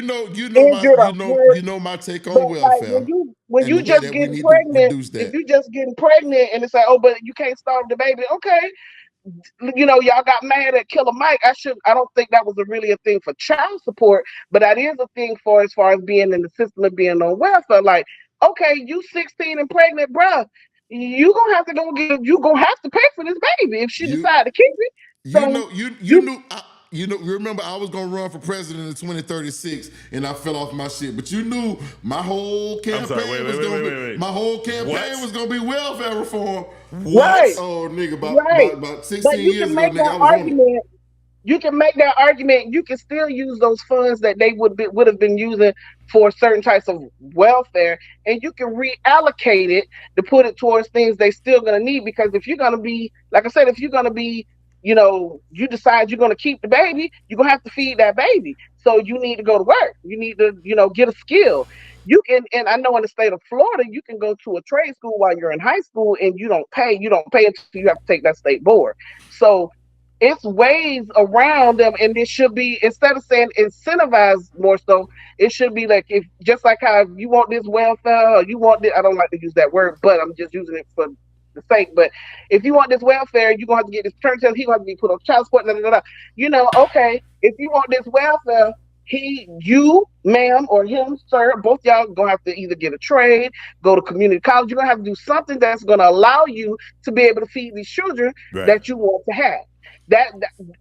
my, injured or hurt, my take but on like when welfare you and the way just that we getting need to pregnant, reduce if that. you just getting pregnant and it's like, oh, but you can't starve the baby, okay, y'all got mad at Killer Mike. I don't think that was really a thing for child support, but that is a thing for as far as being in the system of being on welfare. Like, okay, you 16 and pregnant, bruh, you gonna have to pay for this baby if she You decide to keep it. you So know you you knew remember I was gonna run for president in 2036 and I fell off my shit. But you knew my whole I'm sorry. campaign Wait. my whole campaign What? was gonna be welfare reform. What? right, Oh nigga, right. about But 16 you years can ago, make nigga, that I was on it. argument. You can make that argument. You can still use those funds that they would have been using for certain types of welfare, and you can reallocate it to put it towards things they still gonna need. Because if you're gonna be, like I said, if you're gonna be, you decide you're gonna keep the baby, you're gonna have to feed that baby. So you need to go to work. You need to, get a skill. You can, and I know in the state of Florida, you can go to a trade school while you're in high school, and you don't pay. You don't pay until you have to take that state board. So it's ways around them, and it should be, instead of saying incentivize more so, it should be like, if just like how you want this welfare or you want this, I don't like to use that word, but I'm just using it for the sake. But if you want this welfare, you're gonna have to get this turn test. He gonna have to be put on child support. Da, da, da, da. Okay, if you want this welfare, you, ma'am, or him, sir, both y'all gonna have to either get a trade, go to community college. You're gonna have to do something that's gonna allow you to be able to feed these children Right. that you want to have. That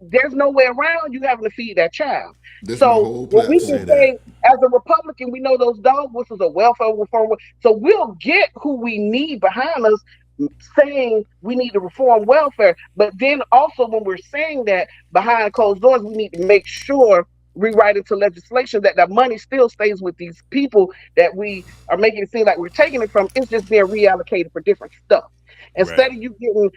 there's no way around you having to feed that child. That's my So whole what we platform. can say as a Republican, we know those dog whistles are welfare reform. So we'll get who we need behind us saying we need to reform welfare. But then also when we're saying that behind closed doors, we need to make sure rewrite into legislation that the money still stays with these people that we are making it seem like we're taking it from. It's just being reallocated for different stuff. Instead of you getting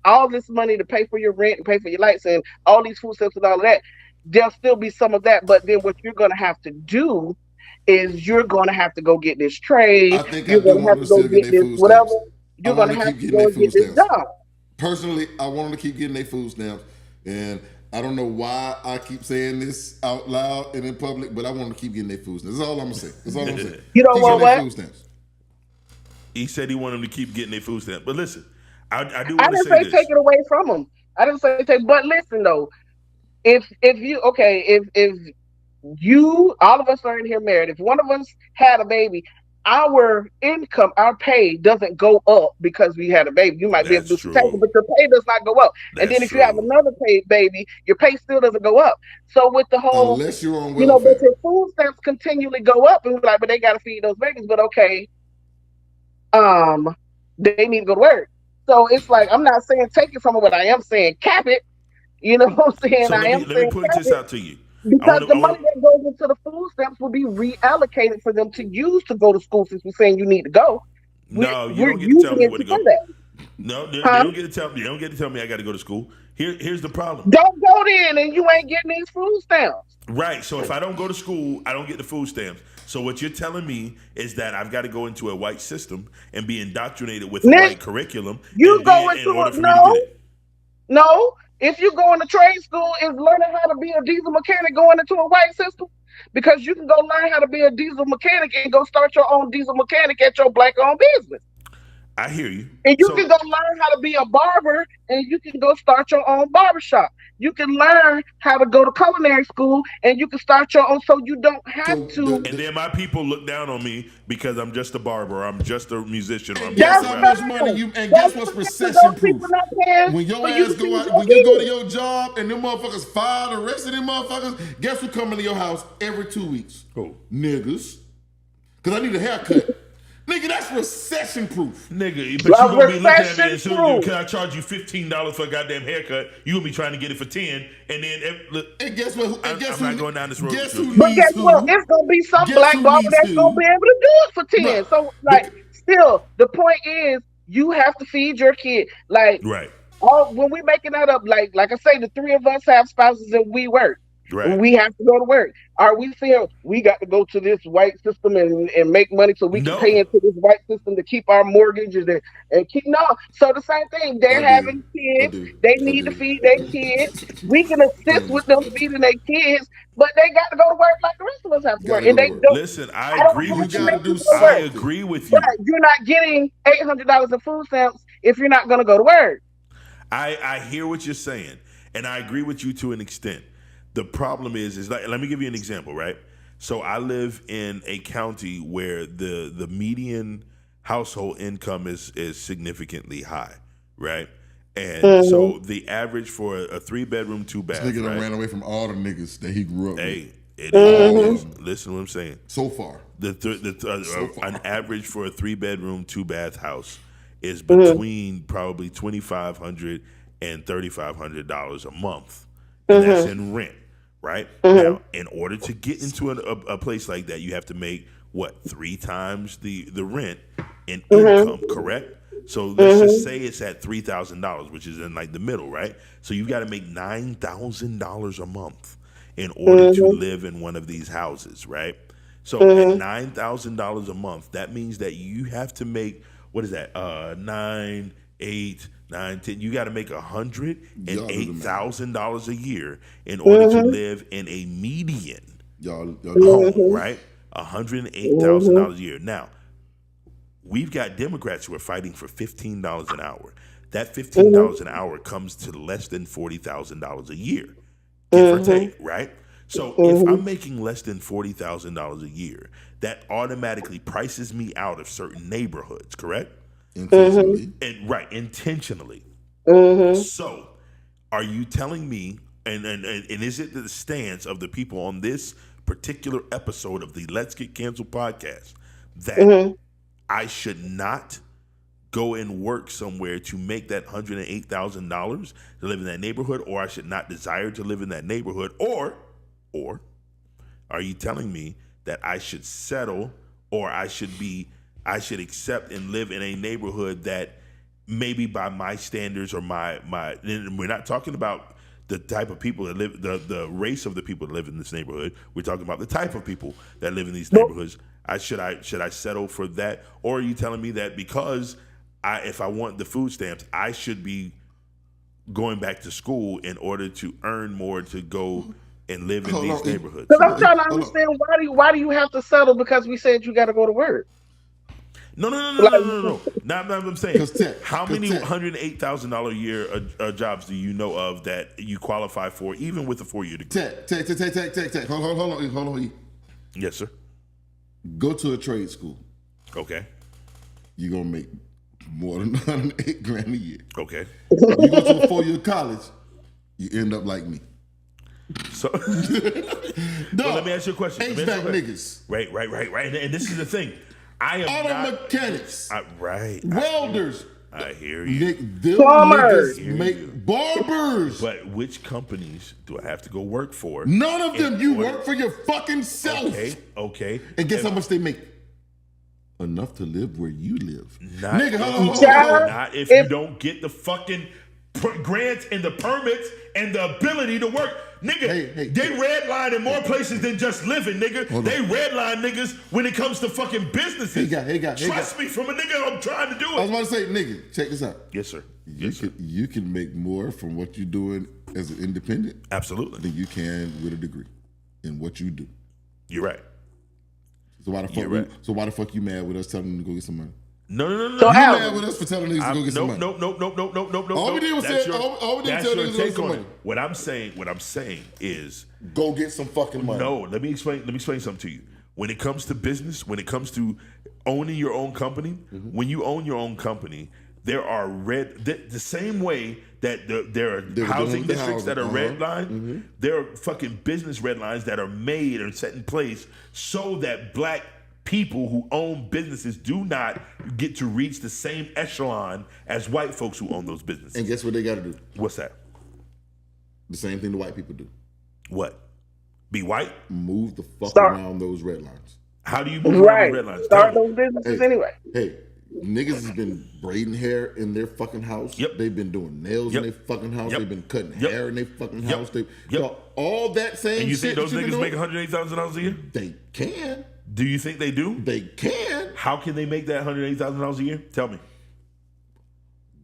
all this money to pay for your rent and pay for your lights and all these food stamps and all of that, there'll still be some of that. But then what you're going to have to do is you're going to have to go get this trade. I think You're I do going to want have them to to go still get get their this food whatever. stamps. You're I going want to to have keep to getting go their food get this stamps. job. Personally, I want them to keep getting their food stamps. And I don't know why I keep saying this out loud and in public, but I want them to keep getting their food stamps. That's all I'm going to say. That's all I'm saying. You know keep what? getting their food stamps. He said he wanted them to keep getting their food stamp. But listen, I do I want to didn't say say this. take it away from them. I didn't say take. But listen though, if you, all of us are in here married. If one of us had a baby, our income, our pay doesn't go up because we had a baby. You might be able to do That's some taxes, true. but your pay does not go up. And That's then if you have true. another baby, your pay still doesn't go up. So with the whole, Unless you're on but welfare. your food stamps continually go up, and we're like, but they got to feed those babies. But okay, they need to go to work. So it's like I'm not saying take it from them, but I am saying cap it. You know what I'm saying? So I am let me saying point cap this it. out to you. Because the money that goes into the food stamps will be reallocated for them to use to go to school since we're saying you need to go. No, you We're don't get to tell using me it where to to go. do that. No, they Huh? don't get to tell me. They don't get to tell me I got to go to school. Here's the problem. Don't go in and you ain't getting these food stamps. Right. So if I don't go to school, I don't get the food stamps. So what you're telling me is that I've got to go into a white system and be indoctrinated with a white curriculum You go in into order for it. me to get it. No. If you go into trade school, is learning how to be a diesel mechanic going into a white system? Because you can go learn how to be a diesel mechanic and go start your own diesel mechanic at your black-owned business. I hear you. And you can go learn how to be a barber and you can go start your own barbershop. You can learn how to go to culinary school and you can start your own so you don't have to. And then my people look down on me because I'm just a barber, I'm just a musician, or I'm Guess just a how rapper. much money you and guess what's recession proof? When your ass go out, when you go to your job and them motherfuckers fire the rest of them motherfuckers, guess who coming to your house every 2 weeks? Who? Niggas. Cause I need a haircut. Nigga, that's recession proof. Nigga, but you gonna be looking at me and soon, can I charge you $15 for a goddamn haircut? You gonna be trying to get it for 10, and then look. And guess what? I'm not going down this road. Guess who But needs guess who? what? It's gonna be some Guess black who barber needs that's who? gonna be able to do it for 10. Right. So still, the point is you have to feed your kid. Like right. When we making that up, like I say, the three of us have spouses and we work. Right. We have to go to work. Are we saying we got to go to this white system and make money so we can pay into this white system to keep our mortgages and keep So the same thing. They're having kids. They need to feed their kids. We can assist with them feeding their kids, but they got to go to work like the rest of us have to work. And they don't. Listen, I agree with you. I agree with you. Right. You're not getting $800 in food stamps if you're not going to go to work. I hear what you're saying, and I agree with you to an extent. The problem is like, let me give you an example, right? So I live in a county where the median household income is significantly high, right? And so the average for a 3-bedroom, 2-bath. This nigga done right? ran away from all the niggas that he grew up with. Hey, it is. Listen to what I'm saying. So far. An average for a 3-bedroom, 2-bath house is between probably $2,500 and $3,500 a month. And that's in rent. Right? Now, in order to get into a place like that, you have to make, 3 times the rent in income, correct? So let's just say it's at $3,000, which is in like the middle, right? So you got to make $9,000 a month in order to live in one of these houses, right? So at $9,000 a month, that means that you have to make, what is that? 9, 8, 9, 10. You got to make $108,000 a year in order to live in a median home, right? $108,000 a year. Now, we've got Democrats who are fighting for $15 an hour. That $15 an hour comes to less than $40,000 a year, give or take, right? So if I'm making less than $40,000 a year, that automatically prices me out of certain neighborhoods, correct? Intentionally. Intentionally. So are you telling me, and is it the stance of the people on this particular episode of the Let's Get Canceled podcast that I should not go and work somewhere to make that $108,000 to live in that neighborhood, or I should not desire to live in that neighborhood, or are you telling me that I should settle, or I should accept and live in a neighborhood that maybe by my standards or my we're not talking about the type of people that live, the race of the people that live in this neighborhood. We're talking about the type of people that live in these neighborhoods. Should I settle for that, or are you telling me that because if I want the food stamps, I should be going back to school in order to earn more to go and live in these neighborhoods? Because I'm trying to understand why do you have to settle because we said you got to go to work? No. Not what I'm saying. How many $108,000 a year jobs do you know of that you qualify for, even with a 4-year degree? Tech. Hold on. Yes, sir. Go to a trade school. Okay. You're gonna make more than $108,000 a year. Okay. You go to a 4-year college, you end up like me. So, well, let me ask you a question. HVAC niggas. Right. And this is the thing. I am auto mechanics. Right. Welders. I hear you. Plumbers. Make barbers. But which companies do I have to go work for? None of them. You work for your fucking self. Okay. And guess how much they make? Enough to live where you live. Not if you don't get the fucking grants and the permits and the ability to work. Nigga, they redline in more places than just living, nigga. They redline niggas when it comes to fucking businesses. Trust me, from a nigga, I'm trying to do it. I was about to say, nigga, check this out. Yes, sir. You can make more from what you're doing as an independent. Absolutely. Than you can with a degree in what you do. You're right. So why the fuck you mad with us telling them to go get some money? No. So you mad with us for telling niggas to go get some money? Nope. All we did was say, all we did was tell niggas to go get some money. What I'm saying is, go get some fucking money. No, let me explain something to you. When it comes to business, when it comes to owning your own company, when you own your own company, there are the same way that there are housing districts that are redlined. There are fucking business red lines that are made and set in place so that black people who own businesses do not get to reach the same echelon as white folks who own those businesses. And guess what they got to do? What's that? The same thing the white people do. What? Be white? Move the fuck around those red lines. How do you move around those red lines? Start those businesses anyway. Hey, niggas has been braiding hair in their fucking house. They've been doing nails in their fucking house. They've been cutting hair in their fucking house. So all that same shit. And you think those niggas make $108,000 a year? They can. Do you think they do? They can. How can they make that $108,000 a year? Tell me.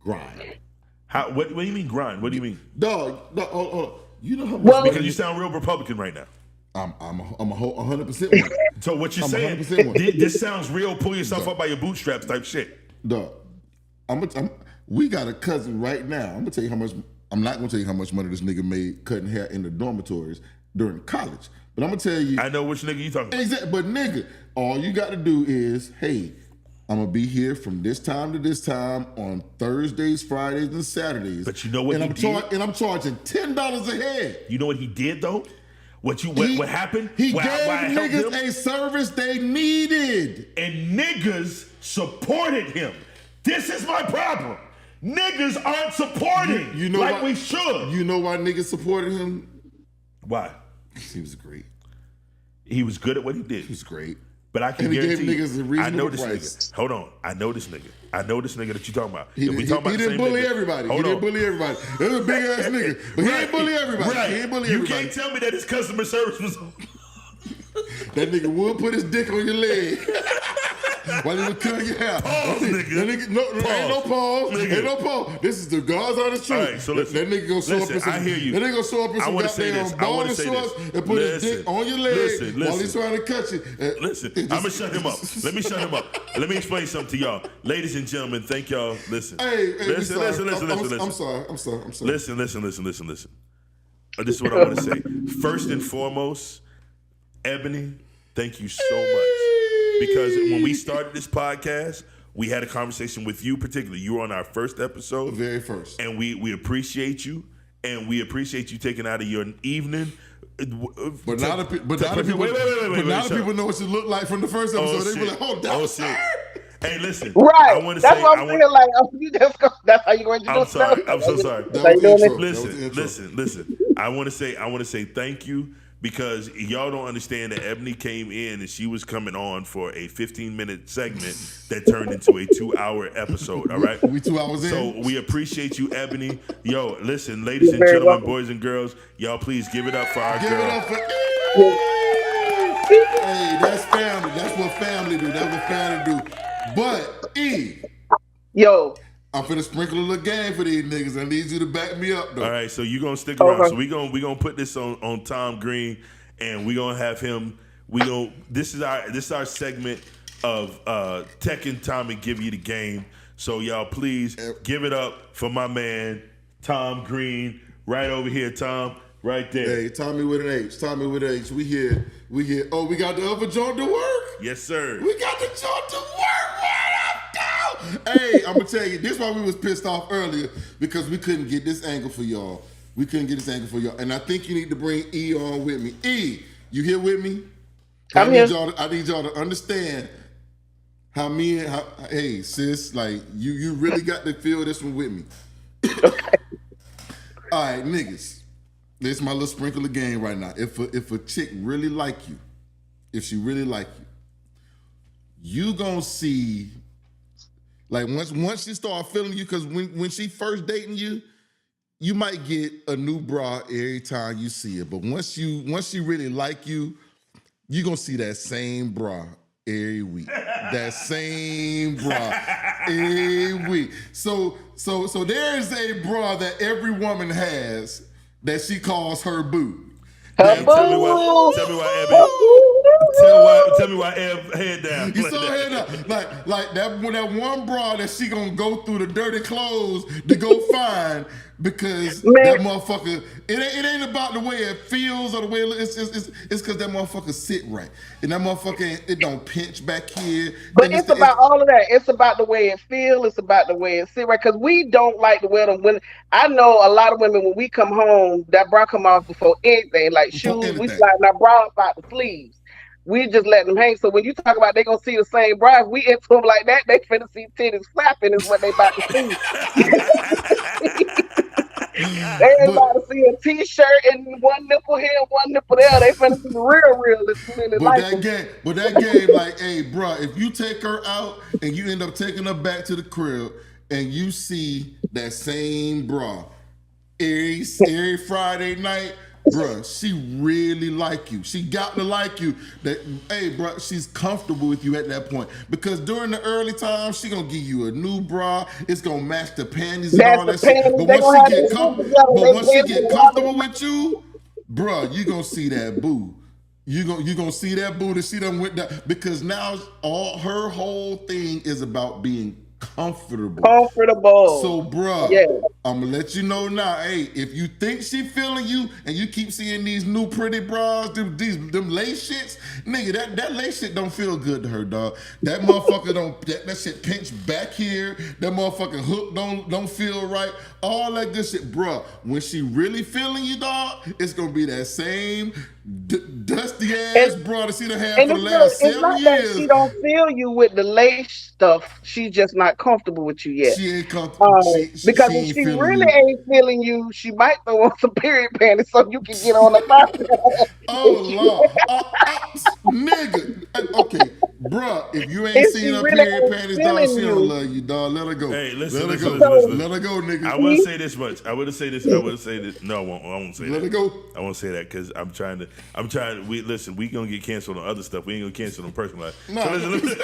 Grind. How? What do you mean grind? What do you mean? Dog, hold on. You know how much? Because you sound real Republican right now. I'm 100% one. So what you're saying? This sounds real. Pull yourself up by your bootstraps type shit. Dog, we got a cousin right now. I'm gonna tell you how much. I'm not gonna tell you how much money this nigga made cutting hair in the dormitories during college. But I'm gonna tell you. I know which nigga you talking about. Exactly. But nigga, all you got to do is, hey, I'm gonna be here from this time to this time on Thursdays, Fridays, and Saturdays. But you know what I'm charging $10 a head. You know what he did though? What happened? He gave niggas a service they needed. And niggas supported him. This is my problem. Niggas aren't supporting we should. You know why niggas supported him? Why? He was great. He was good at what he did. He was great. But I can guarantee he gave niggas a reasonable this price. Nigga. Hold on. I know this nigga that you're talking about. He didn't bully everybody. He didn't bully everybody. It was a big ass nigga. But he didn't bully everybody. Right. He didn't bully everybody. You can't tell me that his customer service was that nigga would put his dick on your leg. While he was cutting your hair. Pause, nigga. No, ain't no pause. Nigga. Ain't no pause. This is the God's honest truth. All right, so listen. That nigga gonna show up in some. I hear you. That nigga gonna show up in some goddamn ball shorts and put his dick on your leg while he's trying to cut you. Listen, I'm gonna shut him up. Let me shut him up. Let me explain something to y'all, ladies and gentlemen. Thank y'all. Listen. Hey, listen. I'm sorry. Listen. This is what I want to say. First and foremost, Ebony, thank you so much. Because when we started this podcast, we had a conversation with you particularly. You were on our first episode. Very first. And we appreciate you. And we appreciate you taking out of your evening. But now the people know what you look like from the first episode. They be like, oh, that was shit. Hey, listen. Right. That's what I'm saying. Like, you just go, that's how you going to do it. I'm so sorry. Listen. I want to say thank you because y'all don't understand that Ebony came in and she was coming on for a 15-minute segment that turned into a 2-hour episode. All right. We 2 hours in. So we appreciate you, Ebony. Yo, listen, ladies and gentlemen, boys and girls, y'all please give it up for our girl. Give it up for Hey, that's family. That's what family do. That's what family do. But yo, I'm finna sprinkle a little game for these niggas. I need you to back me up though. All right, so you gonna stick around. Okay. So we gonna put this on Tom Green, and we gonna have him. This is our segment of Tech and Tommy give you the game. So y'all please give it up for my man Tom Green right over here, Tom. Right there. Hey, Tommy with an H. Tommy with an H. We here. Oh, we got the other joint to work? Yes, sir. We got the joint to work. What up, though? Hey, I'm going to tell you, this is why we was pissed off earlier, because we couldn't get this angle for y'all. And I think you need to bring E on with me. E, you here with me? I need y'all to understand how hey, sis, like, you really got to feel this one with me. All right, niggas. This is my little sprinkle of game right now. If a chick really like you, if she really like you gonna see, like once she start feeling you, because when she first dating you, you might get a new bra every time you see her. But once she really like you, you gonna see that same bra every week. That same bra every week. So there is a bra that every woman has that she calls her boo. Tell me why Ev head down. You saw head down. Like that one bra that she gonna go through the dirty clothes to go find because that motherfucker, it ain't about the way it feels or the way it's because that motherfucker sit right. And that motherfucker, it don't pinch back here. But it's about all of that. It's about the way it feels. It's about the way it sit right. Because we don't like to wear them. When I know a lot of women, when we come home, that bra come off before anything. Like shoes, we slide our bra up out the sleeves. We just let them hang. So when you talk about they gonna see the same bra, if we into them like that, they finna see titties flapping is what they about to see. They ain't about to see a t-shirt and one nipple here, one nipple there. They finna see the real. But that game, like, hey, bro, if you take her out and you end up taking her back to the crib and you see that same bra every Friday night, bruh, she really like you. She got to like you. That, hey, bruh, she's comfortable with you at that point. Because during the early times, she gonna give you a new bra. It's gonna match the panties and all that shit. But once she get comfortable with you, bruh, you gonna see that boo. You gonna see that boo that she done went down. Because now her whole thing is about being comfortable. So, bruh, I'm gonna let you know now. Hey, if you think she feeling you and you keep seeing these new pretty bras, them lace shits, nigga, that lace shit don't feel good to her, dog. That motherfucker that shit pinch back here. That motherfucking hook don't feel right. All that good shit, bruh. When she really feeling you, dog, it's gonna be that same dusty ass bra that she done had for the last 7 years. She don't feel you with the lace stuff. She's just not comfortable with you yet. She ain't comfortable. Because if she really ain't feeling you, she might throw on some period panties so you can get on the top. Oh Lord, nigga. Okay, Bruh, if you ain't If seen she her really period ain't panties, dog, feeling she you, don't love you, dog. Let her go. Hey, listen, let her listen, go. listen. Let her go, nigga. I will say this much. I would say this. No, I won't say Let that. her go. I won't say that because I'm trying. We gonna get canceled on other stuff. We ain't gonna cancel on personal life. No, So listen.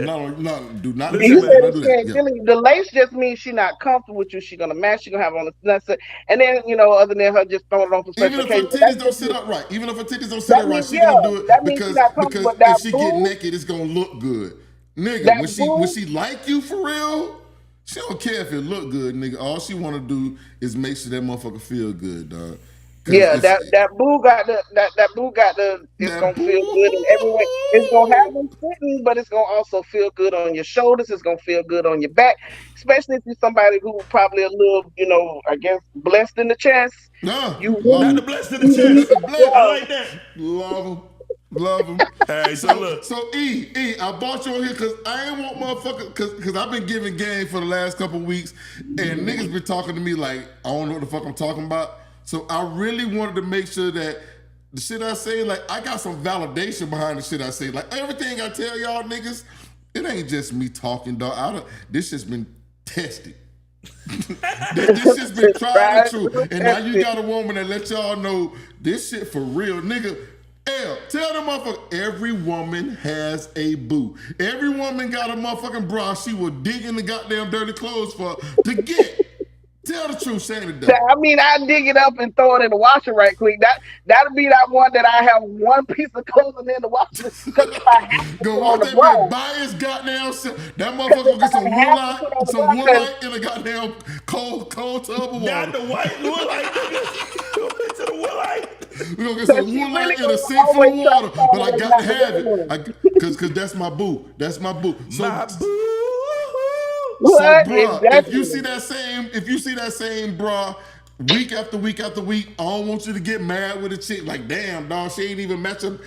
no, do not. Listen, you do said that. man. Don't if do she that. ain't Yeah. feeling you. The lace just means she not comfortable with you. She gonna match. She gonna have on a nuts, and then other than her just throwing it on for Even special if her occasions. titties don't sit up right, That she means gonna do it that means she not comfortable. because But that if she get boo, naked, it's gonna look good, nigga. that When boo, she like you for real, she don't care if it look good, nigga. All she wanna do is make sure that motherfucker feel good, dog. Cause yeah, that boo got that boo got the. It's that gonna boo. feel good in every way. It's gonna have them sitting, but it's gonna also feel good on your shoulders. It's gonna feel good on your back, especially if you're somebody who probably a little, I guess, blessed in the chest. Nah, You love Not him. the blessed in the really need chest. that Bless. I love. like that. Love him. Love him. All right, so look. So I bought you on here because I ain't want motherfuckers because I've been giving game for the last couple of weeks and niggas been talking to me like I don't know what the fuck I'm talking about. So I really wanted to make sure that the shit I say, like I got some validation behind the shit I say. Like everything I tell y'all niggas, it ain't just me talking, dog. This shit's been tested. This shit's been tried and true. And now you got a woman that let y'all know this shit for real, nigga. Tell them motherfucker, every woman has a boo. Every woman got a motherfucking bra she will dig in the goddamn dirty clothes for to get. Tell the truth, Shane the devil. I mean, I dig it up and throw it in the washer right quick. That'll be that one that I have one piece of clothing in the washer because if I have to Go put on watch the that man brush, buy his goddamn shit. That because motherfucker if get some I have to put on the brush, 'cause woolite in a goddamn cold tub of water. Not the white woolite, nigga. Go into the woolite. We gonna get some she really woolite in a gonna sink full always of try to water, find but I what got to it's not have doing. it. Cause that's my boo. That's my boo. My boo. So, What? bruh, if you Exactly. see that same bra week after week after week, I don't want you to get mad with a chick. Like, damn, dog, she ain't even matching.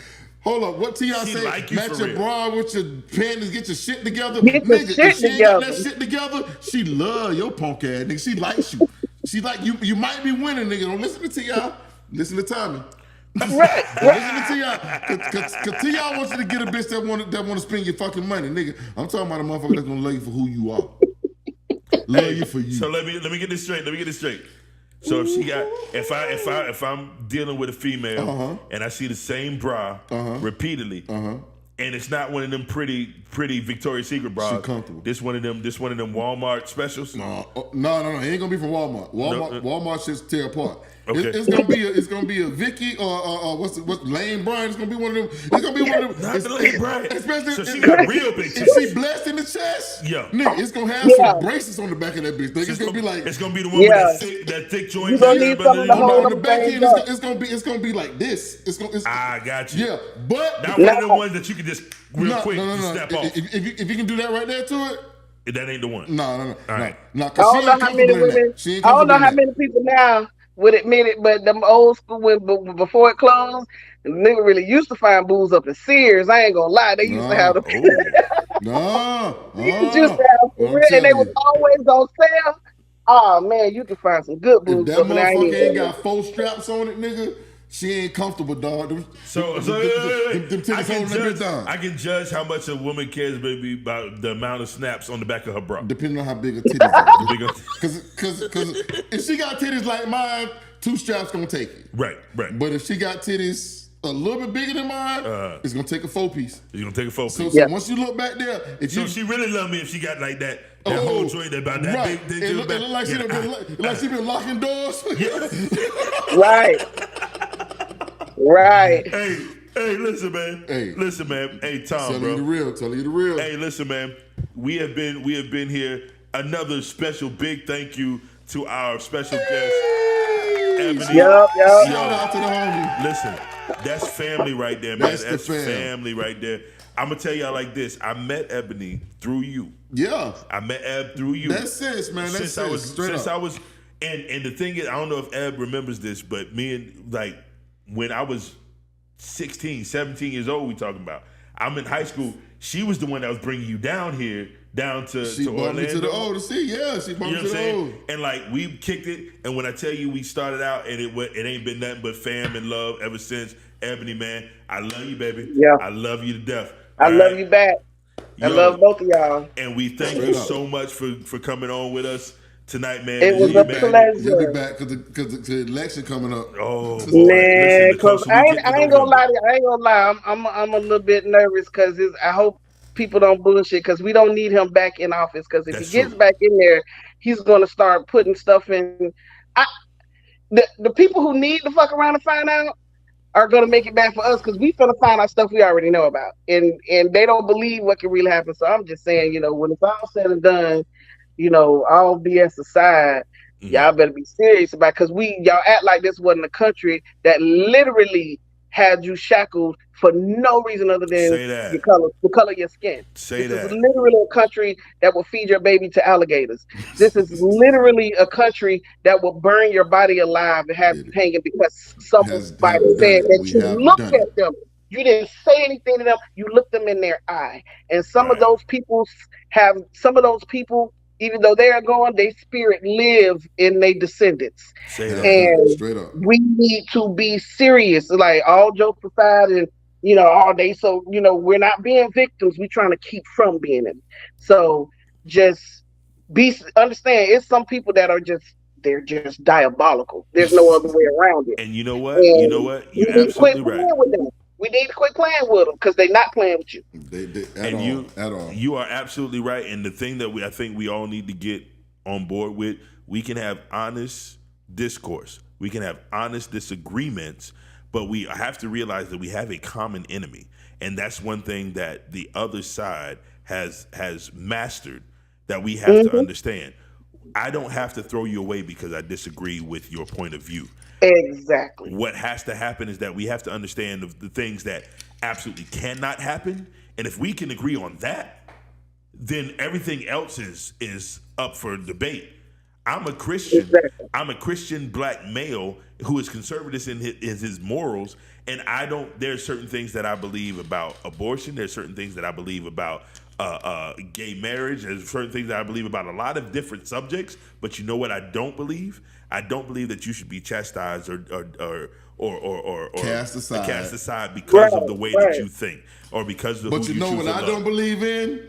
Hold up, what T.I. She say? like you Match for your real. bra with your panties, get your shit together. Get your Nigga, shit if she ain't got together. that shit together, she love your punk ass, nigga. She likes you. She like you. You might be winning, nigga. Don't listen to T.I. Listen to Thommy. Right. Listen to T.I. Cause T.I. wants you to get a bitch that want to spend your fucking money, nigga. I'm talking about a motherfucker that's gonna love you for who you are. Love you for you. So let me get this straight. So if I'm dealing with a female and I see the same bra repeatedly, and it's not one of them pretty Victoria's Secret bras. She comfortable. This one of them Walmart specials. No. It ain't gonna be from Walmart. Walmart shit's tear apart. Okay. It's gonna be a Vicky or what's Lane Bryant. It's gonna be one of them. It's gonna be one of them. Not the Lane Bryant. Especially So she got real big if she blessed in the chest. Yeah. Nigga, it's gonna have some braces on the back of that bitch. Nigga, it's gonna be like it's gonna be the one with that thick joint. You gonna need something to hold on the them back things end. up. It's gonna be like this. I got you. Yeah, but Not one of them ones that you can just real quick just snap off. If you can do that right there to it. That ain't the one. No. All right. No, I cause don't she know ain't how many comfortable in women. that. She ain't I don't know comfortable how in many people now would admit it, but them old school before it closed, the nigga really used to find booze up in Sears. I ain't gonna lie, they used to have them. No. Niggas used to have for real, and they was always on sale. Oh man, you can find some good If booze that up in there. motherfucker ain't got 4 straps on it, nigga, she ain't comfortable, dog. Them titties holding that bitch down. I can judge how much a woman cares, baby, about the amount of snaps on the back of her bra. Depending on how big her titties are. Because if she got titties like mine, 2 straps gonna take it. Right. But if she got titties a little bit bigger than mine, it's gonna take a 4-piece. You're gonna take a 4-piece. So once you look back there, she really love me if she got like that whole joint about that right. big. It look like she been locking doors. Right. Hey, listen, man. Hey, Tom, Tell bro. Tell you the real. Hey, listen, man. We have been here. Another special big thank you to our special guest, Ebony. Yep. Shout out to the homie. Listen, that's family right there, man. That's the That's fam. family right there. I'm gonna tell y'all like this. I met Ebony through you. Yeah. I met Eb through you. That's sis, man. That's sis. I was, and the thing is, I don't know if Eb remembers this, but me and when I was 16, 17 years old, we talking about. I'm in high school. She was the one that was bringing you down here, down to Orlando. She bumped me to the O to see. Yeah, she bumped me to the O. And we kicked it. And when I tell you we started out, and it ain't been nothing but fam and love ever since. Ebony, man, I love you, baby. Yeah. I love you to death. I All love right? you back. I love both of y'all. And we thank Straight you up. so much for coming on with us tonight, man. It was You'll a be back. You'll be pleasure. back because the election coming up. Oh boy, listen, Man, the cause closer we get to I ain't gonna November. lie to you. I ain't gonna lie. I'm a little bit nervous because I hope people don't bullshit because we don't need him back in office. Because if he That's gets true. back in there, he's gonna start putting stuff in. I the people who need to fuck around and find out are gonna make it bad for us because we gonna find out stuff we already know about, and they don't believe what can really happen. So I'm just saying, when it's all said and done, all BS aside, Mhm. y'all better be serious about because y'all act like this wasn't a country that literally had you shackled for no reason other than Say that. the color of your skin. Say This is that. literally a country that will feed your baby to alligators. This is literally a country that will burn your body alive and have you It hanging because somebody have done said it. that We you have looked done at it. them. You didn't say anything to them. You looked them in their eye. And Right. some of those people, even though they are gone, their spirit live in their descendants. Say Have that. done it. And Straight up. we need to be serious. Like all jokes aside, and all day. So we're not being victims. We're trying to keep from being them. So just understand. It's some people that are they're just diabolical. There's no other way around it. And you know what? You know And what? we You're need to quit absolutely right. playing with them. We need to quit playing with them because they're not playing with you. They And at all. you are absolutely right. And the thing that I think we all need to get on board with, we can have honest discourse. We can have honest disagreements, but we have to realize that we have a common enemy. And that's one thing that the other side has mastered that we have to Hmm. understand. I don't have to throw you away because I disagree with your point of view. Exactly. What has to happen is that we have to understand the things that absolutely cannot happen. And if we can agree on that, then everything else is up for debate. I'm a Christian. Exactly. I'm a Christian black male who is conservative in his morals, and there's certain things that I believe about abortion. There's certain things that I believe about gay marriage. There's certain things that I believe about a lot of different subjects. But you know what I don't believe? I don't believe that you should be chastised or Cast aside. because of the way that Right. you think or because of But who you know choose what to I love. don't believe in?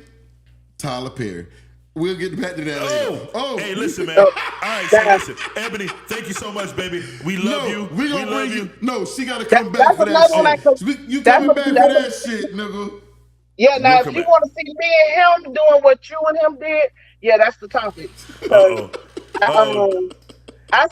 Tyler Perry. We'll get back to that later. Hey, listen, man. Oh, All right, so that- listen, Ebony, thank you so much, baby. We love you. We gonna love bring you. you. No, she gotta come back that's for that another one. shit. You That's coming what. back for that shit, nigga? Yeah. Now, We'll if come you back. want to see me and him doing what you and him did, yeah, that's the topic. Uh oh. Uh oh. Um, I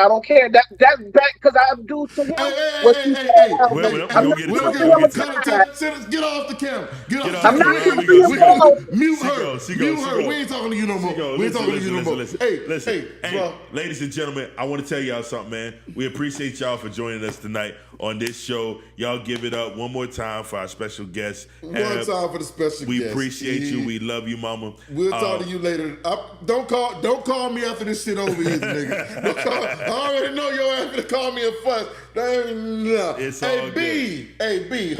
don't care. That's back because I do to him what you said. We're But gonna I'm not get into putting it. We're him gonna get to it. aside. Get off the camera. Get Get off off the the I'm camera. not camera. going to We see go. him We We go. go. mute She her. goes. She Mute goes. She her. goes. We ain't talking to you no more. She goes. We ain't Listen, talking to you no more. listen. Hey, Listen. hey, bro. Ladies and gentlemen, I want to tell y'all something, man. We appreciate y'all for joining us tonight on this show. Y'all give it up one more time for our special guest. One time for the special We guest. appreciate you. We love you, mama. We'll talk to you later. Don't call me after this shit over is, nigga. I already know your ass gonna call me a fuss. No. It's hey, all B. Hey, B.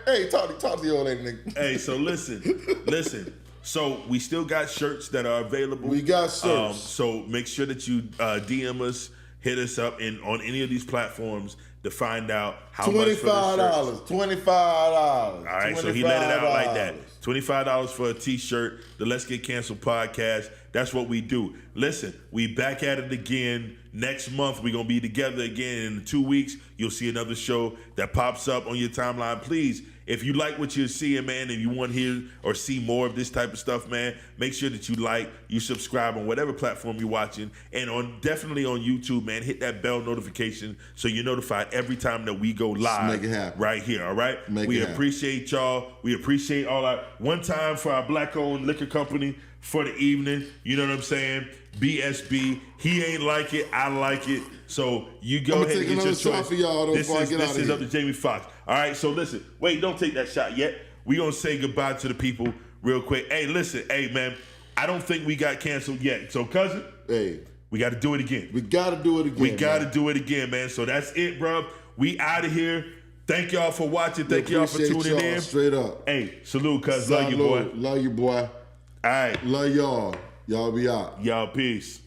Hey, talk to your old lady, nigga. Hey, so listen. So we still got shirts that are available. We got shirts. So make sure that you DM us, hit us up on any of these platforms to find out how much for the shirts. $25. All right, so he let it out like that. $25 for a t-shirt, the Let's Get Canceled podcast. That's what we do. Listen, we back at it again. Next month, we're going to be together again. In 2 weeks, you'll see another show that pops up on your timeline. Please, if you like what you're seeing, man, and you want to hear or see more of this type of stuff, man, make sure that you subscribe on whatever platform you're watching, and definitely on YouTube, man. Hit that bell notification so you're notified every time that we go live. Make it happen. Right here, all right? We appreciate y'all. We appreciate all our one time for our black-owned liquor company for the evening. You know what I'm saying? BSB. He ain't like it. I like it. So you go ahead and get your choice. For y'all, though, This is up to Jamie Foxx. All right, so listen. Wait, don't take that shot yet. We're going to say goodbye to the people real quick. Hey, listen. Hey, man, I don't think we got canceled yet. So, cousin, we got to do it again. We got to do it again. We got to do it again, man. So that's it, bro. We out of here. Thank y'all for watching. Thank y'all for tuning in. Straight up. Hey, salute, cuz. Love you, boy. Love you, boy. All right. Love y'all. Y'all be out. Y'all, peace.